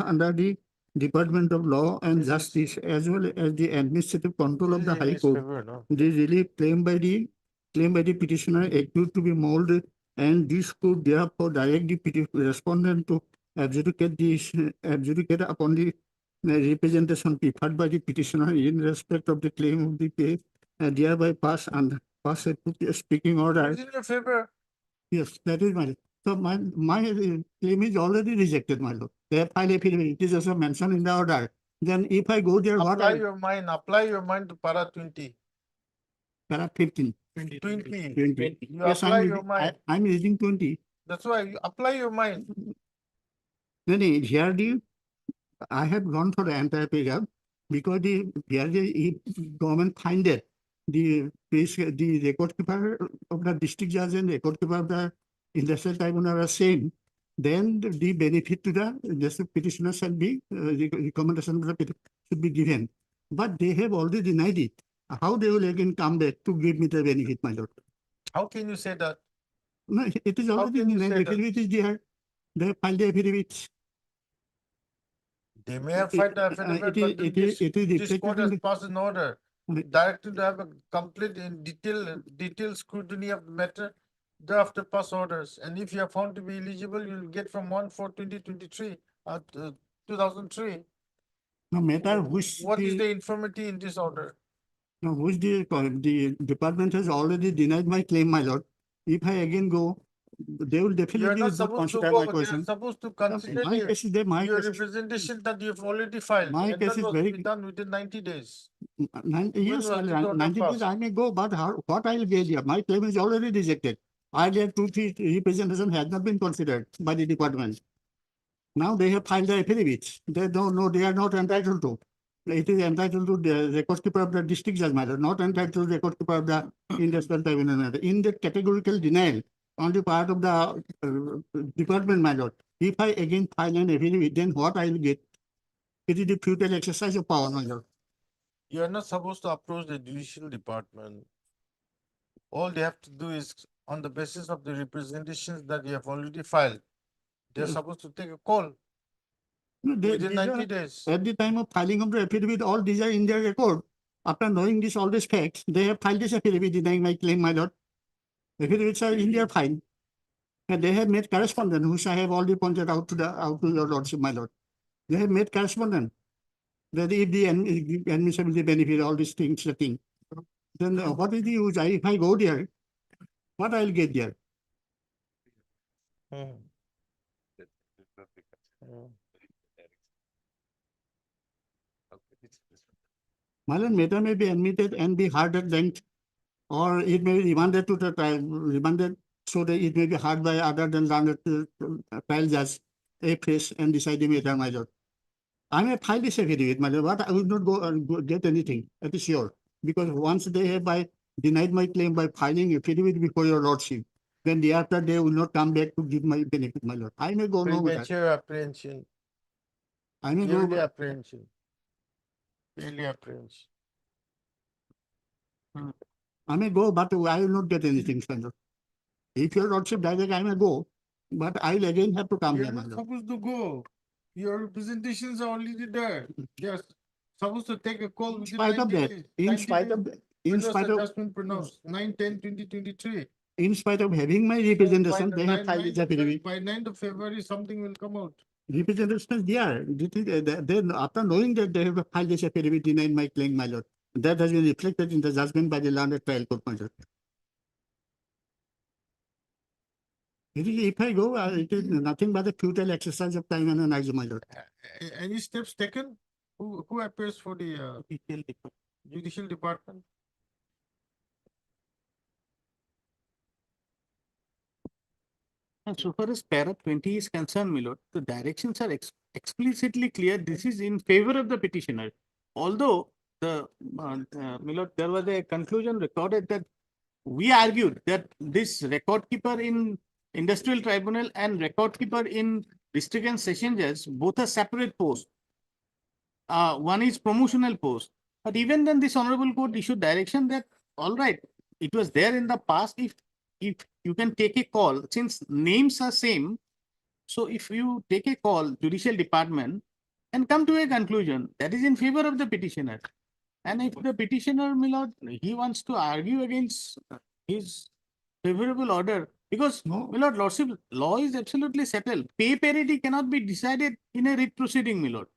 under the Department of Law and Justice as well as the administrative control of the High Court. The relief claimed by the petitioner accused to be molded, and this could therefore direct the respondent to adjudicate upon the representation preferred by the petitioner in respect of the claim of the pay, and thereby pass a speaking order. Is in your favor? Yes, that is my. So my claim is already rejected, my lord. They have filed affidavit. It is also mentioned in the order. Then if I go there, what Apply I your mind to para 20. para 15. 20. 20. You Yes, apply your mind. I'm reading 20. That's why you apply your mind. Then here I have gone for the entire paragraph because if government find that the record keeper of the district judge and record keeper of the industrial tribunal are same, then the benefit to the industrial petitioner shall be recommendation of the petitioner should be given. But they have already denied it. How they will again come back to give me the benefit, my lord? How can you say that? No, it is How already can you denied. say that? Affidavit is there. They have filed the affidavit. They may have filed the affidavit, but it is this court reflected in has passed an order directed to have a complete and detailed scrutiny of the matter. Thereafter pass orders, and if you are found to be eligible, you will get from 1/4/2023, 2003. No matter which What is the infirmity in this order? no, which the department has already denied my claim, my lord. If I again go, they will You are definitely not not supposed to consider go, my they are question. supposed to No, consider my case is there, my your case is- representation that you have already filed. My And case that is was very- to be done within 90 days. Yes, was this order 90 days passed? I may go, but what I will get here? My claim is already rejected. Earlier, 2-3 representation has not been considered by the department. Now they have filed the affidavits. They don't know, they are not entitled to. It is entitled to the record keeper of the district judge matter, not entitled to the record keeper of the industrial tribunal matter. In the categorical denial on the part of the department, my lord, if I again file an affidavit, then what I will get? It is the futile exercise of power, my lord. You are not supposed to approach the judicial department. All they have to do is, on the basis of the representations that you have already filed, they're Yes. supposed to take a call No, within these 90 are- days. At the time of filing of the affidavit, all these are in their record. After knowing all these facts, they have filed this affidavit denying my claim, my lord. Affidavits are in their file. And they have made correspondence, which I have already pointed out to your lordship, my lord. They have made correspondence that if the admissibility benefit, all these things, the thing, then what is the use? If I go there, what I'll get there? My lord, matter may be admitted and be heard at length, or it may be remanded to the trial, remanded so that it may be heard by other than learned trial judge, a case and decide the matter, my lord. I may file this affidavit, my lord, but I will not go get anything, that is sure. Because once they have by denied my claim by filing affidavit before your lordship, then thereafter they will not come back to give my benefit, my lord. I may go no with that. Premature apprehension, I may go. yearly apprehension. Yearly apprehension. I may go, but I will not get anything, my lord. If your lordship direct, I may go, but I will again have to come You're here, my not lord. supposed to go. Your representations are already there. Yes, supposed to take a call In within spite of 90 that, days. in 90 spite days. of, in When was spite the of, judgment pronounced? 9/10/2023. in spite of having my So by representation, the they have filed this affidavit. By 9th of February, something will come out. Representation is there. Then after knowing that they have filed this affidavit denying my claim, my lord, that has been reflected in the judgment by the learned trial court, my lord. If I go, it is nothing but a futile exercise of time and energy, my lord. Any steps taken? Who appears for the judicial department? And so far as para 20 is concerned, my lord, the directions are explicitly clear. This is in favor of the petitioner. Although my lord, there was a conclusion recorded that we argued that this record keeper in industrial tribunal and record keeper in district and session judge, both are separate posts. One is promotional post. But even then, this honorable court issued direction that, all right, it was there in the past. If you can take a call, since names are same, so if you take a call, judicial department, and come to a conclusion that is in favor of the petitioner, and if the petitioner, my lord, he wants to argue against his favorable order, because my lord, lordship, law is absolutely settled. Pay parity cannot be decided in a writ proceeding, my lord.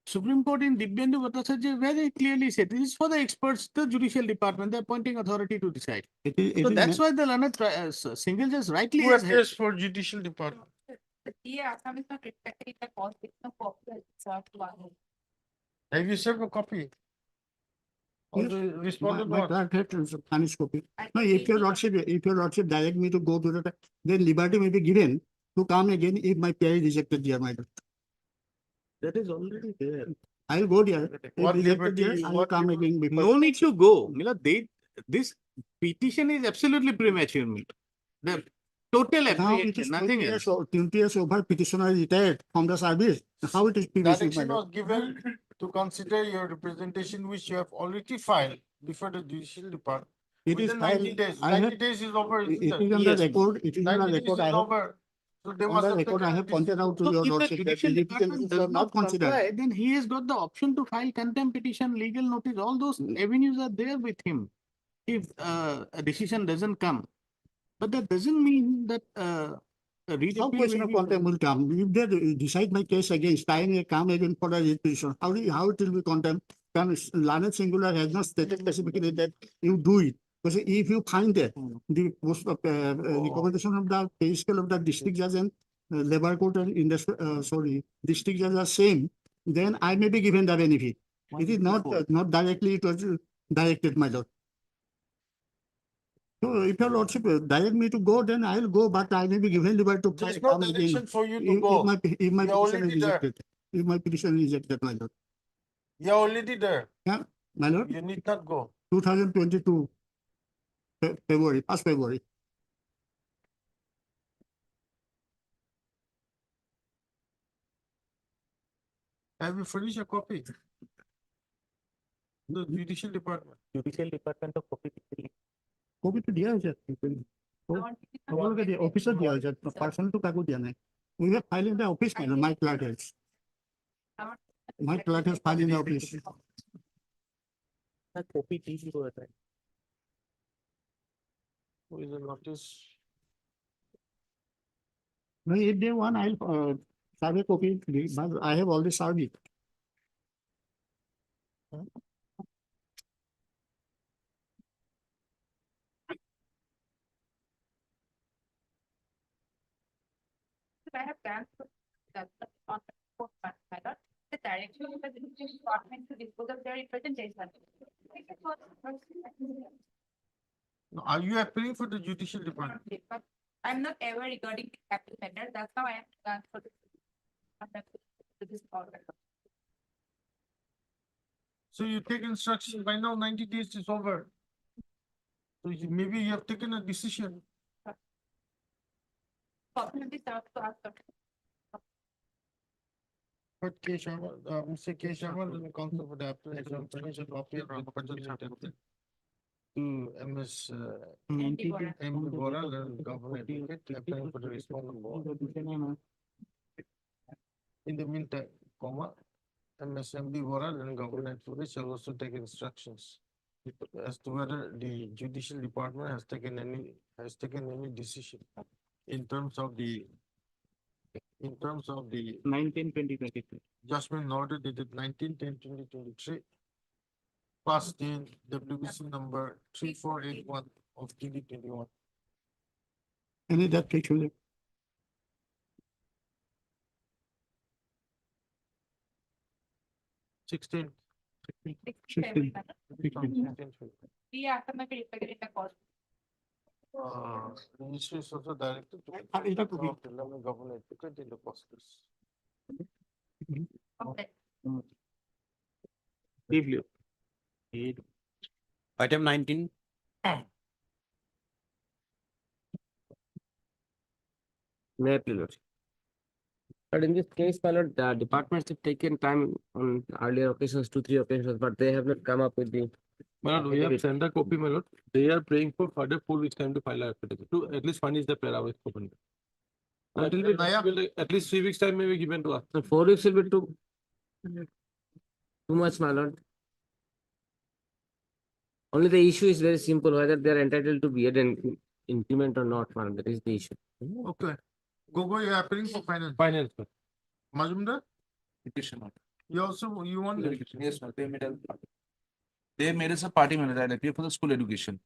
Supreme Court in Dibyendu Bhattacharya very clearly said this is for the experts, the judicial department, the appointing authority to decide. So that's why the learned single judge rightly Who has appears for judicial department? The TA Assam is not reflected in the call, it's no copy, it's one. Have you served a copy? Or Yes. the respondent My what? clerk has a Spanish copy. No, if your lordship direct me to go to the, then liberty may be given to come again if my PI is rejected there, my lord. That is already there. I will go there. If What rejected there, liberty- I will what come liberty- again before. No need to go. Mila, this petition is absolutely premature. Mila. The total Now it apprehension, is nothing else. 20 years over, petitioner retired from the service. How it is previously, my Direction lord? was given to consider your representation which you have already filed before the judicial department. It is Within 90 filed. days, I 90 have, days is over. it isn't is it? on the record, it is on 90 the days record, is I have, over. So they on must the have record, I taken a have pointed out to So your if the lordship that judicial the department representatives does are not not considered. comply, then he has got the option to file contempt petition, legal notice, all those avenues are there with him. If a decision doesn't come. But that doesn't mean that a writ How appeal question will of be contempt will come? If they decide my case against, I may come again for a petition. How it will be contempt? Learned singular has not stated specifically that you do it. Because if you find that the post of recommendation of the pay scale of the district judge and labor court and district judge are same, then I may be given the benefit. It is not directly, it was directed, my lord. So if your lordship direct me to go, then I'll go, but I may be given liberty to There's come no again. direction for you to If go. my You're petition is already there. rejected, if my petition is rejected, my lord. You're already there. Yeah, my lord, You need not go. 2022, February, 1st February. Have you furnished a copy? The judicial department. judicial department of copy. Copy তো দেওয়া হয়েছে সকলকে দিয়ে অফিসে দেওয়া হয়েছে personal তো কাকু দেওয়া নাই we have file in the office my clerk has file in the office Copy ठीक ही होता है. Who is the notice? No, if they want, I'll serve a copy, but I have already served it. I have transferred on the court matter, the direction of the judicial department to dispose of their representation. No, are you appealing for the judicial department? But I'm not ever regarding the capital matter, that's how I am transferred to this order. So you take instruction, by now 90 days is over. So maybe you have taken a decision. But K. Sharma, Mr. K. Sharma, the council for the application, financial copy of budget template to MS MB Bora, learned government advocate, applying for the respondent board. In the meantime, comma, MSMB Bora, learned government advocate shall also take instructions as to whether the judicial department has taken any decision in terms of the 19/20/23. judgment order dated 19/10/2023, passed in WBC number 3481 of 2021. Any that take you. 16. 16. Ministry is also directed to of the London government advocate in the process. Leave you. Item 19. May I please, Lordship? But in this case, my lord, the departments have taken time on earlier occasions, 2, 3 occasions, but they have not come up with the. My lord, we have sent a copy, my lord. They are praying for further 4 weeks time to file our affidavit. To at least furnish the paragraph open. Until we at least 3 weeks time may be given to us. So 4 weeks will be too much, my lord. Only the issue is very simple, whether they are entitled to BEd and increment or not, my lord. That is the issue. Okay. Gogo, you are appealing for finance. Finance, sir. Majumdar, Petition. you also, you want. Yes, they made us a party manager. I appear for the school education.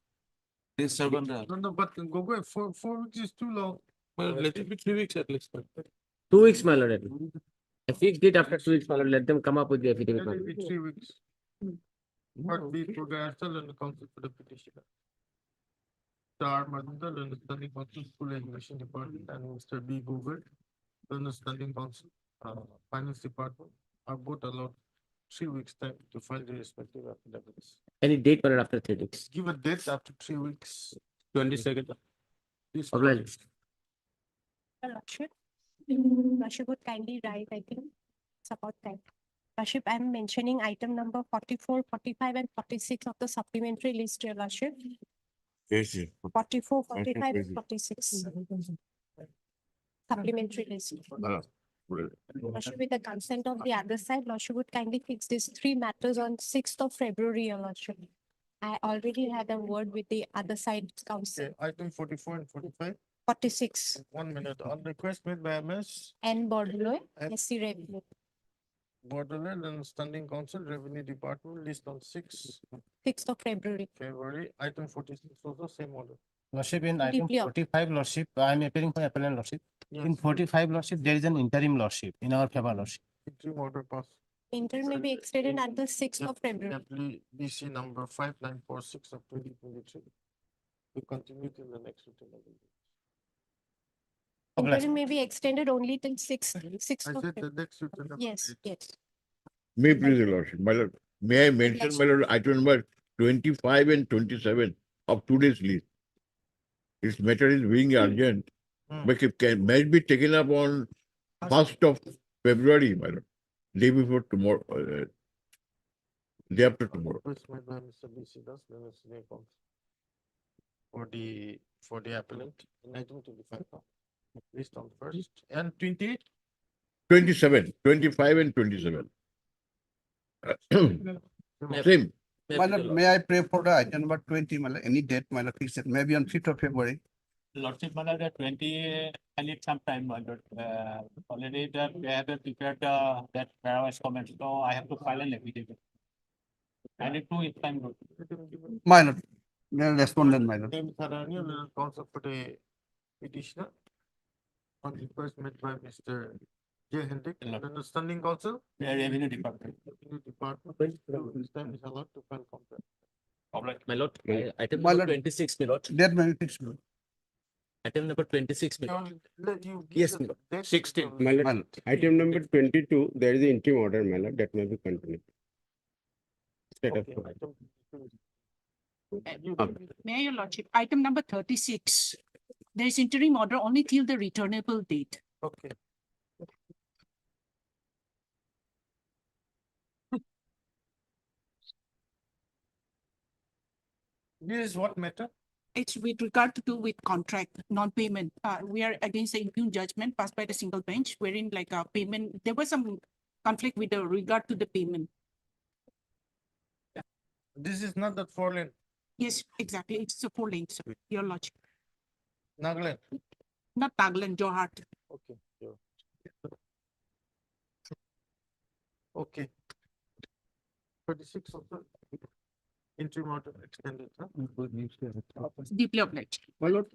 They serve on the. No, but Gogo, 4 weeks is too long. Well, let it be 3 weeks at least. 2 weeks, my lord. At least. A fixed date after 2 weeks, my lord. Let them come up with the affidavit. Let my it be lord. 3 weeks. But be progressed and the council for the petitioner. Star Majumdar, understanding council, school education department, and Mr. B. Google, understanding council, finance department, are both allowed 3 weeks time to file the respective affidavits. Any date, my lord, after 3 weeks. Give a date after 3 weeks. 22nd. Please. Obliged. Lordship, Lordship would kindly write, I think, it's about time. Lordship, I'm mentioning item number 44, 45, and 46 of the supplementary list, Your Lordship. 44, 45, and 46. Supplementary list. Lordship, with the consent of the other side, Lordship would kindly fix these 3 matters on 6th of February, Your Lordship. I already had a word with the other side council. Okay, item 44 and 45. 46. 1 minute. On request made by MS. N. Bordeloy, And- SC Revenue. Borderland and Standing Council Revenue Department list on 6th of February. February, item 46, also same order. Lordship, in item Deeply up. 45, Lordship, I am appearing for appellant Lordship. In Yes. 45, Lordship, there is an interim Lordship in our favor, Lordship. Interim order pass. Interim may be extended until 6th of February. BC number 5946 of 2023. We continue till the next meeting. Interim may be extended only till 6th I of said February. the next meeting. Yes, yes. May please, your lordship, my lord, may I mention, my lord, item number 25 and 27 of today's list. This matter is being urgent, but it may be taken up on 1st of February, my lord, day before tomorrow, day after tomorrow. Request made by Mr. BC Das, then Mr. Nepal. For the appellant, in item 25. List on first and 28. 27, 25 and 27. Same. My lord, may I pray for the item number 20, my lord, any date, my lord, fix it, maybe on 5th of February. Lordship, my lord, the 20, I need some time, my lord. Already they have prepared that paragraph comment, so I have to file an affidavit. I need 2 weeks time. Lord. My lord, then respondent, my lord. Name Tharani, counsel for the petitioner. On request made by Mr. J. Hendrik, understanding counsel. Revenue Department. Revenue Department. This time is allowed to file complaint. My lord, item My number lord. 26, my lord. That may be fixed, my lord. Item number 26, my lord. Let you. Yes, my lord. 16. My lord. Item number 22, there is the interim order, my lord, that may be continued. State of. May I, your lordship, item number 36. There is interim order only till the returnable date. Okay. This is what matter? It's with regard to do with contract, non-payment. We are against the impugned judgment passed by the single bench wherein like a payment, there was some conflict with the regard to the payment. This is not that 4 lane, Yes, exactly. It's a 4 lane, sir, your lordship. Nagaland. Not Nagaland, Johar. Okay. Sure. Okay. 36 also. Interim order extended, huh? Deeply obliged. My lord,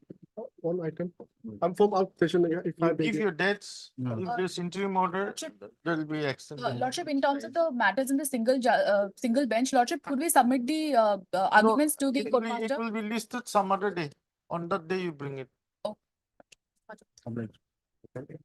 one item. I'm from outstation. If I You give your dates, if there's interim order, there will be extended. Lordship, in terms of the matters in the single bench, Lordship, could we submit the arguments to the court It master? will be listed some other day. On that day you bring it.